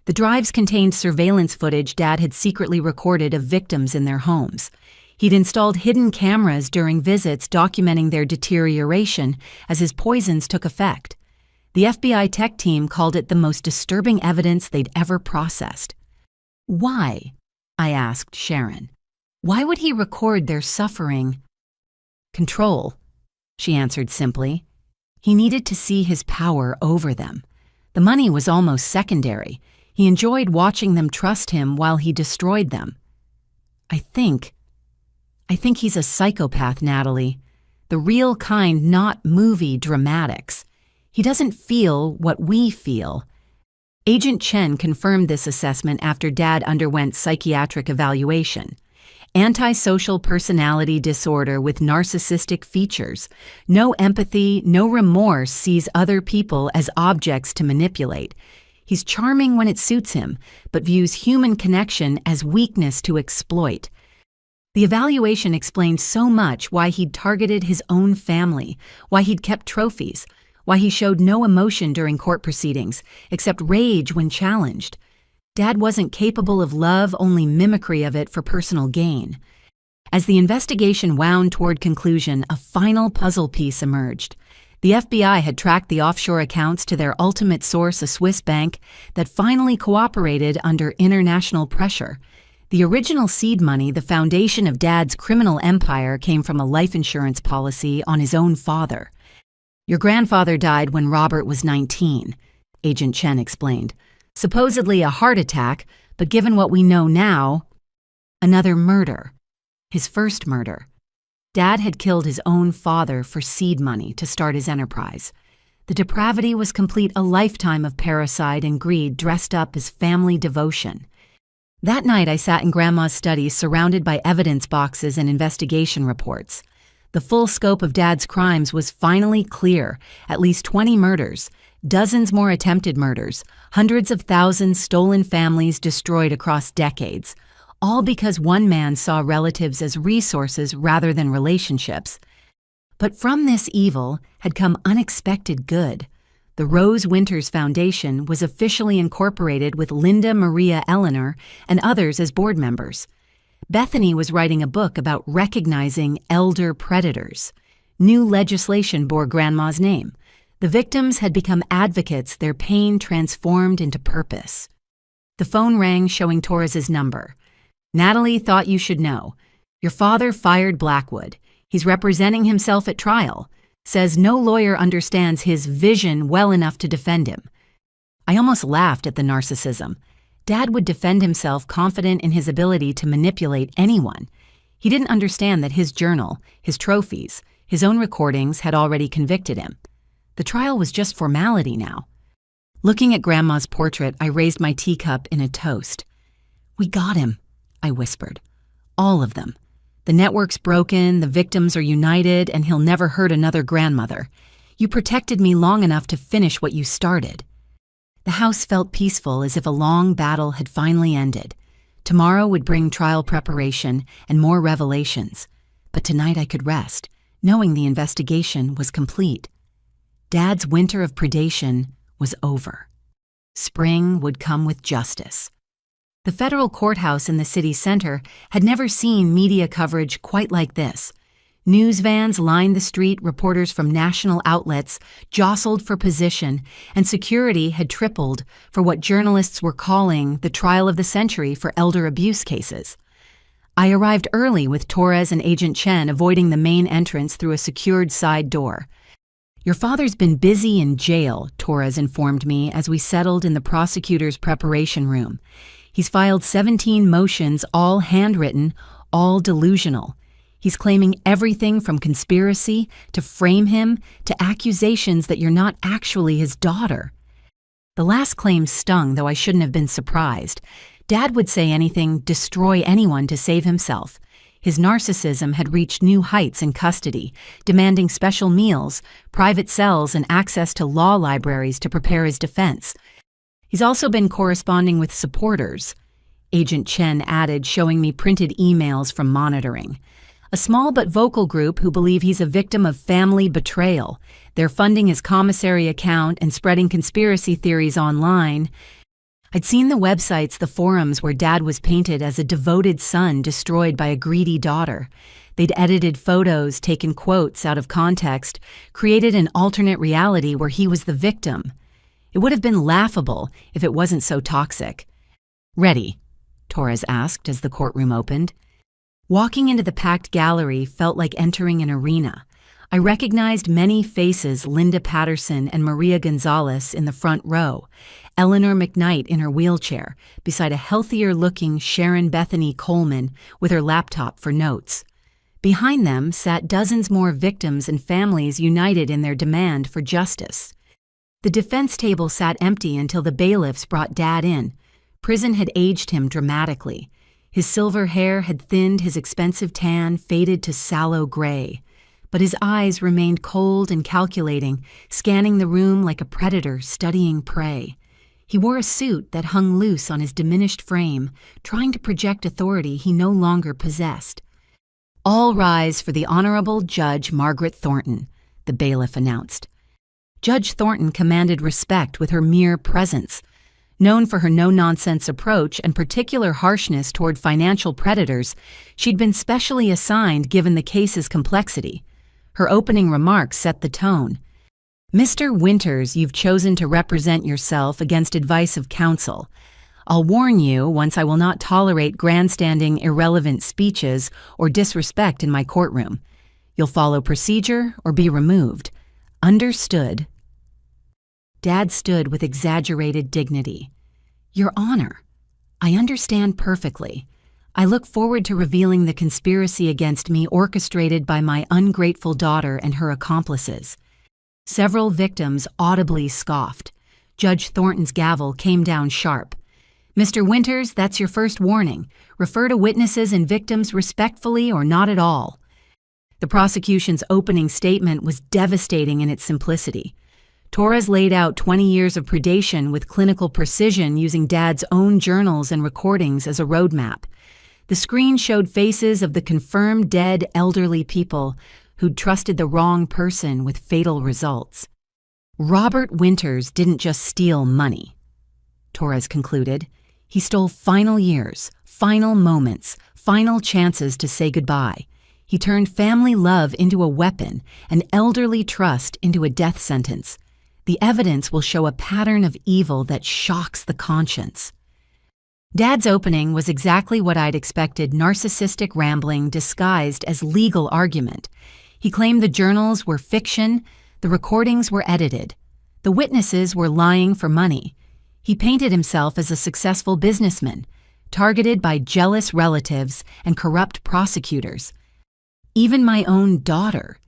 The drives contained surveillance footage Dad had secretly recorded of victims in their homes. He'd installed hidden cameras during visits documenting their deterioration as his poisons took effect. The FBI tech team called it the most disturbing evidence they'd ever processed. "Why?" I asked Sharon. "Why would he record their suffering?" "Control," she answered simply. "He needed to see his power over them. The money was almost secondary. He enjoyed watching them trust him while he destroyed them. I think he's a psychopath, Natalie. The real kind, not movie dramatics. He doesn't feel what we feel. Agent Chen confirmed this assessment after Dad underwent psychiatric evaluation. Antisocial personality disorder with narcissistic features. No empathy, no remorse, sees other people as objects to manipulate. He's charming when it suits him, but views human connection as weakness to exploit. The evaluation explained so much: why he'd targeted his own family, why he'd kept trophies, why he showed no emotion during court proceedings, except rage when challenged. Dad wasn't capable of love, only mimicry of it for personal gain. As the investigation wound toward conclusion, a final puzzle piece emerged. The FBI had tracked the offshore accounts to their ultimate source, a Swiss bank, that finally cooperated under international pressure. The original seed money, the foundation of Dad's criminal empire, came from a life insurance policy on his own father. Your grandfather died when Robert was 19, Agent Chen explained. Supposedly a heart attack, but given what we know now, another murder. His first murder. Dad had killed his own father for seed money to start his enterprise. The depravity was complete, a lifetime of parricide and greed dressed up as family devotion. That night I sat in Grandma's study surrounded by evidence boxes and investigation reports. The full scope of Dad's crimes was finally clear: at least 20 murders, dozens more attempted murders, hundreds of thousands stolen families destroyed across decades, all because one man saw relatives as resources rather than relationships. But from this evil had come unexpected good. The Rose Winters Foundation was officially incorporated with Linda Maria Eleanor and others as board members. Bethany was writing a book about recognizing elder predators. New legislation bore Grandma's name. The victims had become advocates, their pain transformed into purpose. The phone rang, showing Torres's number. Natalie, thought you should know. Your father fired Blackwood. He's representing himself at trial. Says no lawyer understands his vision well enough to defend him. I almost laughed at the narcissism. Dad would defend himself, confident in his ability to manipulate anyone. He didn't understand that his journal, his trophies, his own recordings had already convicted him. The trial was just formality now. Looking at Grandma's portrait, I raised my teacup in a toast. We got him, I whispered. All of them. The network's broken, the victims are united, and he'll never hurt another grandmother. You protected me long enough to finish what you started. The house felt peaceful, as if a long battle had finally ended. Tomorrow would bring trial preparation and more revelations. But tonight I could rest, knowing the investigation was complete. Dad's winter of predation was over. Spring would come with justice. The federal courthouse in the city center had never seen media coverage quite like this. News vans lined the street, reporters from national outlets jostled for position, and security had tripled for what journalists were calling the trial of the century for elder abuse cases. I arrived early with Torres and Agent Chen, avoiding the main entrance through a secured side door. Your father's been busy in jail, Torres informed me as we settled in the prosecutor's preparation room. He's filed 17 motions, all handwritten, all delusional. He's claiming everything from conspiracy to frame him to accusations that you're not actually his daughter. The last claim stung, though I shouldn't have been surprised. Dad would say anything, destroy anyone to save himself. His narcissism had reached new heights in custody, demanding special meals, private cells, and access to law libraries to prepare his defense. He's also been corresponding with supporters, Agent Chen added, showing me printed emails from monitoring. A small but vocal group who believe he's a victim of family betrayal. They're funding his commissary account and spreading conspiracy theories online. I'd seen the websites, the forums where Dad was painted as a devoted son destroyed by a greedy daughter. They'd edited photos, taken quotes out of context, created an alternate reality where he was the victim. It would have been laughable if it wasn't so toxic. Ready? Torres asked as the courtroom opened. Walking into the packed gallery felt like entering an arena. I recognized many faces: Linda Patterson and Maria Gonzalez in the front row, Eleanor McKnight in her wheelchair, beside a healthier-looking Sharon Bethany Coleman with her laptop for notes. Behind them sat dozens more victims and families united in their demand for justice. The defense table sat empty until the bailiffs brought Dad in. Prison had aged him dramatically. His silver hair had thinned, his expensive tan faded to sallow gray. But his eyes remained cold and calculating, scanning the room like a predator studying prey. He wore a suit that hung loose on his diminished frame, trying to project authority he no longer possessed. "All rise for the Honorable Judge Margaret Thornton," the bailiff announced. Judge Thornton commanded respect with her mere presence. Known for her no-nonsense approach and particular harshness toward financial predators, she'd been specially assigned given the case's complexity. Her opening remarks set the tone. "Mr. Winters, you've chosen to represent yourself against advice of counsel. I'll warn you, once I will not tolerate grandstanding, irrelevant speeches or disrespect in my courtroom. You'll follow procedure or be removed. Understood?" Dad stood with exaggerated dignity. "Your Honor, I understand perfectly. I look forward to revealing the conspiracy against me orchestrated by my ungrateful daughter and her accomplices." Several victims audibly scoffed. Judge Thornton's gavel came down sharp. "Mr. Winters, that's your first warning. Refer to witnesses and victims respectfully or not at all." The prosecution's opening statement was devastating in its simplicity. Torres laid out 20 years of predation with clinical precision, using Dad's own journals and recordings as a roadmap. The screen showed faces of the confirmed dead elderly people who'd trusted the wrong person with fatal results. "Robert Winters didn't just steal money," Torres concluded. "He stole final years, final moments, final chances to say goodbye. He turned family love into a weapon, and elderly trust into a death sentence. The evidence will show a pattern of evil that shocks the conscience." Dad's opening was exactly what I'd expected: narcissistic rambling disguised as legal argument. He claimed the journals were fiction, the recordings were edited, the witnesses were lying for money. He painted himself as a successful businessman, targeted by jealous relatives and corrupt prosecutors. "Even my own daughter,"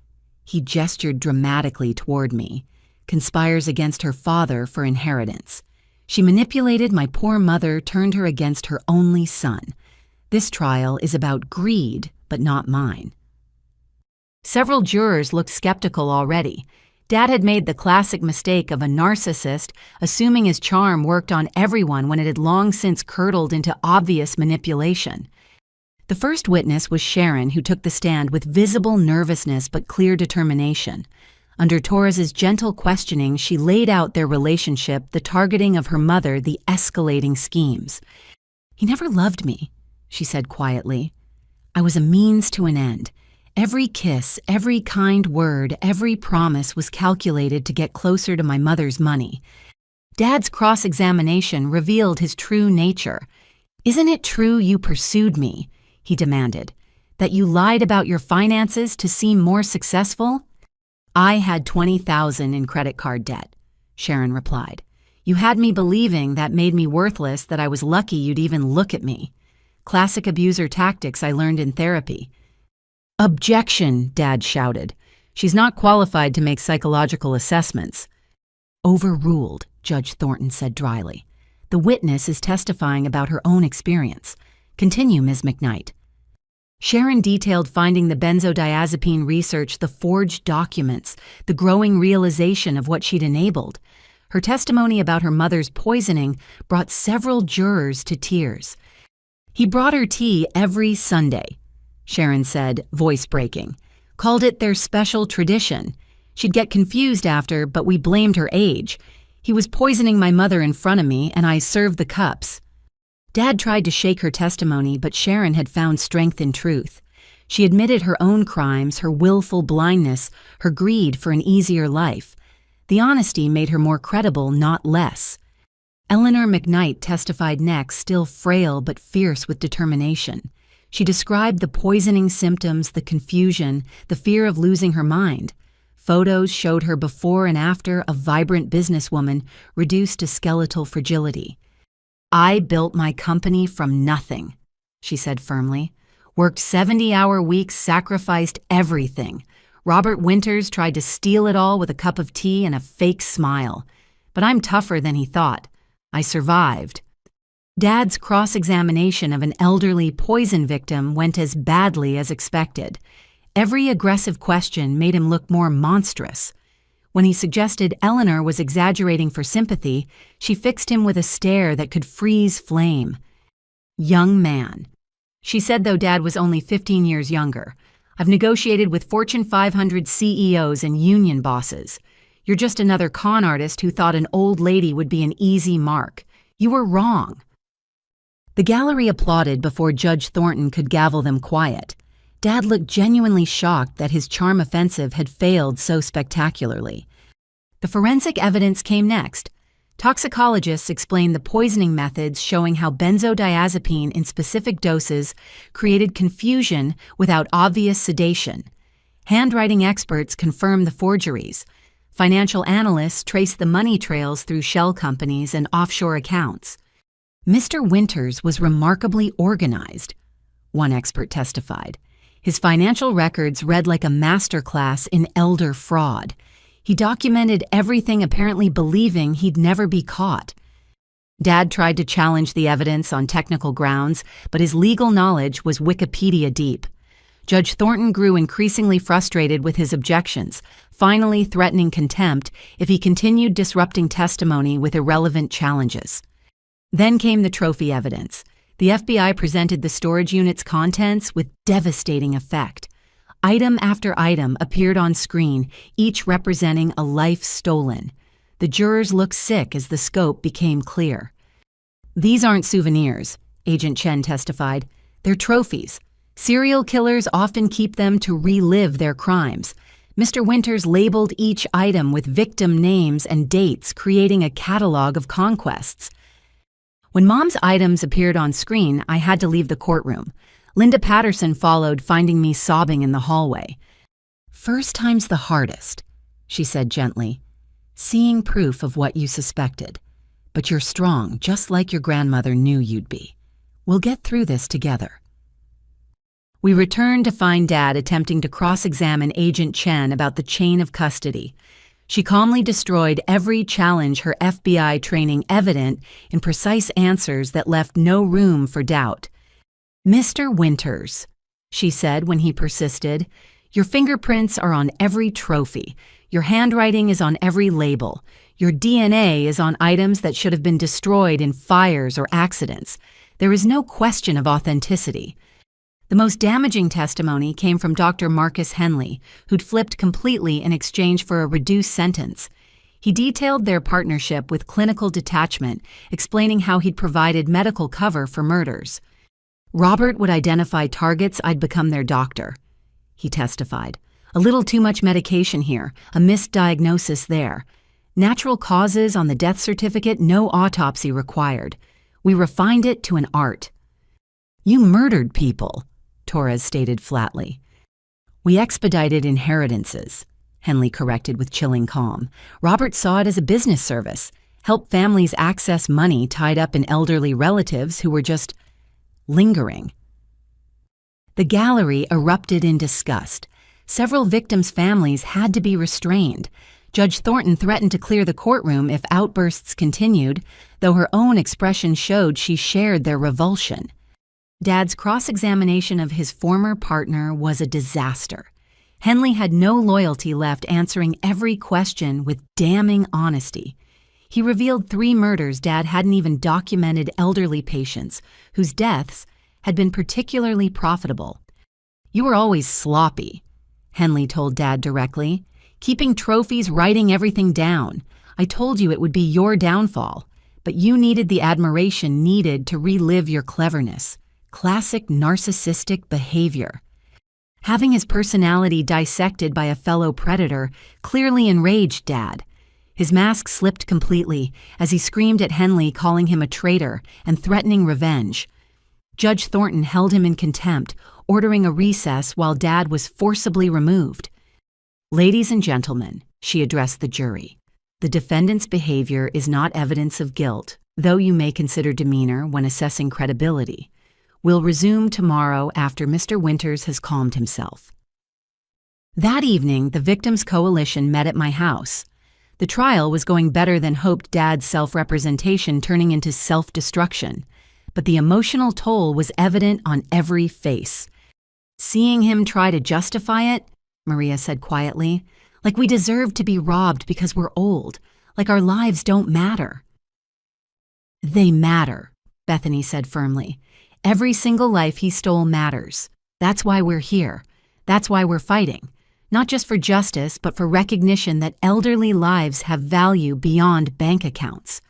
he gestured dramatically toward me, "conspires against her father for inheritance. She manipulated my poor mother, turned her against her only son. This trial is about greed, but not mine." Several jurors looked skeptical already. Dad had made the classic mistake of a narcissist, assuming his charm worked on everyone when it had long since curdled into obvious manipulation. The first witness was Sharon, who took the stand with visible nervousness but clear determination. Under Torres's gentle questioning, she laid out their relationship, the targeting of her mother, the escalating schemes. "He never loved me," she said quietly. "I was a means to an end. Every kiss, every kind word, every promise was calculated to get closer to my mother's money." Dad's cross-examination revealed his true nature. "Isn't it true you pursued me?" he demanded. "That you lied about your finances to seem more successful?" "I had $20,000 in credit card debt," Sharon replied. "You had me believing that made me worthless, that I was lucky you'd even look at me. Classic abuser tactics I learned in therapy." "Objection," Dad shouted. "She's not qualified to make psychological assessments." "Overruled," Judge Thornton said dryly. "The witness is testifying about her own experience. Continue, Ms. McKnight." Sharon detailed finding the benzodiazepine research, the forged documents, the growing realization of what she'd enabled. Her testimony about her mother's poisoning brought several jurors to tears. "He brought her tea every Sunday," Sharon said, voice breaking. "Called it their special tradition. She'd get confused after, but we blamed her age. He was poisoning my mother in front of me, and I served the cups." Dad tried to shake her testimony, but Sharon had found strength in truth. She admitted her own crimes, her willful blindness, her greed for an easier life. The honesty made her more credible, not less. Eleanor McKnight testified next, still frail but fierce with determination. She described the poisoning symptoms, the confusion, the fear of losing her mind. Photos showed her before and after, a vibrant businesswoman reduced to skeletal fragility. "I built my company from nothing," she said firmly. "Worked 70-hour weeks, sacrificed everything. Robert Winters tried to steal it all with a cup of tea and a fake smile. But I'm tougher than he thought. I survived." Dad's cross-examination of an elderly poison victim went as badly as expected. Every aggressive question made him look more monstrous. When he suggested Eleanor was exaggerating for sympathy, she fixed him with a stare that could freeze flame. "Young man," she said, though Dad was only 15 years younger, "I've negotiated with Fortune 500 CEOs and union bosses. You're just another con artist who thought an old lady would be an easy mark. You were wrong." The gallery applauded before Judge Thornton could gavel them quiet. Dad looked genuinely shocked that his charm offensive had failed so spectacularly. The forensic evidence came next. Toxicologists explained the poisoning methods, showing how benzodiazepine in specific doses created confusion without obvious sedation. Handwriting experts confirmed the forgeries. Financial analysts traced the money trails through shell companies and offshore accounts. "Mr. Winters was remarkably organized," one expert testified. "His financial records read like a masterclass in elder fraud. He documented everything, apparently believing he'd never be caught." Dad tried to challenge the evidence on technical grounds, but his legal knowledge was Wikipedia deep. Judge Thornton grew increasingly frustrated with his objections, finally threatening contempt if he continued disrupting testimony with irrelevant challenges. Then came the trophy evidence. The FBI presented the storage unit's contents with devastating effect. Item after item appeared on screen, each representing a life stolen. The jurors looked sick as the scope became clear. "These aren't souvenirs," Agent Chen testified. "They're trophies. Serial killers often keep them to relive their crimes. Mr. Winters labeled each item with victim names and dates, creating a catalog of conquests." When Mom's items appeared on screen, I had to leave the courtroom. Linda Patterson followed, finding me sobbing in the hallway. "First time's the hardest," she said gently. "Seeing proof of what you suspected. But you're strong, just like your grandmother knew you'd be. We'll get through this together." We returned to find Dad attempting to cross-examine Agent Chen about the chain of custody. She calmly destroyed every challenge, her FBI training evident in precise answers that left no room for doubt. "Mr. Winters," she said when he persisted, "your fingerprints are on every trophy. Your handwriting is on every label. Your DNA is on items that should have been destroyed in fires or accidents. There is no question of authenticity." The most damaging testimony came from Dr. Marcus Henley, who'd flipped completely in exchange for a reduced sentence. He detailed their partnership with clinical detachment, explaining how he'd provided medical cover for murders. "Robert would identify targets, I'd become their doctor," he testified. "A little too much medication here, a misdiagnosis there. Natural causes on the death certificate, no autopsy required. We refined it to an art." "You murdered people," Torres stated flatly. "We expedited inheritances," Henley corrected with chilling calm. "Robert saw it as a business service, help families access money tied up in elderly relatives who were just lingering." The gallery erupted in disgust. Several victims' families had to be restrained. Judge Thornton threatened to clear the courtroom if outbursts continued, though her own expression showed she shared their revulsion. Dad's cross-examination of his former partner was a disaster. Henley had no loyalty left, answering every question with damning honesty. He revealed 3 murders Dad hadn't even documented, elderly patients whose deaths had been particularly profitable. "You were always sloppy," Henley told Dad directly. "Keeping trophies, writing everything down. I told you it would be your downfall, but you needed the admiration needed to relive your cleverness. Classic narcissistic behavior." Having his personality dissected by a fellow predator clearly enraged Dad. His mask slipped completely as he screamed at Henley, calling him a traitor and threatening revenge. Judge Thornton held him in contempt, ordering a recess while Dad was forcibly removed. "Ladies and gentlemen," she addressed the jury, "the defendant's behavior is not evidence of guilt, though you may consider demeanor when assessing credibility. We'll resume tomorrow after Mr. Winters has calmed himself." That evening, the victims' coalition met at my house. The trial was going better than hoped, Dad's self-representation turning into self-destruction. But the emotional toll was evident on every face. "Seeing him try to justify it," Maria said quietly, "like we deserve to be robbed because we're old, like our lives don't matter." "They matter," Bethany said firmly. "Every single life he stole matters. That's why we're here. That's why we're fighting. Not just for justice, but for recognition that elderly lives have value beyond bank accounts."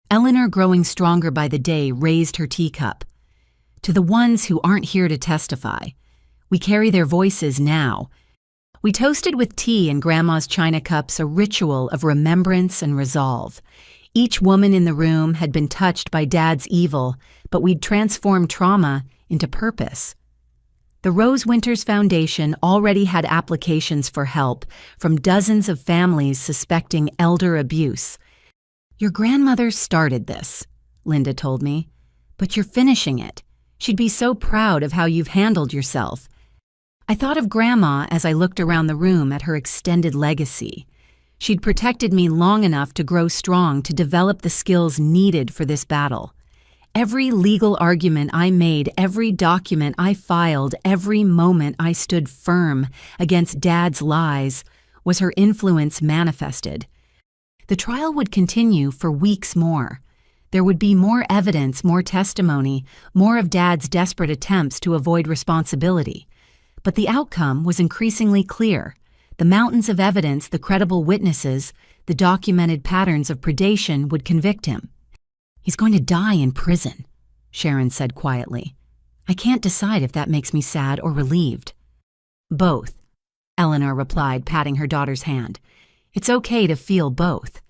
Eleanor, growing stronger by the day, raised her teacup. "To the ones who aren't here to testify, we carry their voices now." We toasted with tea in Grandma's china cups, a ritual of remembrance and resolve. Each woman in the room had been touched by Dad's evil, but we'd transformed trauma into purpose. The Rose Winters Foundation already had applications for help from dozens of families suspecting elder abuse. "Your grandmother started this," Linda told me, "but you're finishing it. She'd be so proud of how you've handled yourself." I thought of Grandma as I looked around the room at her extended legacy. She'd protected me long enough to grow strong, to develop the skills needed for this battle. Every legal argument I made, every document I filed, every moment I stood firm against Dad's lies was her influence manifested. The trial would continue for weeks more. There would be more evidence, more testimony, more of Dad's desperate attempts to avoid responsibility. But the outcome was increasingly clear. The mountains of evidence, the credible witnesses, the documented patterns of predation would convict him. "He's going to die in prison," Sharon said quietly. "I can't decide if that makes me sad or relieved." "Both," Eleanor replied, patting her daughter's hand. "It's okay to feel both.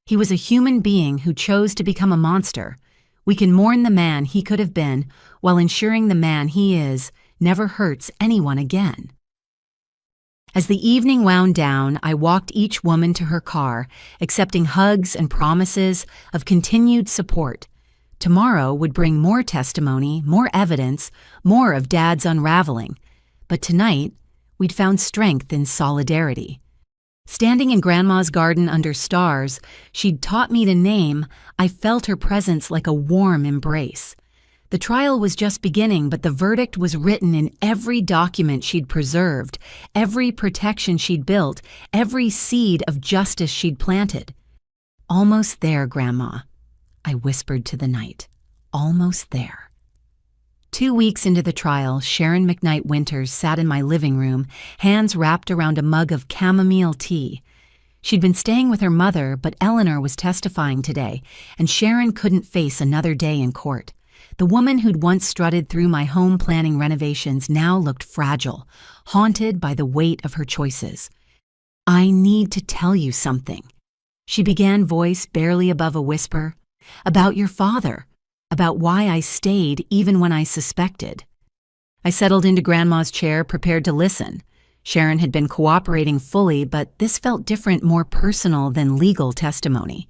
He was a human being who chose to become a monster. We can mourn the man he could have been while ensuring the man he is never hurts anyone again." As the evening wound down, I walked each woman to her car, accepting hugs and promises of continued support. Tomorrow would bring more testimony, more evidence, more of Dad's unraveling. But tonight, we'd found strength in solidarity. Standing in Grandma's garden under stars she'd taught me to name, I felt her presence like a warm embrace. The trial was just beginning, but the verdict was written in every document she'd preserved, every protection she'd built, every seed of justice she'd planted. "Almost there, Grandma," I whispered to the night. "Almost there." 2 weeks into the trial, Sharon McKnight Winters sat in my living room, hands wrapped around a mug of chamomile tea. She'd been staying with her mother, but Eleanor was testifying today, and Sharon couldn't face another day in court. The woman who'd once strutted through my home planning renovations now looked fragile, haunted by the weight of her choices. "I need to tell you something," she began, voice barely above a whisper. "About your father, about why I stayed even when I suspected." I settled into Grandma's chair, prepared to listen. Sharon had been cooperating fully, but this felt different, more personal than legal testimony.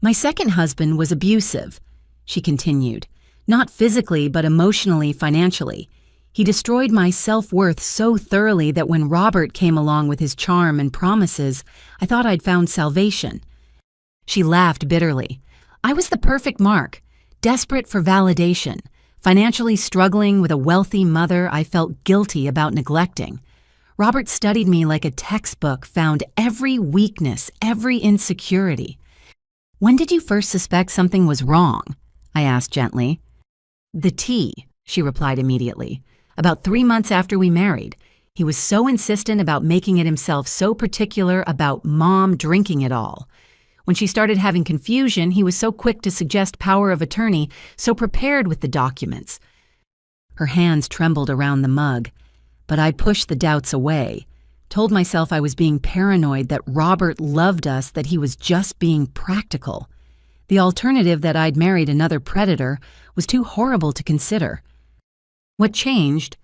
"My second husband was abusive," she continued. "Not physically, but emotionally, financially. He destroyed my self-worth so thoroughly that when Robert came along with his charm and promises, I thought I'd found salvation." She laughed bitterly. "I was the perfect mark, desperate for validation, financially struggling with a wealthy mother I felt guilty about neglecting. Robert studied me like a textbook, found every weakness, every insecurity." "When did you first suspect something was wrong?" I asked gently. "The tea," she replied immediately. "About 3 months after we married. He was so insistent about making it himself, so particular about Mom drinking it all. When she started having confusion, he was so quick to suggest power of attorney, so prepared with the documents." Her hands trembled around the mug, but I pushed the doubts away, told myself I was being paranoid, that Robert loved us, that he was just being practical. The alternative that I'd married another predator was too horrible to consider. What changed?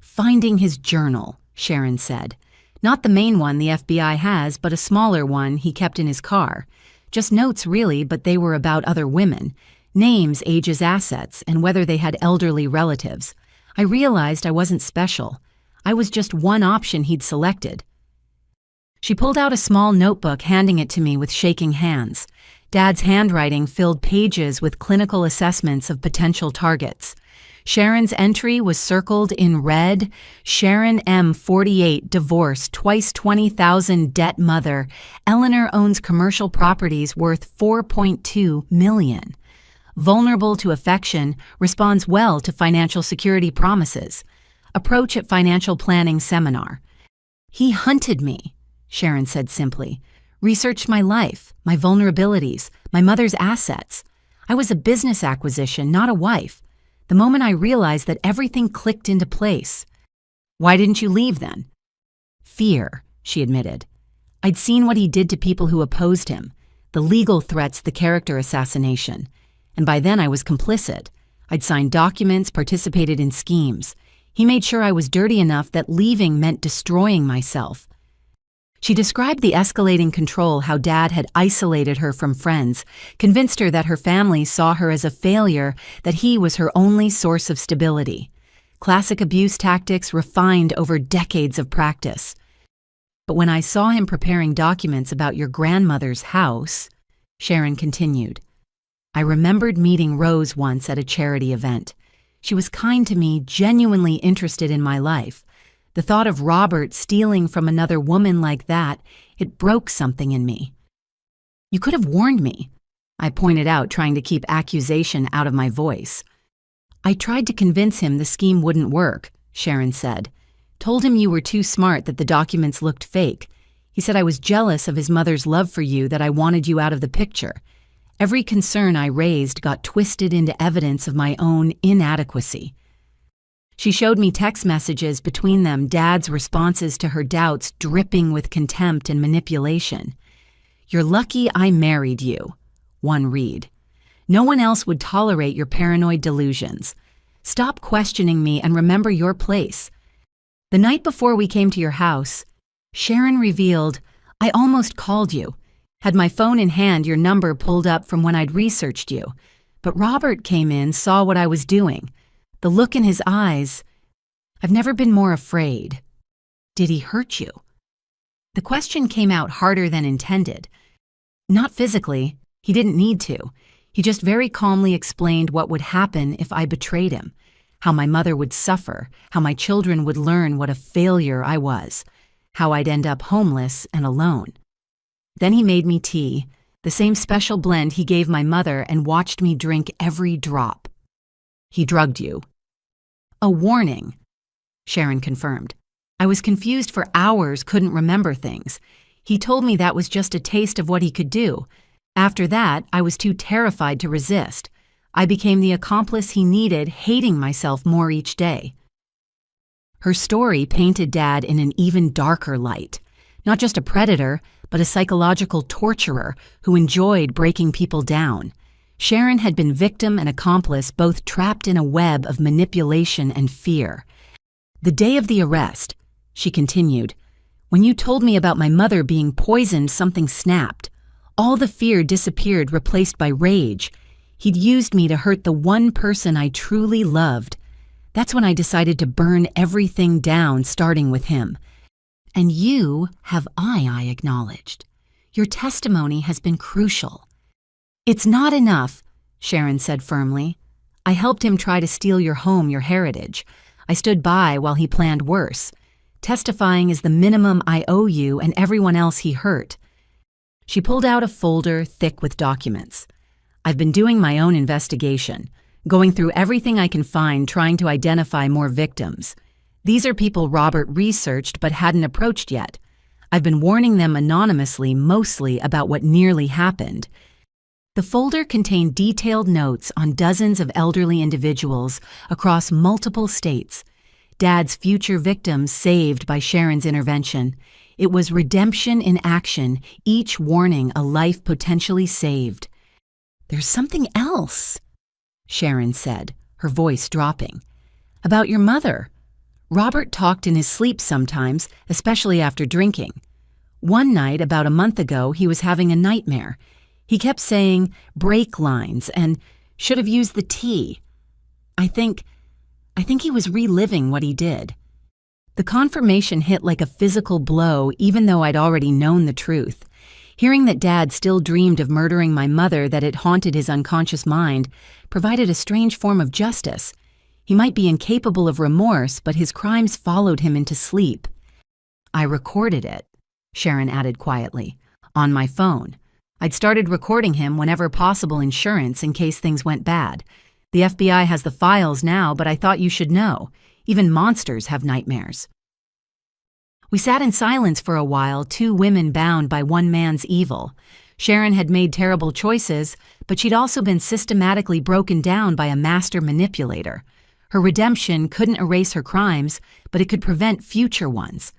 Finding his journal, Sharon said. Not the main one the FBI has, but a smaller one he kept in his car. Just notes, really, but they were about other women. Names, ages, assets, and whether they had elderly relatives. I realized I wasn't special. I was just one option he'd selected. She pulled out a small notebook, handing it to me with shaking hands. Dad's handwriting filled pages with clinical assessments of potential targets. Sharon's entry was circled in red. Sharon M., 48, divorced, twice 20,000, debt mother. Eleanor owns commercial properties worth $4.2 million. Vulnerable to affection, responds well to financial security promises. Approach at financial planning seminar. He hunted me, Sharon said simply. Researched my life, my vulnerabilities, my mother's assets. I was a business acquisition, not a wife. The moment I realized that, everything clicked into place. Why didn't you leave then? Fear, she admitted. I'd seen what he did to people who opposed him, the legal threats, the character assassination. And by then I was complicit. I'd signed documents, participated in schemes. He made sure I was dirty enough that leaving meant destroying myself. She described the escalating control, how Dad had isolated her from friends, convinced her that her family saw her as a failure, that he was her only source of stability. Classic abuse tactics refined over decades of practice. But when I saw him preparing documents about your grandmother's house, Sharon continued, I remembered meeting Rose once at a charity event. She was kind to me, genuinely interested in my life. The thought of Robert stealing from another woman like that, it broke something in me. You could have warned me, I pointed out, trying to keep accusation out of my voice. I tried to convince him the scheme wouldn't work, Sharon said. Told him you were too smart, that the documents looked fake. He said I was jealous of his mother's love for you, that I wanted you out of the picture. Every concern I raised got twisted into evidence of my own inadequacy. She showed me text messages between them, Dad's responses to her doubts dripping with contempt and manipulation. You're lucky I married you, one read. No one else would tolerate your paranoid delusions. Stop questioning me and remember your place. The night before we came to your house, Sharon revealed, I almost called you. Had my phone in hand, your number pulled up from when I'd researched you. But Robert came in, saw what I was doing. The look in his eyes. I've never been more afraid. Did he hurt you? The question came out harder than intended. Not physically. He didn't need to. He just very calmly explained what would happen if I betrayed him, how my mother would suffer, how my children would learn what a failure I was, how I'd end up homeless and alone. Then he made me tea, the same special blend he gave my mother, and watched me drink every drop. He drugged you. A warning, Sharon confirmed. I was confused for hours, couldn't remember things. He told me that was just a taste of what he could do. After that, I was too terrified to resist. I became the accomplice he needed, hating myself more each day. Her story painted Dad in an even darker light. Not just a predator, but a psychological torturer who enjoyed breaking people down. Sharon had been victim and accomplice, both trapped in a web of manipulation and fear. The day of the arrest, she continued, when you told me about my mother being poisoned, something snapped. All the fear disappeared, replaced by rage. He'd used me to hurt the one person I truly loved. That's when I decided to burn everything down, starting with him. And you have I acknowledged. Your testimony has been crucial. It's not enough, Sharon said firmly. I helped him try to steal your home, your heritage. I stood by while he planned worse. Testifying is the minimum I owe you and everyone else he hurt. She pulled out a folder thick with documents. I've been doing my own investigation, going through everything I can find, trying to identify more victims. These are people Robert researched but hadn't approached yet. I've been warning them anonymously, mostly about what nearly happened. The folder contained detailed notes on dozens of elderly individuals across multiple states. Dad's future victims saved by Sharon's intervention. It was redemption in action, each warning a life potentially saved. "There's something else," Sharon said, her voice dropping. "About your mother. Robert talked in his sleep sometimes, especially after drinking. One night, about a month ago, he was having a nightmare. He kept saying brake lines and should have used the T. I think he was reliving what he did." The confirmation hit like a physical blow, even though I'd already known the truth. Hearing that Dad still dreamed of murdering my mother, that it haunted his unconscious mind, provided a strange form of justice. He might be incapable of remorse, but his crimes followed him into sleep. "I recorded it," Sharon added quietly, "on my phone. I'd started recording him whenever possible insurance in case things went bad. The FBI has the files now, but I thought you should know. Even monsters have nightmares." We sat in silence for a while, two women bound by one man's evil. Sharon had made terrible choices, but she'd also been systematically broken down by a master manipulator. Her redemption couldn't erase her crimes, but it could prevent future ones.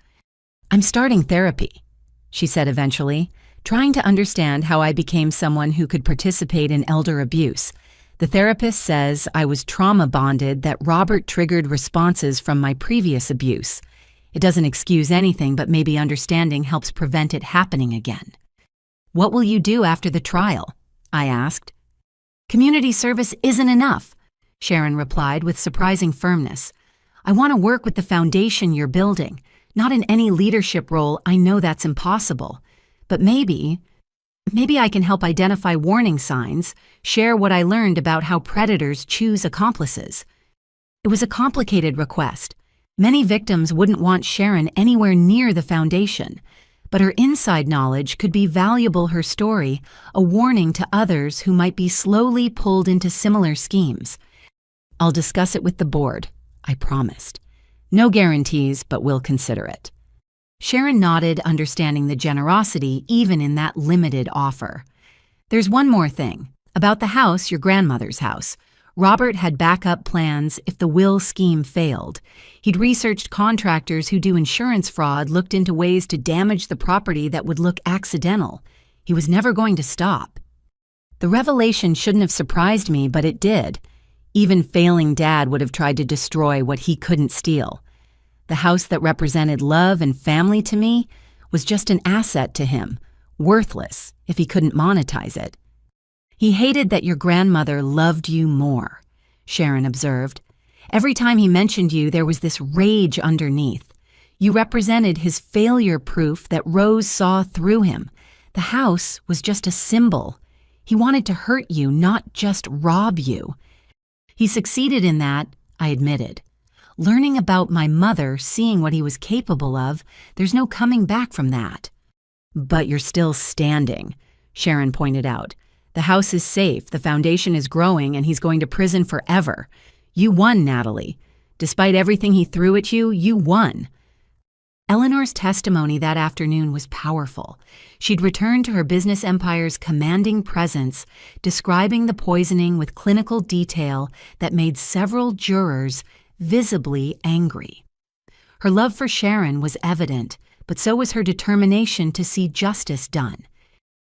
"I'm starting therapy," she said eventually, "trying to understand how I became someone who could participate in elder abuse. The therapist says I was trauma bonded, that Robert triggered responses from my previous abuse. It doesn't excuse anything, but maybe understanding helps prevent it happening again." "What will you do after the trial?" I asked. "Community service isn't enough," Sharon replied with surprising firmness. "I want to work with the foundation you're building. Not in any leadership role, I know that's impossible. But maybe I can help identify warning signs, share what I learned about how predators choose accomplices." It was a complicated request. Many victims wouldn't want Sharon anywhere near the foundation, but her inside knowledge could be valuable. Her story, a warning to others who might be slowly pulled into similar schemes. "I'll discuss it with the board," I promised. "No guarantees, but we'll consider it." Sharon nodded, understanding the generosity even in that limited offer. "There's one more thing. About the house, your grandmother's house. Robert had backup plans if the will scheme failed. He'd researched contractors who do insurance fraud, looked into ways to damage the property that would look accidental. He was never going to stop." The revelation shouldn't have surprised me, but it did. Even failing Dad would have tried to destroy what he couldn't steal. The house that represented love and family to me was just an asset to him, worthless if he couldn't monetize it. "He hated that your grandmother loved you more," Sharon observed. "Every time he mentioned you, there was this rage underneath. You represented his failure proof that Rose saw through him. The house was just a symbol. He wanted to hurt you, not just rob you. He succeeded in that," I admitted. "Learning about my mother, seeing what he was capable of, there's no coming back from that." "But you're still standing," Sharon pointed out. "The house is safe, the foundation is growing, and he's going to prison forever. You won, Natalie. Despite everything he threw at you, you won." Eleanor's testimony that afternoon was powerful. She'd returned to her business empire's commanding presence, describing the poisoning with clinical detail that made several jurors visibly angry. Her love for Sharon was evident, but so was her determination to see justice done.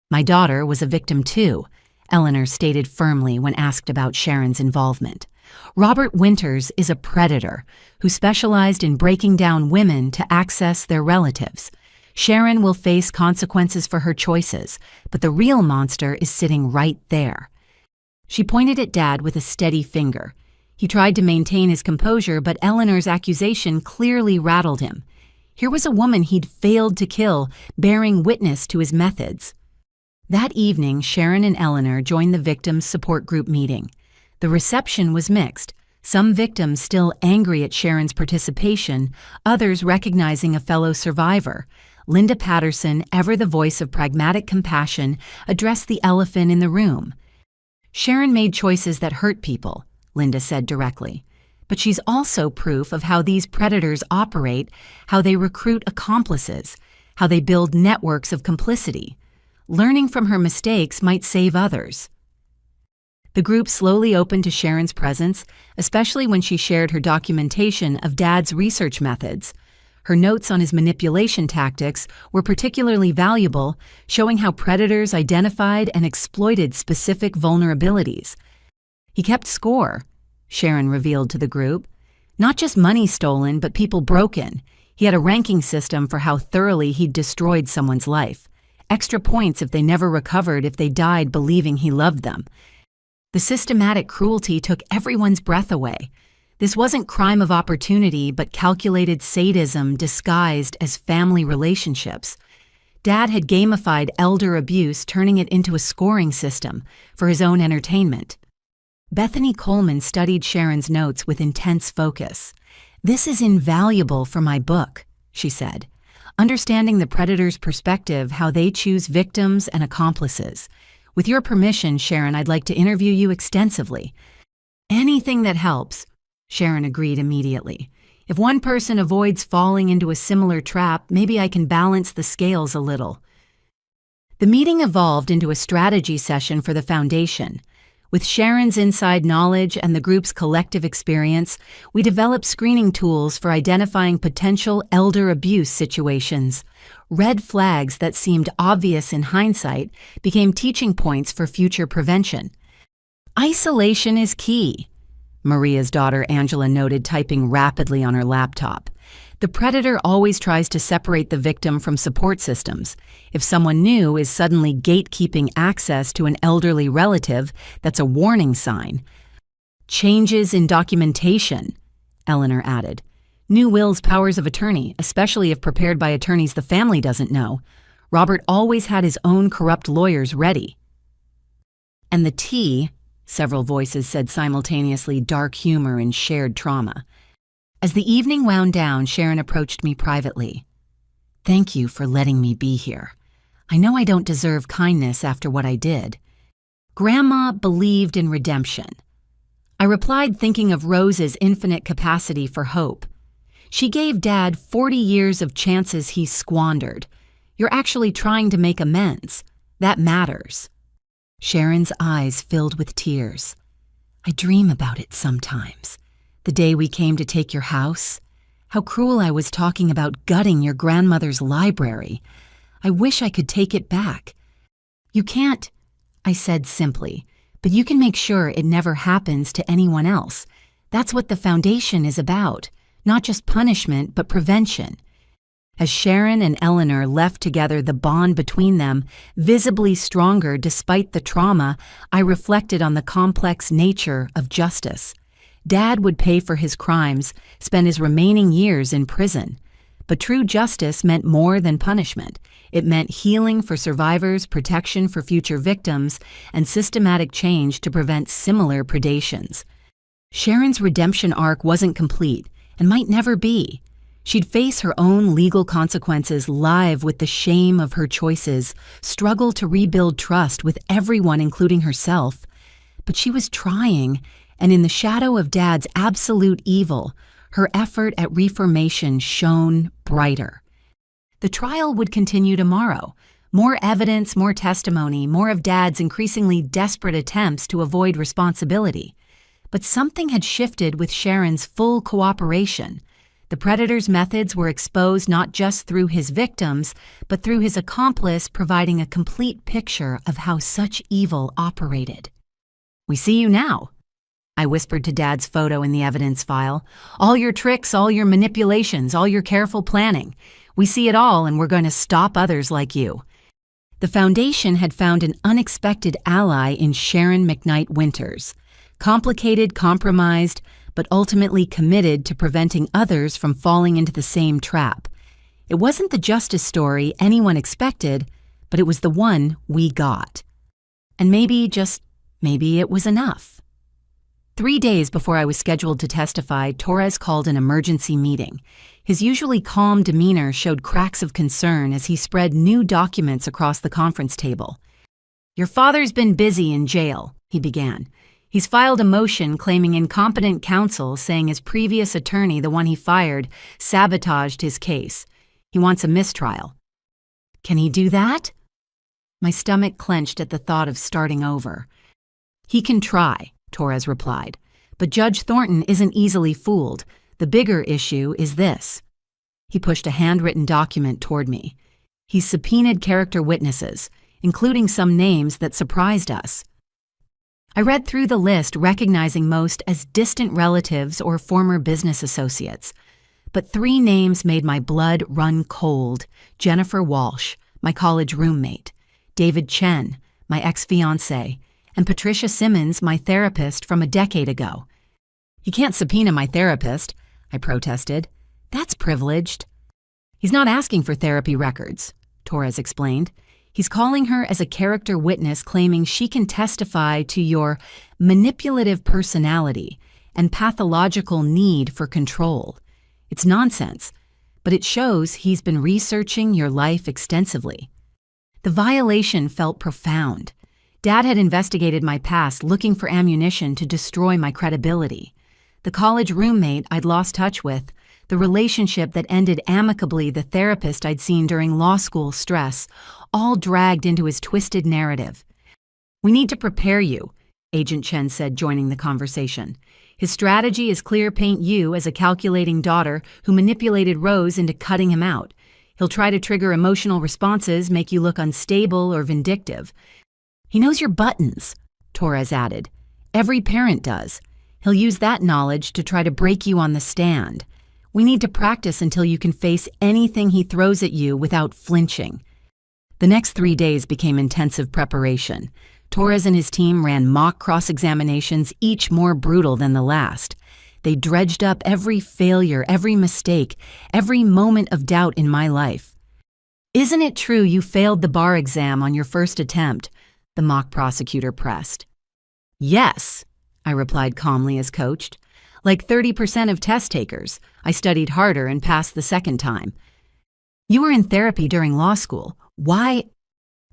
"My daughter was a victim too," Eleanor stated firmly when asked about Sharon's involvement. "Robert Winters is a predator who specialized in breaking down women to access their relatives. Sharon will face consequences for her choices, but the real monster is sitting right there." She pointed at Dad with a steady finger. He tried to maintain his composure, but Eleanor's accusation clearly rattled him. Here was a woman he'd failed to kill, bearing witness to his methods. That evening, Sharon and Eleanor joined the victims' support group meeting. The reception was mixed, some victims still angry at Sharon's participation, others recognizing a fellow survivor. Linda Patterson, ever the voice of pragmatic compassion, addressed the elephant in the room. "Sharon made choices that hurt people," Linda said directly. "But she's also proof of how these predators operate, how they recruit accomplices, how they build networks of complicity. Learning from her mistakes might save others." The group slowly opened to Sharon's presence, especially when she shared her documentation of Dad's research methods. Her notes on his manipulation tactics were particularly valuable, showing how predators identified and exploited specific vulnerabilities. He kept score, Sharon revealed to the group. Not just money stolen, but people broken. He had a ranking system for how thoroughly he'd destroyed someone's life. Extra points if they never recovered if they died believing he loved them. The systematic cruelty took everyone's breath away. This wasn't crime of opportunity, but calculated sadism disguised as family relationships. Dad had gamified elder abuse, turning it into a scoring system for his own entertainment. Bethany Coleman studied Sharon's notes with intense focus. "This is invaluable for my book," she said. "Understanding the predator's perspective, how they choose victims and accomplices. With your permission, Sharon, I'd like to interview you extensively." "Anything that helps," Sharon agreed immediately. "If one person avoids falling into a similar trap, maybe I can balance the scales a little." The meeting evolved into a strategy session for the foundation. With Sharon's inside knowledge and the group's collective experience, we developed screening tools for identifying potential elder abuse situations. Red flags that seemed obvious in hindsight became teaching points for future prevention. "Isolation is key," Maria's daughter Angela noted, typing rapidly on her laptop. "The predator always tries to separate the victim from support systems. If someone new is suddenly gatekeeping access to an elderly relative, that's a warning sign." "Changes in documentation," Eleanor added. "New wills, powers of attorney, especially if prepared by attorneys the family doesn't know. Robert always had his own corrupt lawyers ready." "And the T," several voices said simultaneously, dark humor and shared trauma. As the evening wound down, Sharon approached me privately. "Thank you for letting me be here. I know I don't deserve kindness after what I did." "Grandma believed in redemption." I replied, thinking of Rose's infinite capacity for hope. "She gave Dad 40 years of chances he squandered. You're actually trying to make amends. That matters." Sharon's eyes filled with tears. "I dream about it sometimes. The day we came to take your house. How cruel I was talking about gutting your grandmother's library. I wish I could take it back." "You can't," I said simply, "but you can make sure it never happens to anyone else. That's what the foundation is about. Not just punishment, but prevention." As Sharon and Eleanor left together, the bond between them, visibly stronger despite the trauma, I reflected on the complex nature of justice. Dad would pay for his crimes, spend his remaining years in prison. But true justice meant more than punishment. It meant healing for survivors, protection for future victims, and systematic change to prevent similar predations. Sharon's redemption arc wasn't complete, and might never be. She'd face her own legal consequences, live with the shame of her choices, struggle to rebuild trust with everyone, including herself. But she was trying, and in the shadow of Dad's absolute evil, her effort at reformation shone brighter. The trial would continue tomorrow. More evidence, more testimony, more of Dad's increasingly desperate attempts to avoid responsibility. But something had shifted with Sharon's full cooperation. The predator's methods were exposed not just through his victims, but through his accomplice, providing a complete picture of how such evil operated. "We see you now," I whispered to Dad's photo in the evidence file. "All your tricks, all your manipulations, all your careful planning. We see it all, and we're going to stop others like you." The foundation had found an unexpected ally in Sharon McKnight Winters. Complicated, compromised, but ultimately committed to preventing others from falling into the same trap. It wasn't the justice story anyone expected, but it was the one we got. And maybe, just maybe, it was enough. 3 days before I was scheduled to testify, Torres called an emergency meeting. His usually calm demeanor showed cracks of concern as he spread new documents across the conference table. "Your father's been busy in jail," he began. "He's filed a motion claiming incompetent counsel, saying his previous attorney, the one he fired, sabotaged his case. He wants a mistrial." "Can he do that?" My stomach clenched at the thought of starting over. "He can try," Torres replied. "But Judge Thornton isn't easily fooled. The bigger issue is this." He pushed a handwritten document toward me. He's subpoenaed character witnesses, including some names that surprised us. I read through the list, recognizing most as distant relatives or former business associates. But 3 names made my blood run cold: Jennifer Walsh, my college roommate; David Chen, my ex-fiancé; and Patricia Simmons, my therapist from a decade ago. "He can't subpoena my therapist," I protested. "That's privileged." "He's not asking for therapy records," Torres explained. "He's calling her as a character witness, claiming she can testify to your manipulative personality and pathological need for control. It's nonsense, but it shows he's been researching your life extensively." The violation felt profound. Dad had investigated my past, looking for ammunition to destroy my credibility. The college roommate I'd lost touch with, the relationship that ended amicably, the therapist I'd seen during law school stress, all dragged into his twisted narrative. "We need to prepare you," Agent Chen said, joining the conversation. "His strategy is clear: paint you as a calculating daughter who manipulated Rose into cutting him out. He'll try to trigger emotional responses, make you look unstable or vindictive. He knows your buttons," Torres added. "Every parent does. He'll use that knowledge to try to break you on the stand. We need to practice until you can face anything he throws at you without flinching." The next 3 days became intensive preparation. Torres and his team ran mock cross-examinations, each more brutal than the last. They dredged up every failure, every mistake, every moment of doubt in my life. "Isn't it true you failed the bar exam on your first attempt?" the mock prosecutor pressed. "Yes," I replied calmly as coached. "Like 30% of test takers. I studied harder and passed the second time." "You were in therapy during law school. Why?"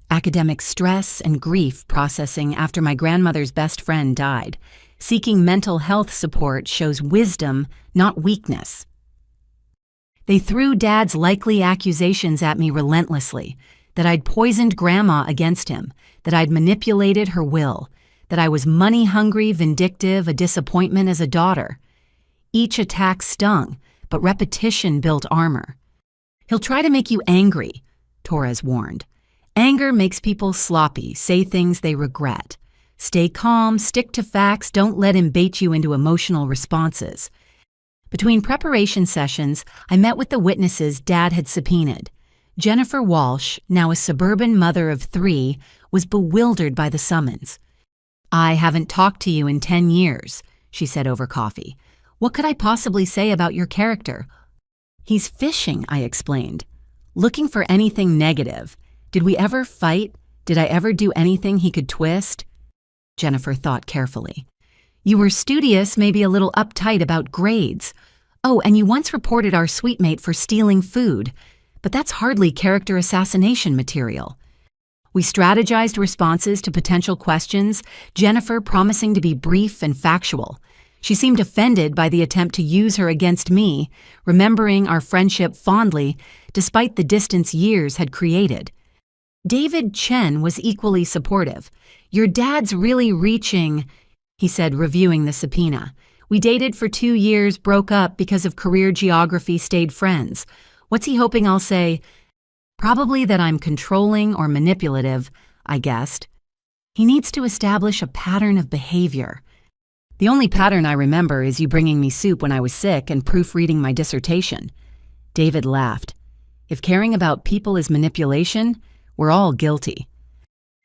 "Academic stress and grief processing after my grandmother's best friend died. Seeking mental health support shows wisdom, not weakness." They threw Dad's likely accusations at me relentlessly: that I'd poisoned Grandma against him, that I'd manipulated her will, that I was money-hungry, vindictive, a disappointment as a daughter. Each attack stung, but repetition built armor. "He'll try to make you angry," Torres warned. "Anger makes people sloppy, say things they regret. Stay calm, stick to facts, don't let him bait you into emotional responses." Between preparation sessions, I met with the witnesses Dad had subpoenaed. Jennifer Walsh, now a suburban mother of 3, was bewildered by the summons. "I haven't talked to you in 10 years, she said over coffee. "What could I possibly say about your character?" "He's fishing," I explained. "Looking for anything negative. Did we ever fight? Did I ever do anything he could twist?" Jennifer thought carefully. "You were studious, maybe a little uptight about grades. Oh, and you once reported our suite-mate for stealing food. But that's hardly character assassination material." We strategized responses to potential questions, Jennifer promising to be brief and factual. She seemed offended by the attempt to use her against me, remembering our friendship fondly despite the distance years had created. David Chen was equally supportive. "Your dad's really reaching," he said, reviewing the subpoena. "We dated for 2 years, broke up because of career geography, stayed friends. What's he hoping I'll say?" "Probably that I'm controlling or manipulative," I guessed. "He needs to establish a pattern of behavior." "The only pattern I remember is you bringing me soup when I was sick and proofreading my dissertation." David laughed. "If caring about people is manipulation, we're all guilty."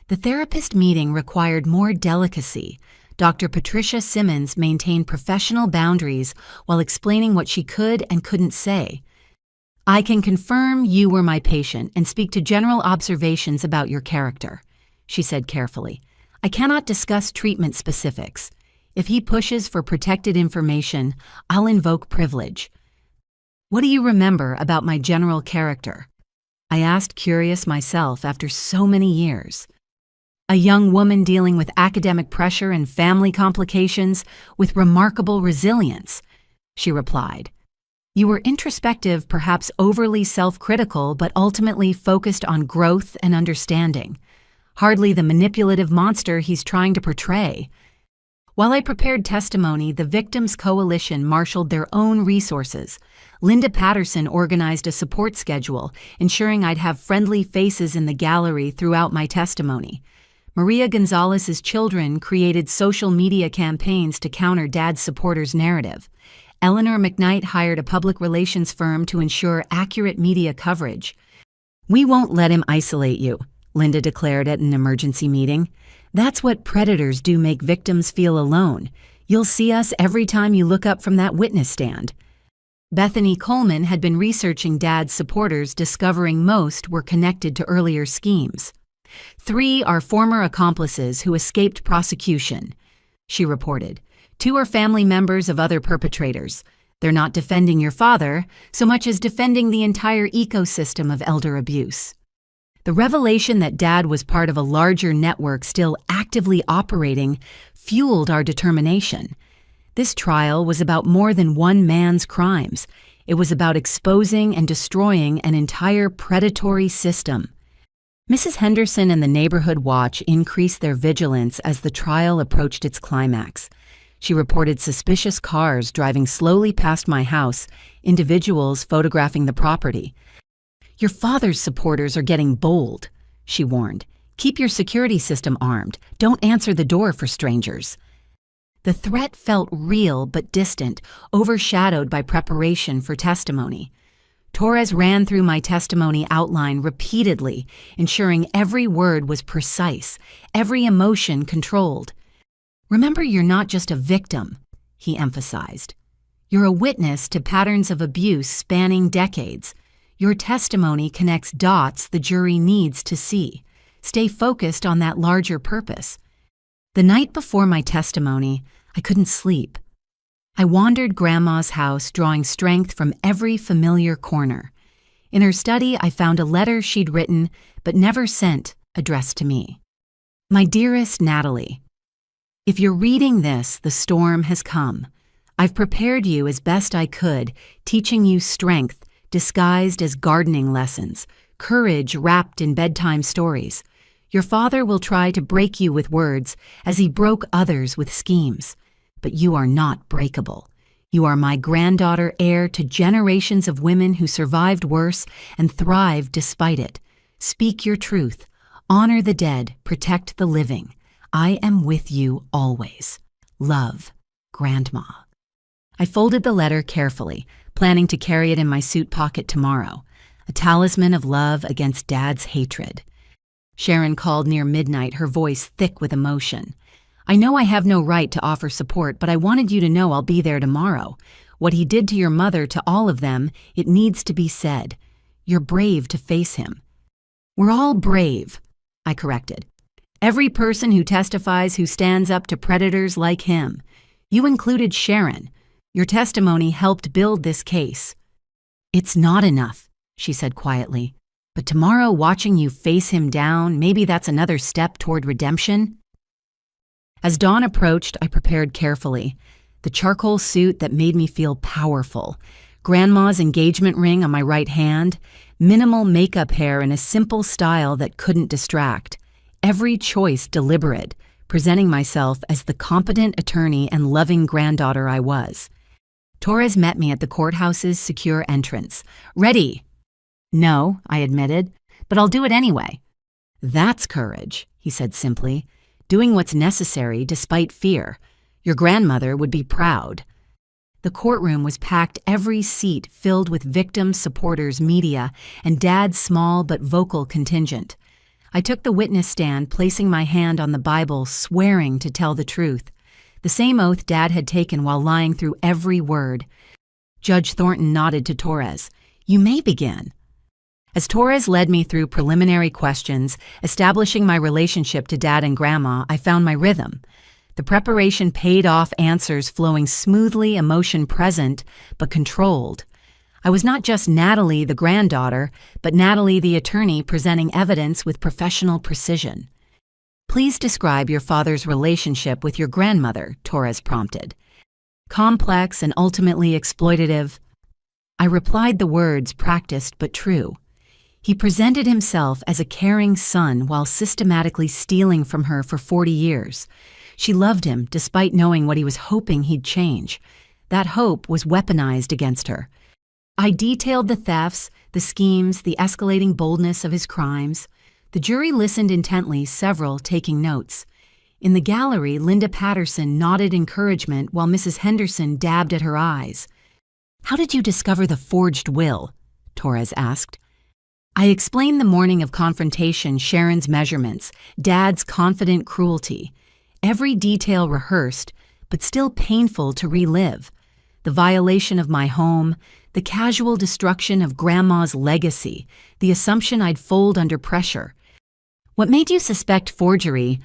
The therapist meeting required more delicacy. Dr. Patricia Simmons maintained professional boundaries while explaining what she could and couldn't say. "I can confirm you were my patient and speak to general observations about your character," she said carefully. "I cannot discuss treatment specifics. If he pushes for protected information, I'll invoke privilege." "What do you remember about my general character?" I asked, curious myself after so many years. "A young woman dealing with academic pressure and family complications with remarkable resilience," she replied. "You were introspective, perhaps overly self-critical, but ultimately focused on growth and understanding. Hardly the manipulative monster he's trying to portray." While I prepared testimony, the Victims Coalition marshaled their own resources. Linda Patterson organized a support schedule, ensuring I'd have friendly faces in the gallery throughout my testimony. Maria Gonzalez's children created social media campaigns to counter Dad's supporters' narrative. Eleanor McKnight hired a public relations firm to ensure accurate media coverage. "We won't let him isolate you," Linda declared at an emergency meeting. "That's what predators do, make victims feel alone. You'll see us every time you look up from that witness stand." Bethany Coleman had been researching Dad's supporters, discovering most were connected to earlier schemes. "3 are former accomplices who escaped prosecution," she reported. "2 are family members of other perpetrators. They're not defending your father so much as defending the entire ecosystem of elder abuse." The revelation that Dad was part of a larger network still actively operating fueled our determination. This trial was about more than one man's crimes. It was about exposing and destroying an entire predatory system. Mrs. Henderson and the Neighborhood Watch increased their vigilance as the trial approached its climax. She reported suspicious cars driving slowly past my house, individuals photographing the property. "Your father's supporters are getting bold," she warned. "Keep your security system armed. Don't answer the door for strangers." The threat felt real but distant, overshadowed by preparation for testimony. Torres ran through my testimony outline repeatedly, ensuring every word was precise, every emotion controlled. "Remember, you're not just a victim," he emphasized. "You're a witness to patterns of abuse spanning decades. Your testimony connects dots the jury needs to see. Stay focused on that larger purpose." The night before my testimony, I couldn't sleep. I wandered Grandma's house, drawing strength from every familiar corner. In her study, I found a letter she'd written but never sent, addressed to me. "My dearest Natalie, if you're reading this, the storm has come. I've prepared you as best I could, teaching you strength disguised as gardening lessons, courage wrapped in bedtime stories. Your father will try to break you with words as he broke others with schemes. But you are not breakable. You are my granddaughter, heir to generations of women who survived worse and thrived despite it. Speak your truth. Honor the dead. Protect the living. I am with you always. Love, Grandma." I folded the letter carefully, planning to carry it in my suit pocket tomorrow, a talisman of love against Dad's hatred. Sharon called near midnight, her voice thick with emotion. "I know I have no right to offer support, but I wanted you to know I'll be there tomorrow. What he did to your mother, to all of them, it needs to be said. You're brave to face him." "We're all brave," I corrected. "Every person who testifies who stands up to predators like him. You included Sharon. Your testimony helped build this case." "It's not enough," she said quietly. "But tomorrow, watching you face him down, maybe that's another step toward redemption." As dawn approached, I prepared carefully. The charcoal suit that made me feel powerful, Grandma's engagement ring on my right hand, minimal makeup hair in a simple style that couldn't distract. Every choice deliberate, presenting myself as the competent attorney and loving granddaughter I was. Torres met me at the courthouse's secure entrance. "Ready?" "No," I admitted, "but I'll do it anyway." "That's courage," he said simply. "Doing what's necessary despite fear. Your grandmother would be proud." The courtroom was packed, every seat filled with victims, supporters, media, and Dad's small but vocal contingent. I took the witness stand, placing my hand on the Bible, swearing to tell the truth. The same oath Dad had taken while lying through every word. Judge Thornton nodded to Torres. "You may begin." As Torres led me through preliminary questions, establishing my relationship to Dad and Grandma, I found my rhythm. The preparation paid off, answers flowing smoothly, emotion present, but controlled. I was not just Natalie, the granddaughter, but Natalie, the attorney, presenting evidence with professional precision. "Please describe your father's relationship with your grandmother," Torres prompted. "Complex and ultimately exploitative." I replied the words practiced but true. He presented himself as a caring son while systematically stealing from her for 40 years. She loved him despite knowing what he was hoping he'd change. That hope was weaponized against her. I detailed the thefts, the schemes, the escalating boldness of his crimes. The jury listened intently, several taking notes. In the gallery, Linda Patterson nodded encouragement while Mrs. Henderson dabbed at her eyes. "How did you discover the forged will?" Torres asked. I explained the morning of confrontation, Sharon's measurements, Dad's confident cruelty. Every detail rehearsed, but still painful to relive. The violation of my home, the casual destruction of Grandma's legacy, the assumption I'd fold under pressure. "What made you suspect forgery?"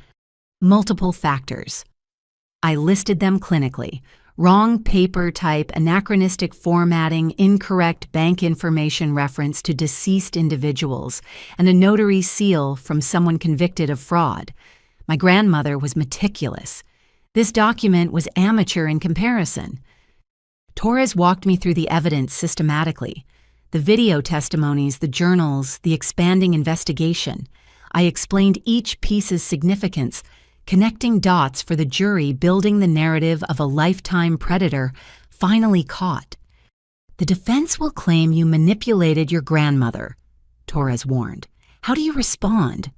"Multiple factors." I listed them clinically. Wrong paper type, anachronistic formatting, incorrect bank information reference to deceased individuals, and a notary seal from someone convicted of fraud. My grandmother was meticulous. This document was amateur in comparison. Torres walked me through the evidence systematically. The video testimonies, the journals, the expanding investigation. I explained each piece's significance, connecting dots for the jury, building the narrative of a lifetime predator finally caught. "The defense will claim you manipulated your grandmother," Torres warned. "How do you respond?"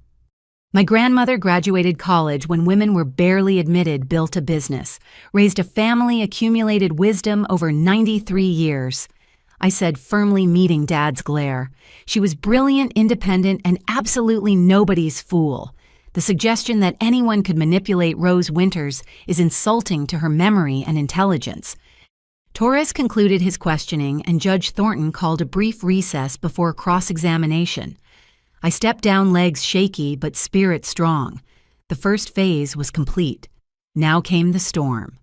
"My grandmother graduated college when women were barely admitted, built a business, raised a family, accumulated wisdom over 93 years. I said, firmly meeting Dad's glare. "She was brilliant, independent, and absolutely nobody's fool. The suggestion that anyone could manipulate Rose Winters is insulting to her memory and intelligence." Torres concluded his questioning, and Judge Thornton called a brief recess before cross-examination. I stepped down, legs shaky but spirit strong. The first phase was complete. Now came the storm.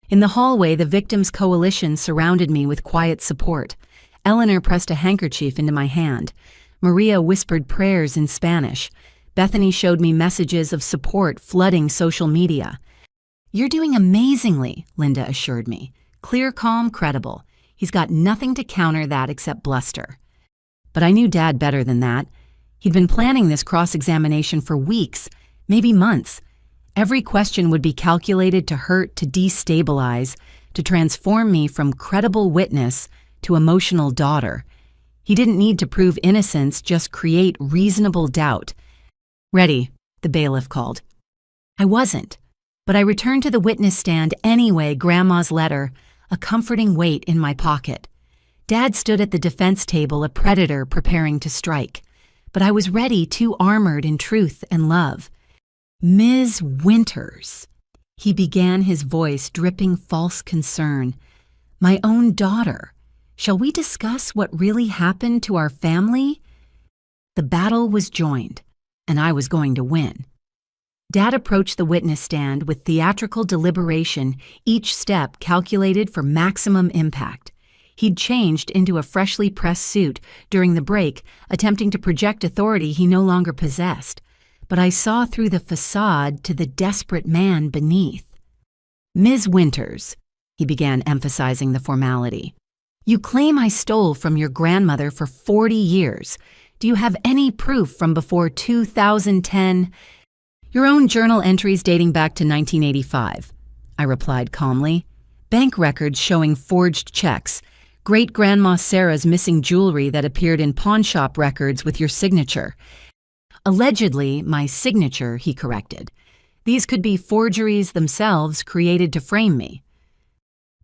In the hallway, the victims' coalition surrounded me with quiet support. Eleanor pressed a handkerchief into my hand. Maria whispered prayers in Spanish. Bethany showed me messages of support flooding social media. "You're doing amazingly," Linda assured me. "Clear, calm, credible. He's got nothing to counter that except bluster." But I knew Dad better than that. He'd been planning this cross-examination for weeks, maybe months. Every question would be calculated to hurt, to destabilize, to transform me from credible witness to emotional daughter. He didn't need to prove innocence, just create reasonable doubt. "Ready," the bailiff called. I wasn't, but I returned to the witness stand anyway, Grandma's letter, a comforting weight in my pocket. Dad stood at the defense table, a predator preparing to strike. But I was ready, too armored in truth and love. "Ms. Winters," he began, his voice dripping false concern. "My own daughter. Shall we discuss what really happened to our family?" The battle was joined, and I was going to win. Dad approached the witness stand with theatrical deliberation, each step calculated for maximum impact. He'd changed into a freshly pressed suit during the break, attempting to project authority he no longer possessed. But I saw through the facade to the desperate man beneath. "Ms. Winters," he began, emphasizing the formality, "you claim I stole from your grandmother for 40 years. Do you have any proof from before 2010? "Your own journal entries dating back to 1985, I replied calmly. "Bank records showing forged checks. Great-Grandma Sarah's missing jewelry that appeared in pawnshop records with your signature. Allegedly, my signature," he corrected. "These could be forgeries themselves created to frame me."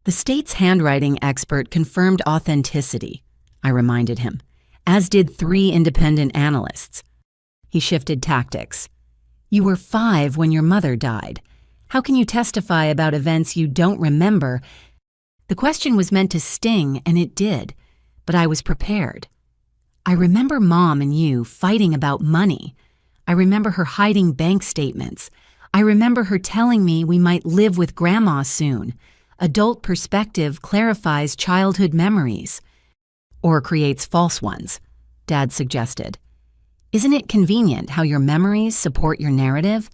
"The state's handwriting expert confirmed authenticity," I reminded him, as did 3 independent analysts. He shifted tactics. "You were 5 when your mother died. How can you testify about events you don't remember?" The question was meant to sting, and it did, but I was prepared. "I remember Mom and you fighting about money. I remember her hiding bank statements. I remember her telling me we might live with Grandma soon. Adult perspective clarifies childhood memories." "Or creates false ones," Dad suggested. "Isn't it convenient how your memories support your narrative?"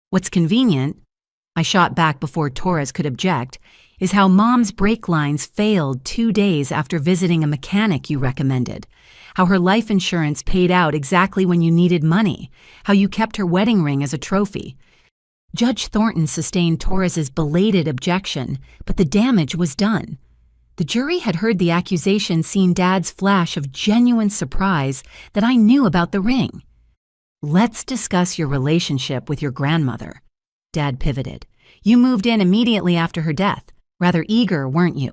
"What's convenient," I shot back before Torres could object, "is how Mom's brake lines failed 2 days after visiting a mechanic you recommended. How her life insurance paid out exactly when you needed money. How you kept her wedding ring as a trophy." Judge Thornton sustained Torres's belated objection, but the damage was done. The jury had heard the accusation, seen Dad's flash of genuine surprise that I knew about the ring. "Let's discuss your relationship with your grandmother." Dad pivoted. "You moved in immediately after her death. Rather eager, weren't you?"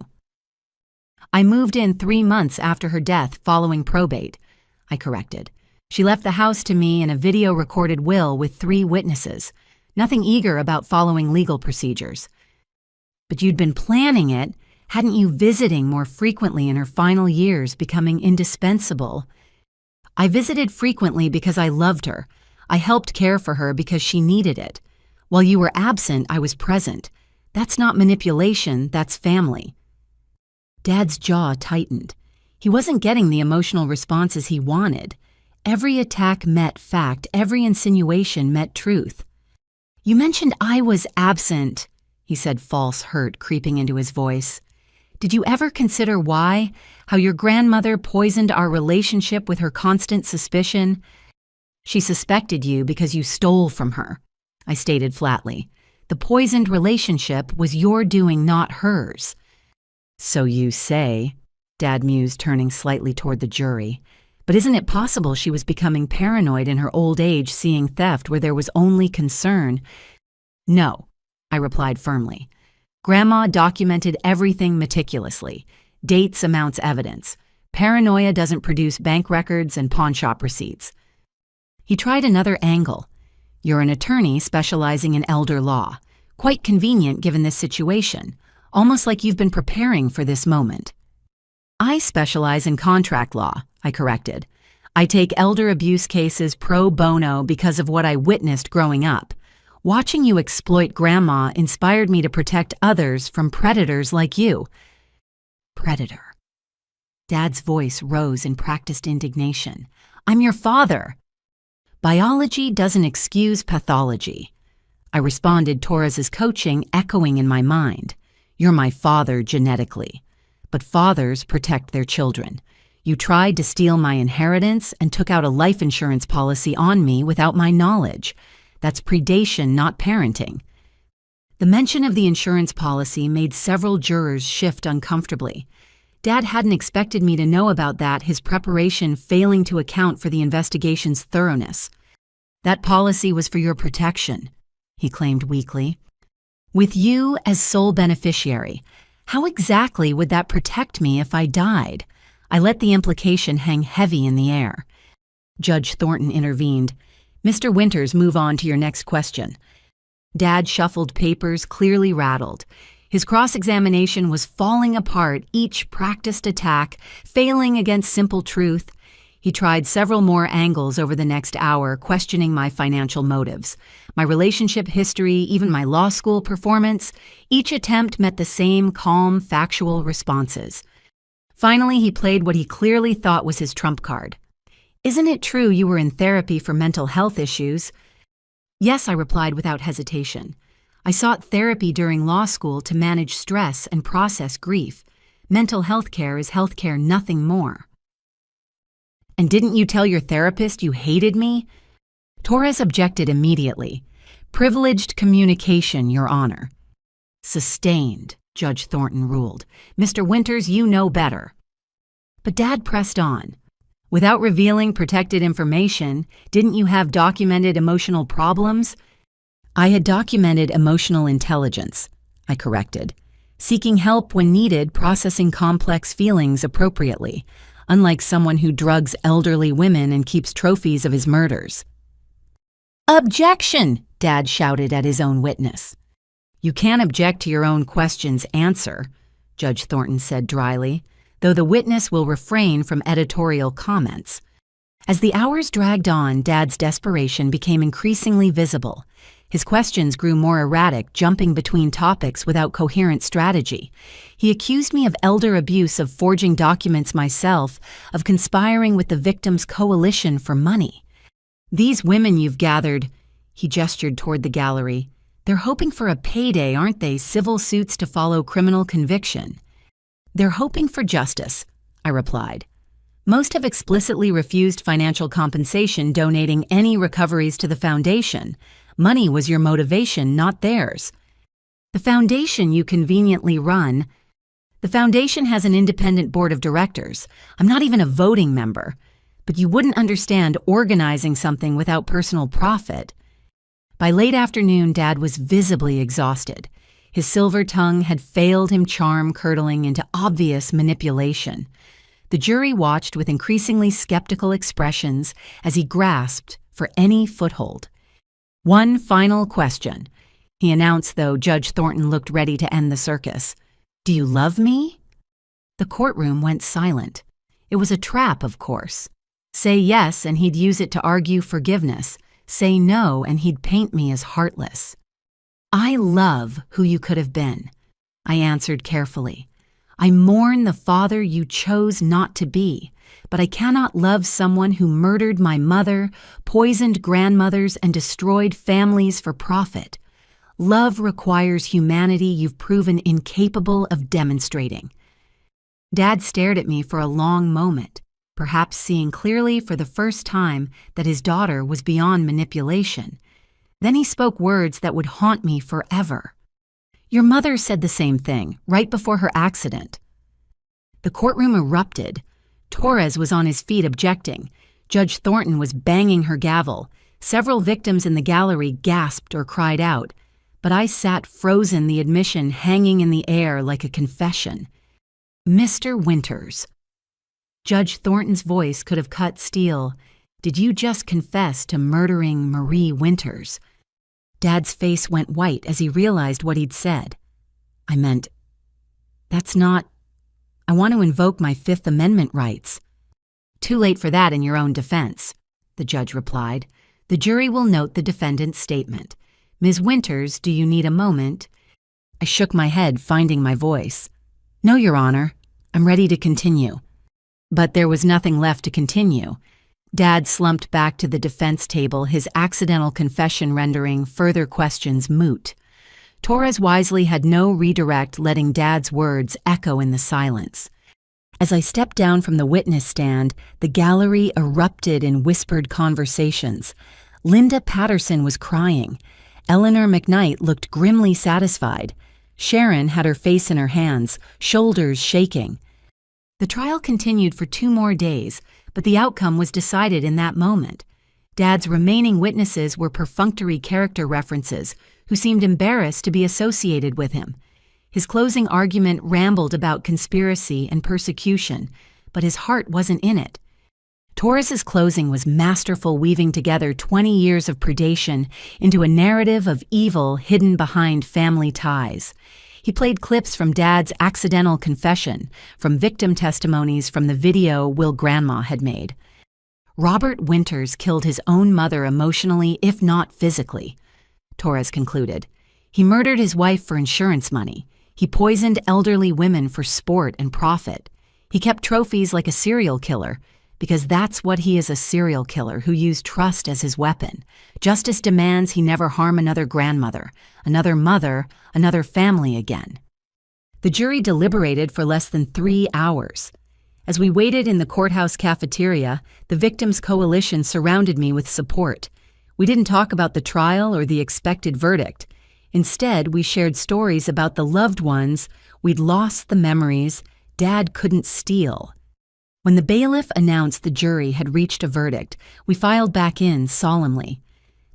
"I moved in 3 months after her death following probate," I corrected. "She left the house to me in a video-recorded will with 3 witnesses. Nothing eager about following legal procedures." "But you'd been planning it. Hadn't you, visiting more frequently in her final years, becoming indispensable?" "I visited frequently because I loved her. I helped care for her because she needed it. While you were absent, I was present. That's not manipulation, that's family." Dad's jaw tightened. He wasn't getting the emotional responses he wanted. Every attack met fact, every insinuation met truth. "You mentioned I was absent," he said, false hurt creeping into his voice. "Did you ever consider why? How your grandmother poisoned our relationship with her constant suspicion?" "She suspected you because you stole from her," I stated flatly. "The poisoned relationship was your doing, not hers." "So you say," Dad mused, turning slightly toward the jury. "But isn't it possible she was becoming paranoid in her old age, seeing theft where there was only concern?" "No," I replied firmly. "Grandma documented everything meticulously. Dates, amounts, evidence. Paranoia doesn't produce bank records and pawnshop receipts." He tried another angle. "You're an attorney specializing in elder law. Quite convenient given this situation. Almost like you've been preparing for this moment." "I specialize in contract law," I corrected. "I take elder abuse cases pro bono because of what I witnessed growing up. Watching you exploit Grandma inspired me to protect others from predators like you." "Predator." Dad's voice rose in practiced indignation. "I'm your father." "Biology doesn't excuse pathology." I responded, Torres's coaching echoing in my mind. "You're my father genetically. But fathers protect their children. You tried to steal my inheritance and took out a life insurance policy on me without my knowledge. That's predation, not parenting." The mention of the insurance policy made several jurors shift uncomfortably. Dad hadn't expected me to know about that, his preparation failing to account for the investigation's thoroughness. "That policy was for your protection," he claimed weakly. "With you as sole beneficiary. How exactly would that protect me if I died?" I let the implication hang heavy in the air. Judge Thornton intervened. "Mr. Winters, move on to your next question." Dad shuffled papers, clearly rattled. His cross-examination was falling apart, each practiced attack, failing against simple truth. He tried several more angles over the next hour, questioning my financial motives, my relationship history, even my law school performance. Each attempt met the same calm, factual responses. Finally, he played what he clearly thought was his trump card. "Isn't it true you were in therapy for mental health issues?" "Yes," I replied without hesitation. "I sought therapy during law school to manage stress and process grief. Mental health care is health care, nothing more." "And didn't you tell your therapist you hated me?" Torres objected immediately. "Privileged communication, Your Honor." "Sustained," Judge Thornton ruled. "Mr. Winters, you know better." But Dad pressed on. "Without revealing protected information, didn't you have documented emotional problems?" "I had documented emotional intelligence," I corrected. "Seeking help when needed, processing complex feelings appropriately, unlike someone who drugs elderly women and keeps trophies of his murders." "Objection!" Dad shouted at his own witness. "You can't object to your own question's answer," Judge Thornton said dryly, though the witness will refrain from editorial comments. As the hours dragged on, Dad's desperation became increasingly visible. His questions grew more erratic, jumping between topics without coherent strategy. He accused me of elder abuse, of forging documents myself, of conspiring with the victim's coalition for money. "These women you've gathered," he gestured toward the gallery, "they're hoping for a payday, aren't they? Civil suits to follow criminal conviction." "They're hoping for justice," I replied. Most have explicitly refused financial compensation, donating any recoveries to the foundation. Money was your motivation, not theirs. The foundation you conveniently run. The foundation has an independent board of directors. I'm not even a voting member. But you wouldn't understand organizing something without personal profit. By late afternoon, Dad was visibly exhausted. His silver tongue had failed him, charm curdling into obvious manipulation. The jury watched with increasingly skeptical expressions as he grasped for any foothold. "One final question," he announced, though Judge Thornton looked ready to end the circus. "Do you love me?" The courtroom went silent. It was a trap, of course. Say yes, and he'd use it to argue forgiveness. Say no, and he'd paint me as heartless. "I love who you could have been," I answered carefully. "I mourn the father you chose not to be, but I cannot love someone who murdered my mother, poisoned grandmothers, and destroyed families for profit. Love requires humanity you've proven incapable of demonstrating." Dad stared at me for a long moment, perhaps seeing clearly for the first time that his daughter was beyond manipulation. Then he spoke words that would haunt me forever. "Your mother said the same thing, right before her accident." The courtroom erupted. Torres was on his feet objecting. Judge Thornton was banging her gavel. Several victims in the gallery gasped or cried out. But I sat frozen, the admission hanging in the air like a confession. "Mr. Winters." Judge Thornton's voice could have cut steel. "Did you just confess to murdering Marie Winters?" Dad's face went white as he realized what he'd said. "I meant, that's not... I want to invoke my Fifth Amendment rights." "Too late for that in your own defense," the judge replied. "The jury will note the defendant's statement. Ms. Winters, do you need a moment?" I shook my head, finding my voice. "No, Your Honor. I'm ready to continue." But there was nothing left to continue. Dad slumped back to the defense table, his accidental confession rendering further questions moot. Torres wisely had no redirect, letting Dad's words echo in the silence. As I stepped down from the witness stand, the gallery erupted in whispered conversations. Linda Patterson was crying. Eleanor McKnight looked grimly satisfied. Sharon had her face in her hands, shoulders shaking. The trial continued for 2 more days, but the outcome was decided in that moment. Dad's remaining witnesses were perfunctory character references who seemed embarrassed to be associated with him. His closing argument rambled about conspiracy and persecution, but his heart wasn't in it. Torres's closing was masterful, weaving together 20 years of predation into a narrative of evil hidden behind family ties. He played clips from Dad's accidental confession, from victim testimonies from the video Will Grandma had made. Robert Winters killed his own mother emotionally, if not physically, Torres concluded. He murdered his wife for insurance money. He poisoned elderly women for sport and profit. He kept trophies like a serial killer, because that's what he is, a serial killer who used trust as his weapon. Justice demands he never harm another grandmother, another mother, another family again. The jury deliberated for less than 3 hours. As we waited in the courthouse cafeteria, the Victims' Coalition surrounded me with support. We didn't talk about the trial or the expected verdict. Instead, we shared stories about the loved ones we'd lost, the memories Dad couldn't steal. When the bailiff announced the jury had reached a verdict, we filed back in solemnly.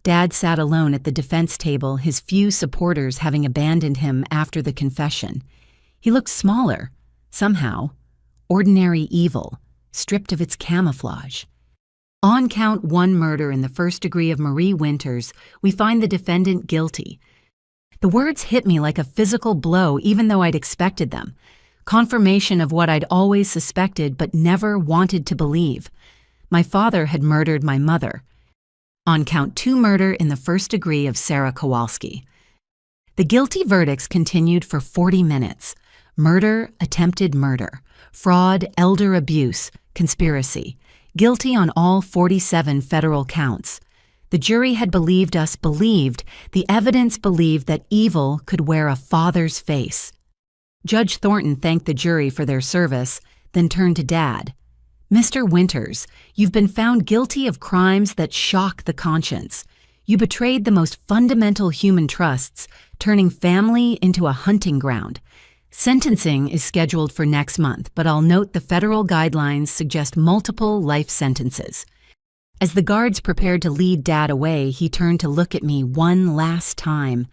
Dad sat alone at the defense table, his few supporters having abandoned him after the confession. He looked smaller, somehow. Ordinary evil, stripped of its camouflage. On count 1 murder in the first degree of Marie Winters, we find the defendant guilty. The words hit me like a physical blow, even though I'd expected them. Confirmation of what I'd always suspected but never wanted to believe. My father had murdered my mother. On count 2 murder in the first degree of Sarah Kowalski. The guilty verdicts continued for 40 minutes. Murder, attempted murder, fraud, elder abuse, conspiracy. Guilty on all 47 federal counts. The jury had believed us, believed, the evidence believed that evil could wear a father's face. Judge Thornton thanked the jury for their service, then turned to Dad. Mr. Winters, you've been found guilty of crimes that shock the conscience. You betrayed the most fundamental human trusts, turning family into a hunting ground. Sentencing is scheduled for next month, but I'll note the federal guidelines suggest multiple life sentences. As the guards prepared to lead Dad away, he turned to look at me one last time.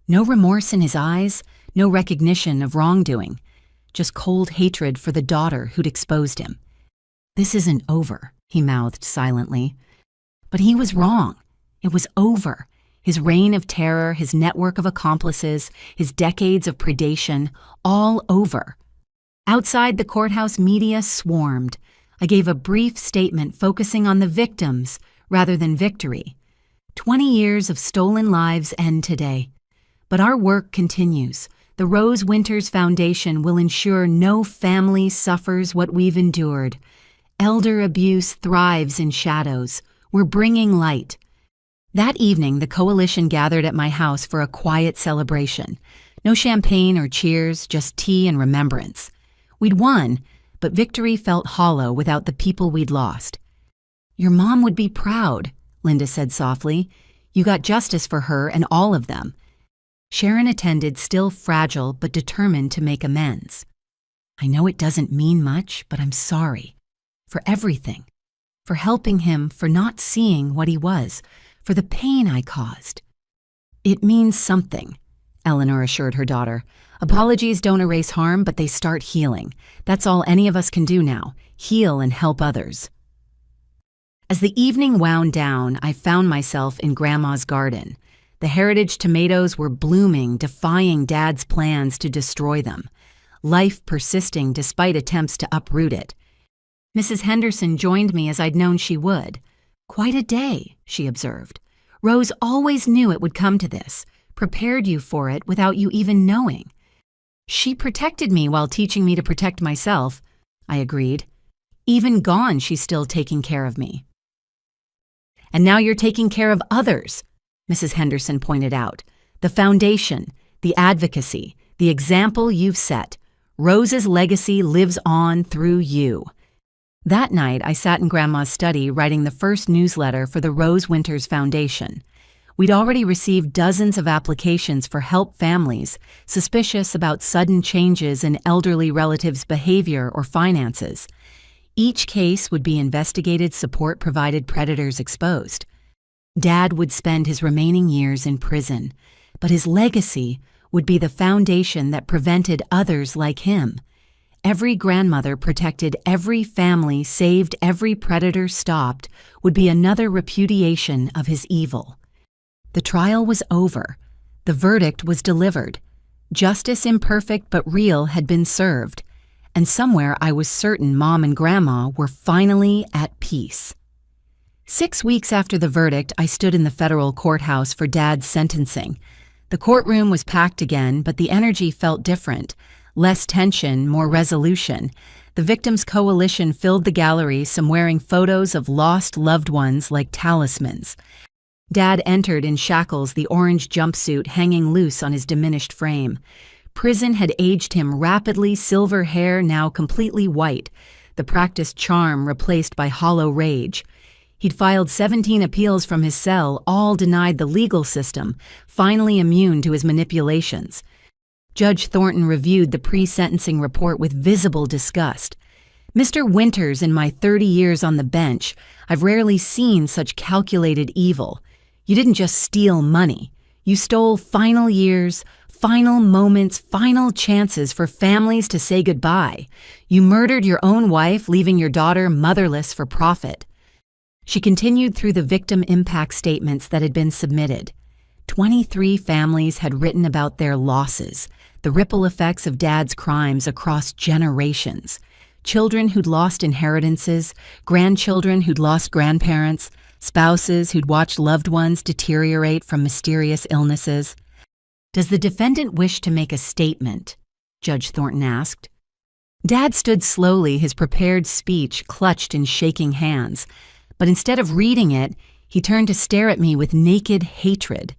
No remorse in his eyes, no recognition of wrongdoing, just cold hatred for the daughter who'd exposed him. "This isn't over," he mouthed silently. But he was wrong. It was over. His reign of terror, his network of accomplices, his decades of predation, all over. Outside the courthouse, media swarmed. I gave a brief statement focusing on the victims rather than victory. 20 years of stolen lives end today. But our work continues. The Rose Winters Foundation will ensure no family suffers what we've endured. Elder abuse thrives in shadows. We're bringing light. That evening, the coalition gathered at my house for a quiet celebration. No champagne or cheers, just tea and remembrance. We'd won, but victory felt hollow without the people we'd lost. "Your mom would be proud," Linda said softly. "You got justice for her and all of them." Sharon attended, still fragile but determined to make amends. "I know it doesn't mean much, but I'm sorry. For everything. For helping him, for not seeing what he was, for the pain I caused." "It means something," Eleanor assured her daughter. "Apologies don't erase harm, but they start healing. That's all any of us can do now, heal and help others." As the evening wound down, I found myself in Grandma's garden. The heritage tomatoes were blooming, defying Dad's plans to destroy them. Life persisting despite attempts to uproot it. Mrs. Henderson joined me as I'd known she would. "Quite a day," she observed. "Rose always knew it would come to this, prepared you for it without you even knowing." "She protected me while teaching me to protect myself," I agreed. "Even gone, she's still taking care of me." "And now you're taking care of others," Mrs. Henderson pointed out. "The foundation, the advocacy, the example you've set. Rose's legacy lives on through you." That night, I sat in Grandma's study writing the first newsletter for the Rose Winters Foundation. We'd already received dozens of applications for help families suspicious about sudden changes in elderly relatives' behavior or finances. Each case would be investigated, support provided, predators exposed. Dad would spend his remaining years in prison, but his legacy would be the foundation that prevented others like him. Every grandmother protected, every family saved, every predator stopped would be another repudiation of his evil. The trial was over. The verdict was delivered. Justice, imperfect but real, had been served. And somewhere I was certain Mom and Grandma were finally at peace. 6 weeks after the verdict, I stood in the federal courthouse for Dad's sentencing. The courtroom was packed again, but the energy felt different. Less tension, more resolution. The victims' coalition filled the gallery, some wearing photos of lost loved ones like talismans. Dad entered in shackles, the orange jumpsuit hanging loose on his diminished frame. Prison had aged him rapidly, silver hair now completely white, the practiced charm replaced by hollow rage. He'd filed 17 appeals from his cell, all denied the legal system, finally immune to his manipulations. Judge Thornton reviewed the pre-sentencing report with visible disgust. "Mr. Winters, in my 30 years on the bench, I've rarely seen such calculated evil. You didn't just steal money. You stole final years, final moments, final chances for families to say goodbye. You murdered your own wife, leaving your daughter motherless for profit." She continued through the victim impact statements that had been submitted. 23 families had written about their losses, the ripple effects of Dad's crimes across generations. Children who'd lost inheritances, grandchildren who'd lost grandparents, spouses who'd watched loved ones deteriorate from mysterious illnesses. "Does the defendant wish to make a statement?" Judge Thornton asked. Dad stood slowly, his prepared speech clutched in shaking hands. But instead of reading it, he turned to stare at me with naked hatred.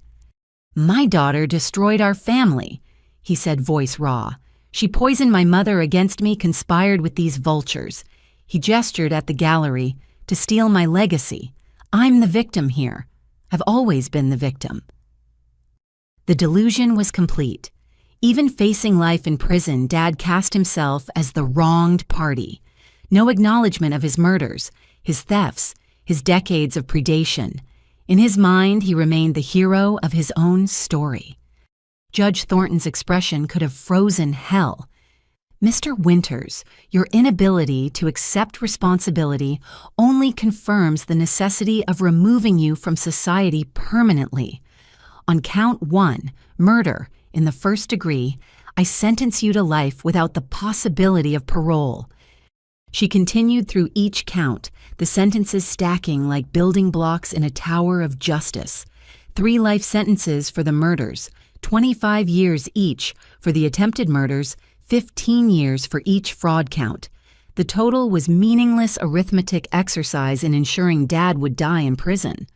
"My daughter destroyed our family," he said, voice raw. "She poisoned my mother against me, conspired with these vultures." He gestured at the gallery. To steal my legacy. I'm the victim here. I've always been the victim. The delusion was complete. Even facing life in prison, Dad cast himself as the wronged party. No acknowledgement of his murders, his thefts, his decades of predation. In his mind, he remained the hero of his own story. Judge Thornton's expression could have frozen hell. Mr. Winters, your inability to accept responsibility only confirms the necessity of removing you from society permanently. On count 1, murder, in the first degree, I sentence you to life without the possibility of parole. She continued through each count, the sentences stacking like building blocks in a tower of justice. 3 life sentences for the murders, 25 years each for the attempted murders, 15 years for each fraud count. The total was meaningless arithmetic exercise in ensuring Dad would die in prison.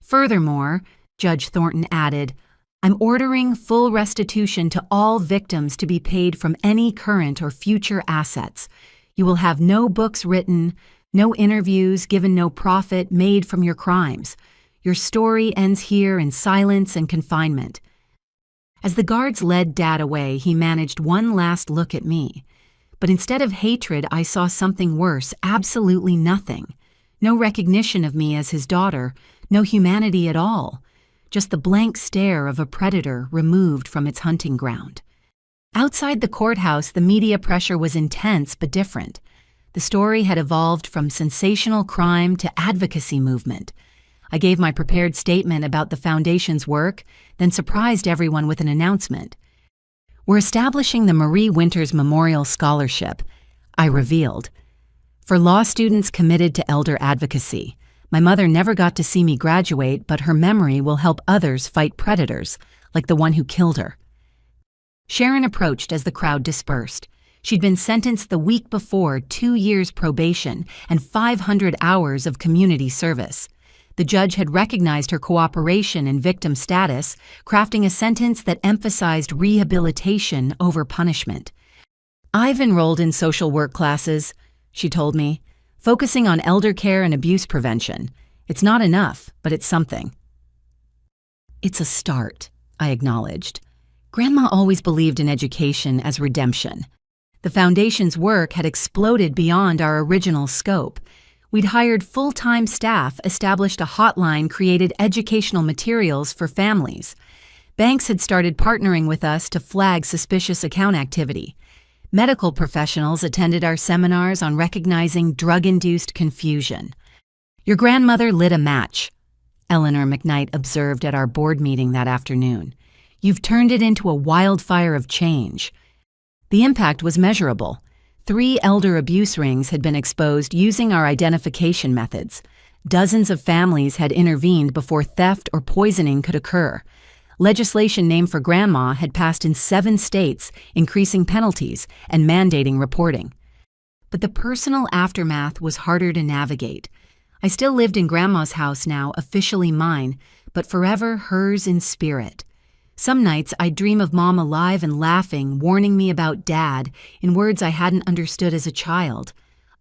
Furthermore, Judge Thornton added, I'm ordering full restitution to all victims to be paid from any current or future assets. You will have no books written, no interviews given, no profit made from your crimes. Your story ends here in silence and confinement. As the guards led Dad away, he managed one last look at me. But instead of hatred, I saw something worse, absolutely nothing. No recognition of me as his daughter, no humanity at all. Just the blank stare of a predator removed from its hunting ground. Outside the courthouse, the media pressure was intense but different. The story had evolved from sensational crime to advocacy movement. I gave my prepared statement about the Foundation's work, then surprised everyone with an announcement. We're establishing the Marie Winters Memorial Scholarship, I revealed, for law students committed to elder advocacy. My mother never got to see me graduate, but her memory will help others fight predators, like the one who killed her. Sharon approached as the crowd dispersed. She'd been sentenced the week before 2 years probation and 500 hours of community service. The judge had recognized her cooperation and victim status, crafting a sentence that emphasized rehabilitation over punishment. I've enrolled in social work classes, she told me, focusing on elder care and abuse prevention. It's not enough, but it's something. It's a start, I acknowledged. Grandma always believed in education as redemption. The Foundation's work had exploded beyond our original scope. We'd hired full-time staff, established a hotline, created educational materials for families. Banks had started partnering with us to flag suspicious account activity. Medical professionals attended our seminars on recognizing drug-induced confusion. Your grandmother lit a match, Eleanor McKnight observed at our board meeting that afternoon. You've turned it into a wildfire of change. The impact was measurable. 3 elder abuse rings had been exposed using our identification methods. Dozens of families had intervened before theft or poisoning could occur. Legislation named for Grandma had passed in 7 states, increasing penalties and mandating reporting. But the personal aftermath was harder to navigate. I still lived in Grandma's house now, officially mine, but forever hers in spirit. Some nights I'd dream of Mom alive and laughing, warning me about Dad in words I hadn't understood as a child.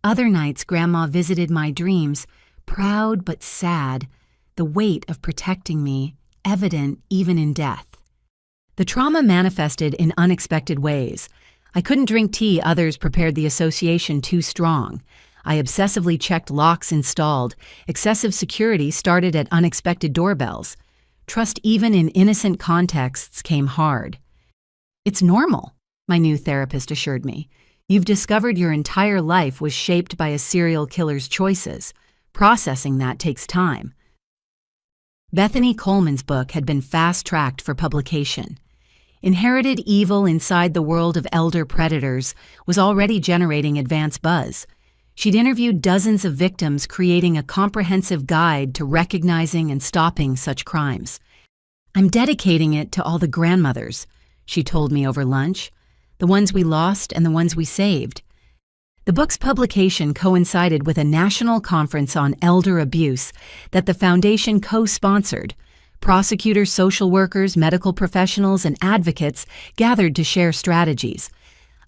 Other nights Grandma visited my dreams, proud but sad, the weight of protecting me evident even in death. The trauma manifested in unexpected ways. I couldn't drink tea others prepared the association too strong. I obsessively checked locks installed. Excessive security started at unexpected doorbells. Trust even in innocent contexts came hard. It's normal, my new therapist assured me. You've discovered your entire life was shaped by a serial killer's choices. Processing that takes time. Bethany Coleman's book had been fast-tracked for publication. Inherited Evil Inside the World of Elder Predators was already generating advance buzz. She'd interviewed dozens of victims, creating a comprehensive guide to recognizing and stopping such crimes. I'm dedicating it to all the grandmothers, she told me over lunch, the ones we lost and the ones we saved. The book's publication coincided with a national conference on elder abuse that the Foundation co-sponsored. Prosecutors, social workers, medical professionals, and advocates gathered to share strategies.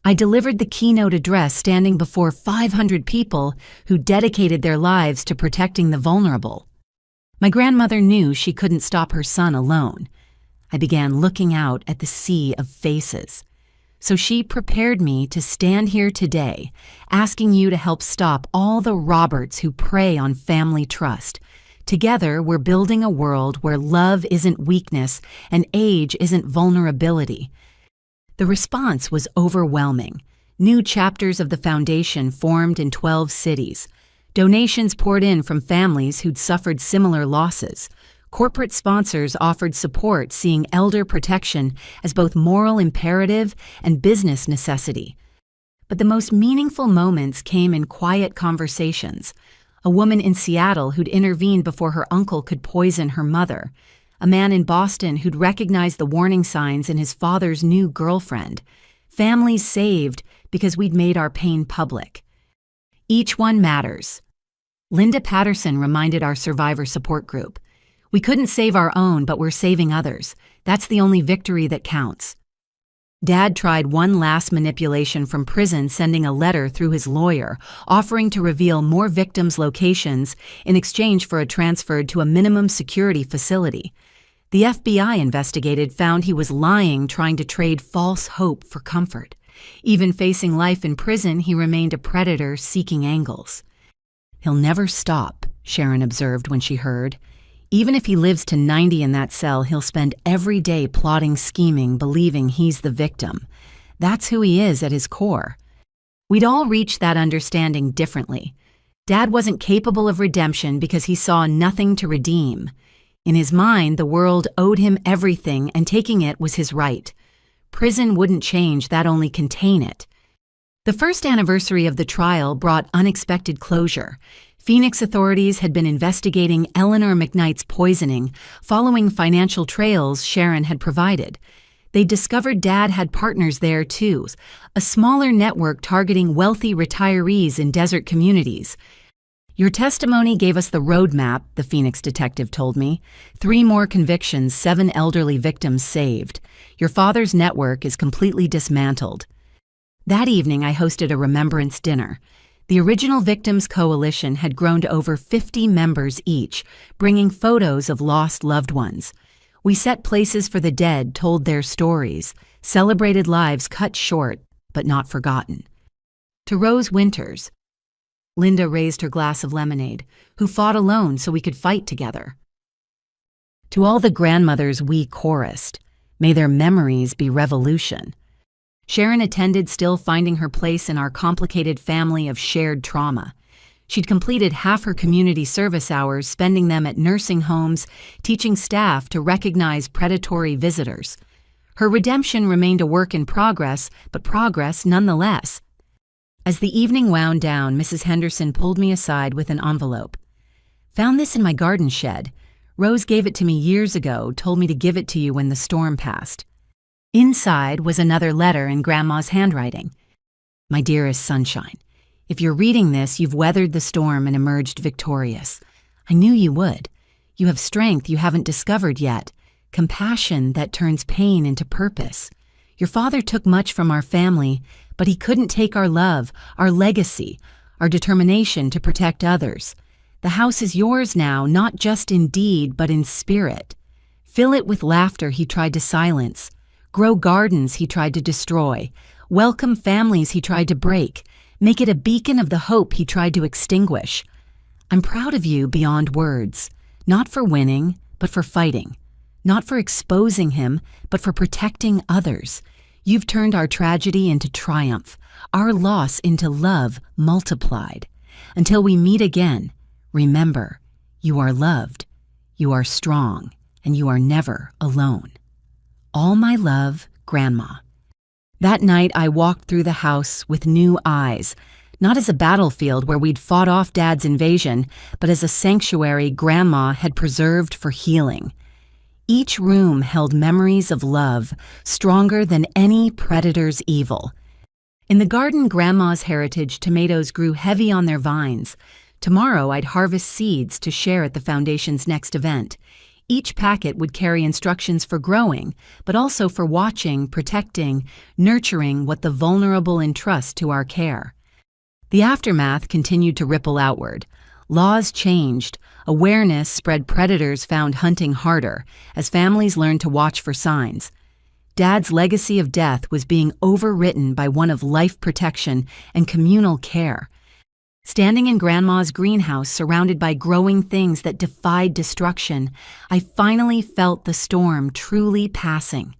I delivered the keynote address standing before 500 people who dedicated their lives to protecting the vulnerable. My grandmother knew she couldn't stop her son alone. I began looking out at the sea of faces. So she prepared me to stand here today, asking you to help stop all the Roberts who prey on family trust. Together, we're building a world where love isn't weakness and age isn't vulnerability. The response was overwhelming. New chapters of the foundation formed in 12 cities. Donations poured in from families who'd suffered similar losses. Corporate sponsors offered support, seeing elder protection as both moral imperative and business necessity. But the most meaningful moments came in quiet conversations. A woman in Seattle who'd intervened before her uncle could poison her mother. A man in Boston who'd recognized the warning signs in his father's new girlfriend. Families saved because we'd made our pain public. Each one matters. Linda Patterson reminded our survivor support group. We couldn't save our own, but we're saving others. That's the only victory that counts. Dad tried one last manipulation from prison, sending a letter through his lawyer, offering to reveal more victims' locations in exchange for a transfer to a minimum security facility. The FBI investigated, found he was lying, trying to trade false hope for comfort. Even facing life in prison, he remained a predator seeking angles. He'll never stop, Sharon observed when she heard. Even if he lives to 90 in that cell, he'll spend every day plotting, scheming, believing he's the victim. That's who he is at his core. We'd all reached that understanding differently. Dad wasn't capable of redemption because he saw nothing to redeem. In his mind, the world owed him everything, and taking it was his right. Prison wouldn't change that, only contain it. The first anniversary of the trial brought unexpected closure. Phoenix authorities had been investigating Eleanor McKnight's poisoning, following financial trails Sharon had provided. They discovered Dad had partners there too, a smaller network targeting wealthy retirees in desert communities. Your testimony gave us the roadmap, the Phoenix detective told me. 3 more convictions, 7 elderly victims saved. Your father's network is completely dismantled. That evening, I hosted a remembrance dinner. The Original Victims Coalition had grown to over 50 members each, bringing photos of lost loved ones. We set places for the dead, told their stories, celebrated lives cut short, but not forgotten. To Rose Winters, Linda raised her glass of lemonade, who fought alone so we could fight together. To all the grandmothers we chorused, may their memories be revolution. Sharon attended, still finding her place in our complicated family of shared trauma. She'd completed half her community service hours, spending them at nursing homes, teaching staff to recognize predatory visitors. Her redemption remained a work in progress, but progress nonetheless. As the evening wound down, Mrs. Henderson pulled me aside with an envelope. Found this in my garden shed. Rose gave it to me years ago, told me to give it to you when the storm passed. Inside was another letter in Grandma's handwriting. My dearest sunshine, if you're reading this, you've weathered the storm and emerged victorious. I knew you would. You have strength you haven't discovered yet, compassion that turns pain into purpose. Your father took much from our family, but he couldn't take our love, our legacy, our determination to protect others. The house is yours now, not just in deed, but in spirit. Fill it with laughter he tried to silence. Grow gardens he tried to destroy. Welcome families he tried to break. Make it a beacon of the hope he tried to extinguish. I'm proud of you beyond words, not for winning, but for fighting. Not for exposing him, but for protecting others. You've turned our tragedy into triumph, our loss into love multiplied. Until we meet again, remember, you are loved, you are strong, and you are never alone. All my love, Grandma. That night, I walked through the house with new eyes, not as a battlefield where we'd fought off Dad's invasion, but as a sanctuary Grandma had preserved for healing. Each room held memories of love, stronger than any predator's evil. In the garden, Grandma's heritage tomatoes grew heavy on their vines. Tomorrow, I'd harvest seeds to share at the foundation's next event. Each packet would carry instructions for growing, but also for watching, protecting, nurturing what the vulnerable entrust to our care. The aftermath continued to ripple outward. Laws changed. Awareness spread. Predators found hunting harder as families learned to watch for signs. Dad's legacy of death was being overwritten by one of life protection and communal care. Standing in Grandma's greenhouse surrounded by growing things that defied destruction, I finally felt the storm truly passing.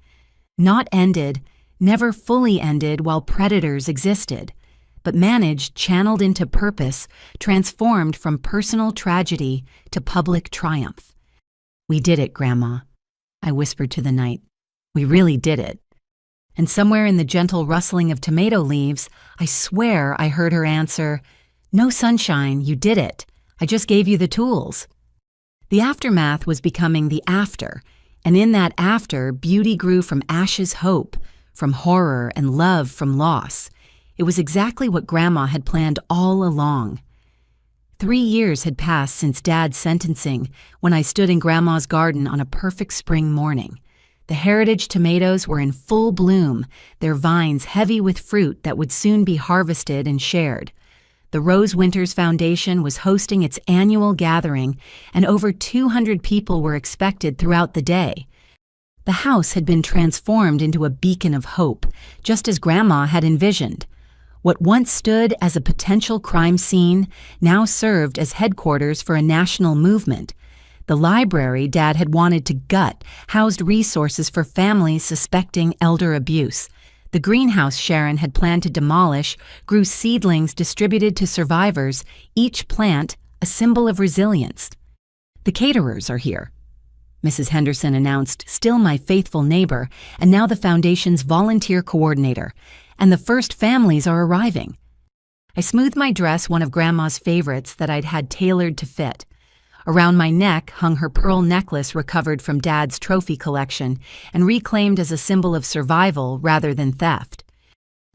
Not ended, never fully ended while predators existed, but managed, channeled into purpose, transformed from personal tragedy to public triumph. "We did it, Grandma," I whispered to the night. "We really did it." And somewhere in the gentle rustling of tomato leaves, I swear I heard her answer, "No, sunshine, you did it. I just gave you the tools." The aftermath was becoming the after, and in that after, beauty grew from ashes hope, from horror and love from loss. It was exactly what Grandma had planned all along. 3 years had passed since Dad's sentencing when I stood in Grandma's garden on a perfect spring morning. The heritage tomatoes were in full bloom, their vines heavy with fruit that would soon be harvested and shared. The Rose Winters Foundation was hosting its annual gathering, and over 200 people were expected throughout the day. The house had been transformed into a beacon of hope, just as Grandma had envisioned. What once stood as a potential crime scene now served as headquarters for a national movement. The library Dad had wanted to gut housed resources for families suspecting elder abuse. The greenhouse Sharon had planned to demolish grew seedlings distributed to survivors, each plant a symbol of resilience. "The caterers are here," Mrs. Henderson announced, still my faithful neighbor, and now the foundation's volunteer coordinator, "and the first families are arriving." I smoothed my dress, one of Grandma's favorites that I'd had tailored to fit. Around my neck hung her pearl necklace recovered from Dad's trophy collection and reclaimed as a symbol of survival rather than theft.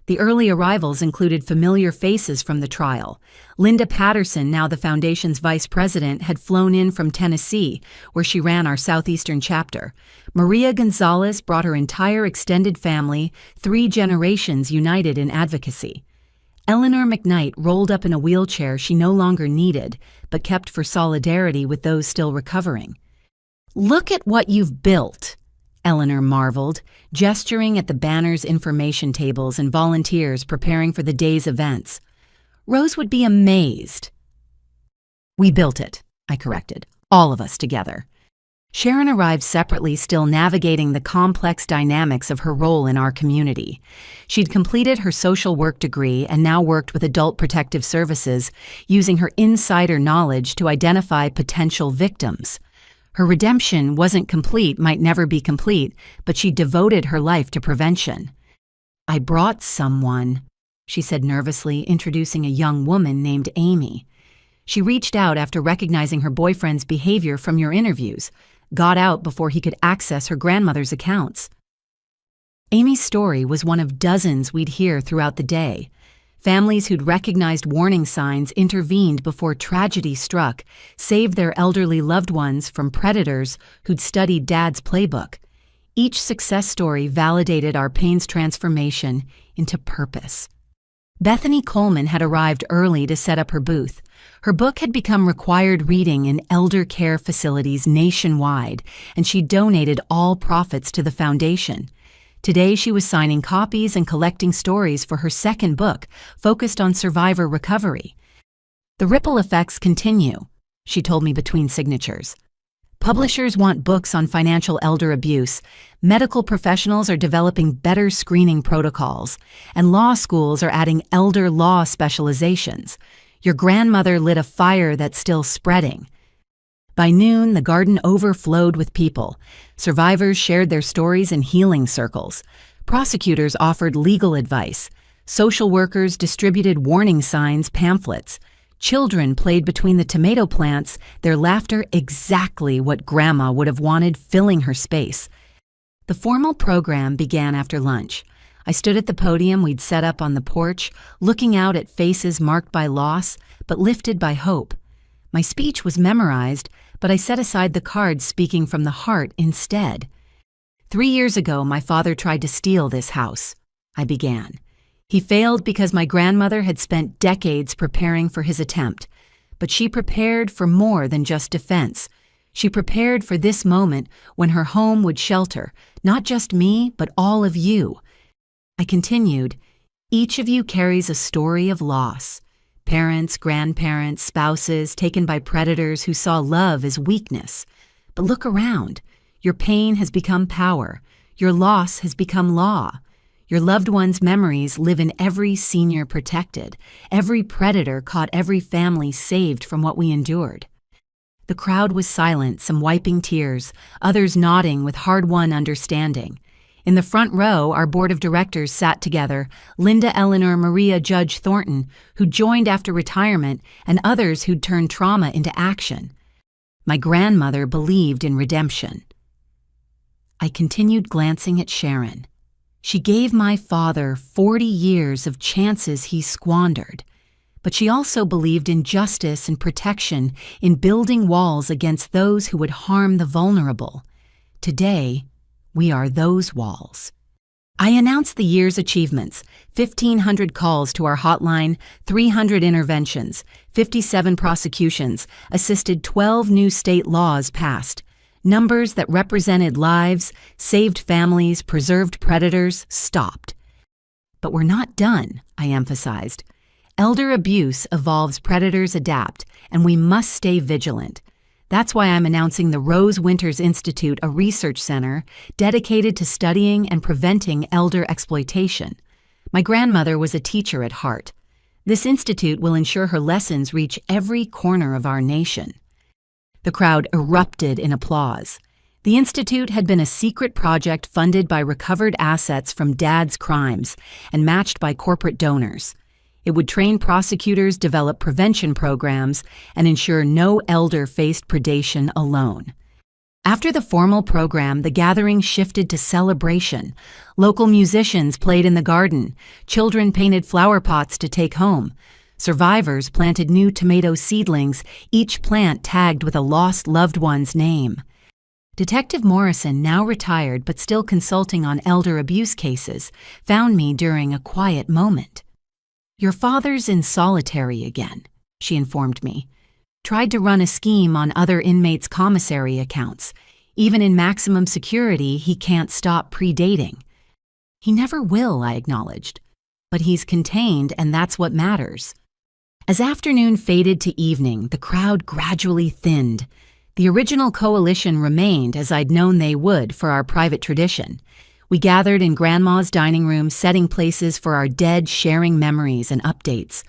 The early arrivals included familiar faces from the trial. Linda Patterson, now the foundation's vice president, had flown in from Tennessee, where she ran our southeastern chapter. Maria Gonzalez brought her entire extended family, 3 generations united in advocacy. Eleanor McKnight rolled up in a wheelchair she no longer needed, but kept for solidarity with those still recovering. "Look at what you've built," Eleanor marveled, gesturing at the banners, information tables, and volunteers preparing for the day's events. Rose would be amazed. "We built it," I corrected, "all of us together." Sharon arrived separately, still navigating the complex dynamics of her role in our community. She'd completed her social work degree and now worked with Adult Protective Services, using her insider knowledge to identify potential victims. Her redemption wasn't complete, might never be complete, but she devoted her life to prevention. "I brought someone," she said nervously, introducing a young woman named Amy. "She reached out after recognizing her boyfriend's behavior from your interviews. Got out before he could access her grandmother's accounts." Amy's story was one of dozens we'd hear throughout the day. Families who'd recognized warning signs intervened before tragedy struck, saved their elderly loved ones from predators who'd studied Dad's playbook. Each success story validated our pain's transformation into purpose. Bethany Coleman had arrived early to set up her booth. Her book had become required reading in elder care facilities nationwide, and she donated all profits to the foundation. Today she was signing copies and collecting stories for her second book, focused on survivor recovery. "The ripple effects continue," she told me between signatures. "Publishers want books on financial elder abuse, medical professionals are developing better screening protocols, and law schools are adding elder law specializations. Your grandmother lit a fire that's still spreading." By noon, the garden overflowed with people. Survivors shared their stories in healing circles. Prosecutors offered legal advice. Social workers distributed warning signs, pamphlets. Children played between the tomato plants, their laughter exactly what Grandma would have wanted filling her space. The formal program began after lunch. I stood at the podium we'd set up on the porch, looking out at faces marked by loss, but lifted by hope. My speech was memorized, but I set aside the cards speaking from the heart instead. 3 years ago, my father tried to steal this house, I began. He failed because my grandmother had spent decades preparing for his attempt, but she prepared for more than just defense. She prepared for this moment when her home would shelter, not just me, but all of you. I continued, each of you carries a story of loss. Parents, grandparents, spouses taken by predators who saw love as weakness. But look around. Your pain has become power. Your loss has become law. Your loved ones' memories live in every senior protected. Every predator caught, every family saved from what we endured. The crowd was silent, some wiping tears, others nodding with hard-won understanding. In the front row, our board of directors sat together, Linda Eleanor Maria Judge Thornton, who joined after retirement, and others who'd turned trauma into action. My grandmother believed in redemption. I continued glancing at Sharon. She gave my father 40 years of chances he squandered, but she also believed in justice and protection, in building walls against those who would harm the vulnerable. Today, we are those walls. I announced the year's achievements: 1,500 calls to our hotline, 300 interventions, 57 prosecutions, assisted 12 new state laws passed. Numbers that represented lives, saved families, preserved predators, stopped. But we're not done, I emphasized. Elder abuse evolves, predators adapt, and we must stay vigilant. That's why I'm announcing the Rose Winters Institute, a research center dedicated to studying and preventing elder exploitation. My grandmother was a teacher at heart. This institute will ensure her lessons reach every corner of our nation. The crowd erupted in applause. The institute had been a secret project funded by recovered assets from Dad's crimes and matched by corporate donors. It would train prosecutors, develop prevention programs, and ensure no elder faced predation alone. After the formal program, the gathering shifted to celebration. Local musicians played in the garden. Children painted flower pots to take home. Survivors planted new tomato seedlings, each plant tagged with a lost loved one's name. Detective Morrison, now retired but still consulting on elder abuse cases, found me during a quiet moment. "Your father's in solitary again," she informed me. "Tried to run a scheme on other inmates' commissary accounts. Even in maximum security, he can't stop predating." "He never will," I acknowledged. "But he's contained, and that's what matters." As afternoon faded to evening, the crowd gradually thinned. The original coalition remained, as I'd known they would, for our private tradition. We gathered in Grandma's dining room, setting places for our dead, sharing memories and updates.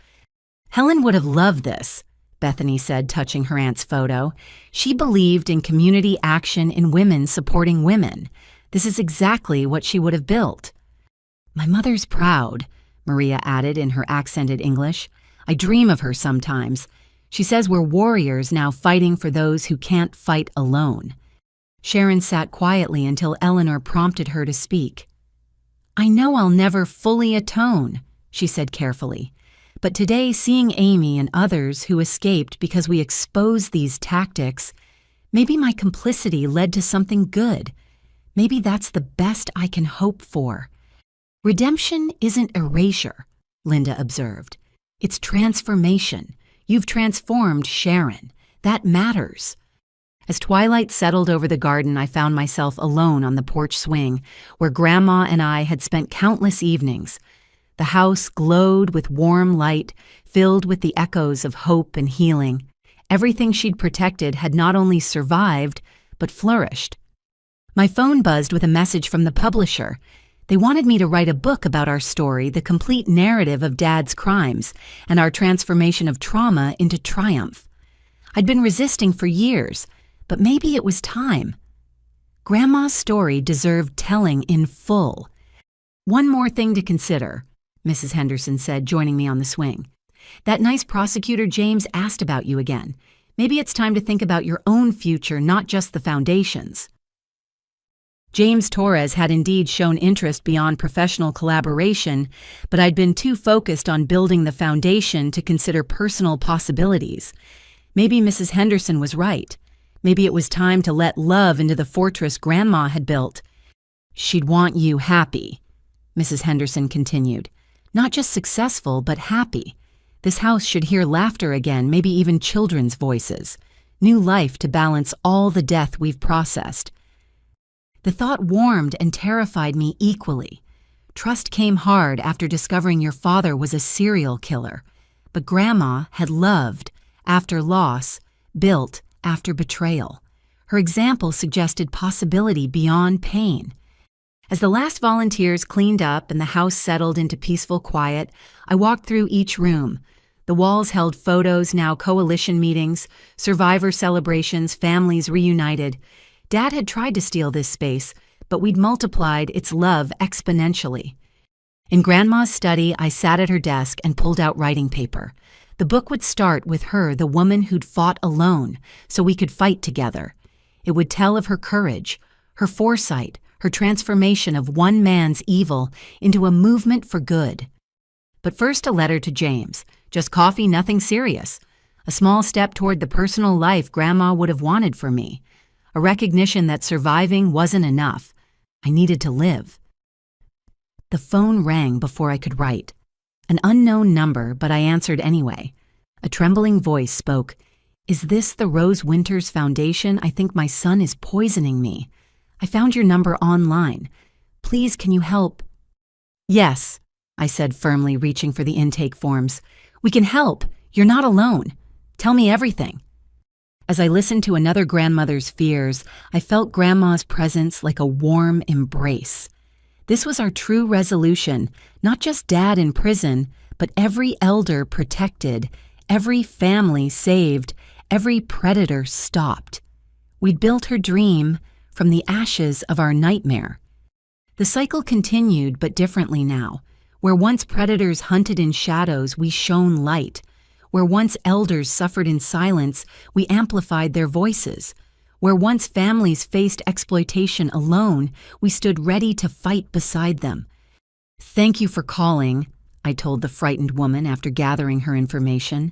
"Helen would have loved this," Bethany said, touching her aunt's photo. "She believed in community action, in women supporting women. This is exactly what she would have built." "My mother's proud," Maria added in her accented English. "I dream of her sometimes. She says we're warriors now, fighting for those who can't fight alone." Sharon sat quietly until Eleanor prompted her to speak. "I know I'll never fully atone," she said carefully. "But today, seeing Amy and others who escaped because we exposed these tactics, maybe my complicity led to something good. Maybe that's the best I can hope for." "Redemption isn't erasure," Linda observed. "It's transformation. You've transformed Sharon. That matters." As twilight settled over the garden, I found myself alone on the porch swing, where Grandma and I had spent countless evenings. The house glowed with warm light, filled with the echoes of hope and healing. Everything she'd protected had not only survived, but flourished. My phone buzzed with a message from the publisher. They wanted me to write a book about our story, the complete narrative of Dad's crimes, and our transformation of trauma into triumph. I'd been resisting for years, but maybe it was time. Grandma's story deserved telling in full. "One more thing to consider," Mrs. Henderson said, joining me on the swing. "That nice prosecutor James asked about you again. Maybe it's time to think about your own future, not just the foundation's." James Torres had indeed shown interest beyond professional collaboration, but I'd been too focused on building the foundation to consider personal possibilities. Maybe Mrs. Henderson was right. Maybe it was time to let love into the fortress Grandma had built. "She'd want you happy," Mrs. Henderson continued. "Not just successful, but happy. This house should hear laughter again, maybe even children's voices. New life to balance all the death we've processed." The thought warmed and terrified me equally. Trust came hard after discovering your father was a serial killer. But Grandma had loved after loss, built after betrayal. Her example suggested possibility beyond pain. As the last volunteers cleaned up and the house settled into peaceful quiet, I walked through each room. The walls held photos, now coalition meetings, survivor celebrations, families reunited. Dad had tried to steal this space, but we'd multiplied its love exponentially. In Grandma's study, I sat at her desk and pulled out writing paper. The book would start with her, the woman who'd fought alone, so we could fight together. It would tell of her courage, her foresight, her transformation of one man's evil into a movement for good. But first, a letter to James. Just coffee, nothing serious. A small step toward the personal life Grandma would have wanted for me. A recognition that surviving wasn't enough. I needed to live. The phone rang before I could write. An unknown number, but I answered anyway. A trembling voice spoke. "Is this the Rose Winters Foundation? I think my son is poisoning me. I found your number online. Please, can you help?" "Yes," I said firmly, reaching for the intake forms. "We can help. You're not alone. Tell me everything." As I listened to another grandmother's fears, I felt Grandma's presence like a warm embrace. This was our true resolution, not just Dad in prison, but every elder protected, every family saved, every predator stopped. We'd built her dream from the ashes of our nightmare. The cycle continued, but differently now. Where once predators hunted in shadows, we shone light. Where once elders suffered in silence, we amplified their voices. Where once families faced exploitation alone, we stood ready to fight beside them. "Thank you for calling," I told the frightened woman after gathering her information.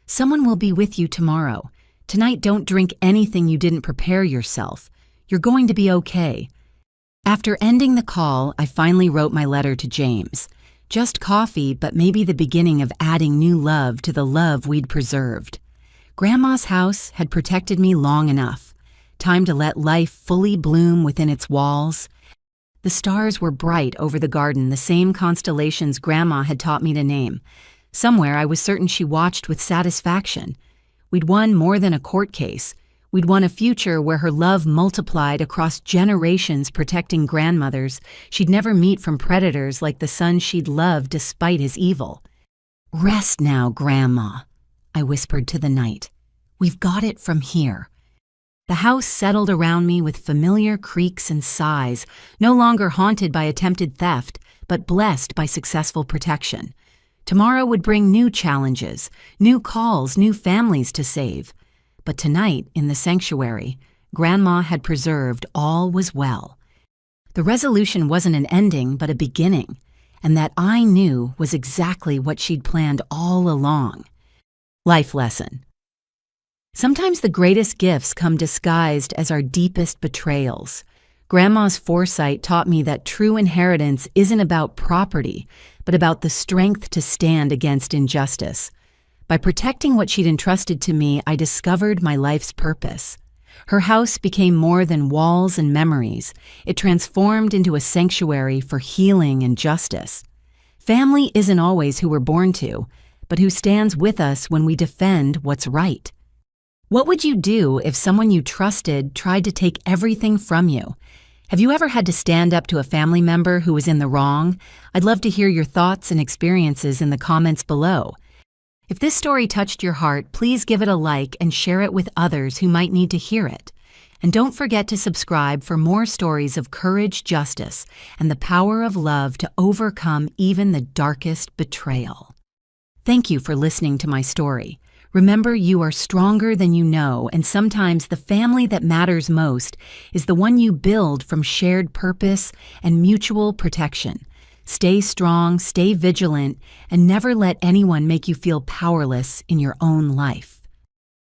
"Someone will be with you tomorrow. Tonight, don't drink anything you didn't prepare yourself. You're going to be okay." After ending the call, I finally wrote my letter to James. Just coffee, but maybe the beginning of adding new love to the love we'd preserved. Grandma's house had protected me long enough. Time to let life fully bloom within its walls. The stars were bright over the garden, the same constellations Grandma had taught me to name. Somewhere I was certain she watched with satisfaction. We'd won more than a court case. We'd won a future where her love multiplied across generations, protecting grandmothers she'd never meet from predators like the son she'd loved despite his evil. "Rest now, Grandma," I whispered to the night. "We've got it from here." The house settled around me with familiar creaks and sighs, no longer haunted by attempted theft, but blessed by successful protection. Tomorrow would bring new challenges, new calls, new families to save. But tonight, in the sanctuary, Grandma had preserved all was well. The resolution wasn't an ending, but a beginning, and that I knew was exactly what she'd planned all along. Life lesson. Sometimes the greatest gifts come disguised as our deepest betrayals. Grandma's foresight taught me that true inheritance isn't about property, but about the strength to stand against injustice. By protecting what she'd entrusted to me, I discovered my life's purpose. Her house became more than walls and memories. It transformed into a sanctuary for healing and justice. Family isn't always who we're born to, but who stands with us when we defend what's right. What would you do if someone you trusted tried to take everything from you? Have you ever had to stand up to a family member who was in the wrong? I'd love to hear your thoughts and experiences in the comments below. If this story touched your heart, please give it a like and share it with others who might need to hear it. And don't forget to subscribe for more stories of courage, justice, and the power of love to overcome even the darkest betrayal. Thank you for listening to my story. Remember, you are stronger than you know, and sometimes the family that matters most is the one you build from shared purpose and mutual protection. Stay strong, stay vigilant, and never let anyone make you feel powerless in your own life.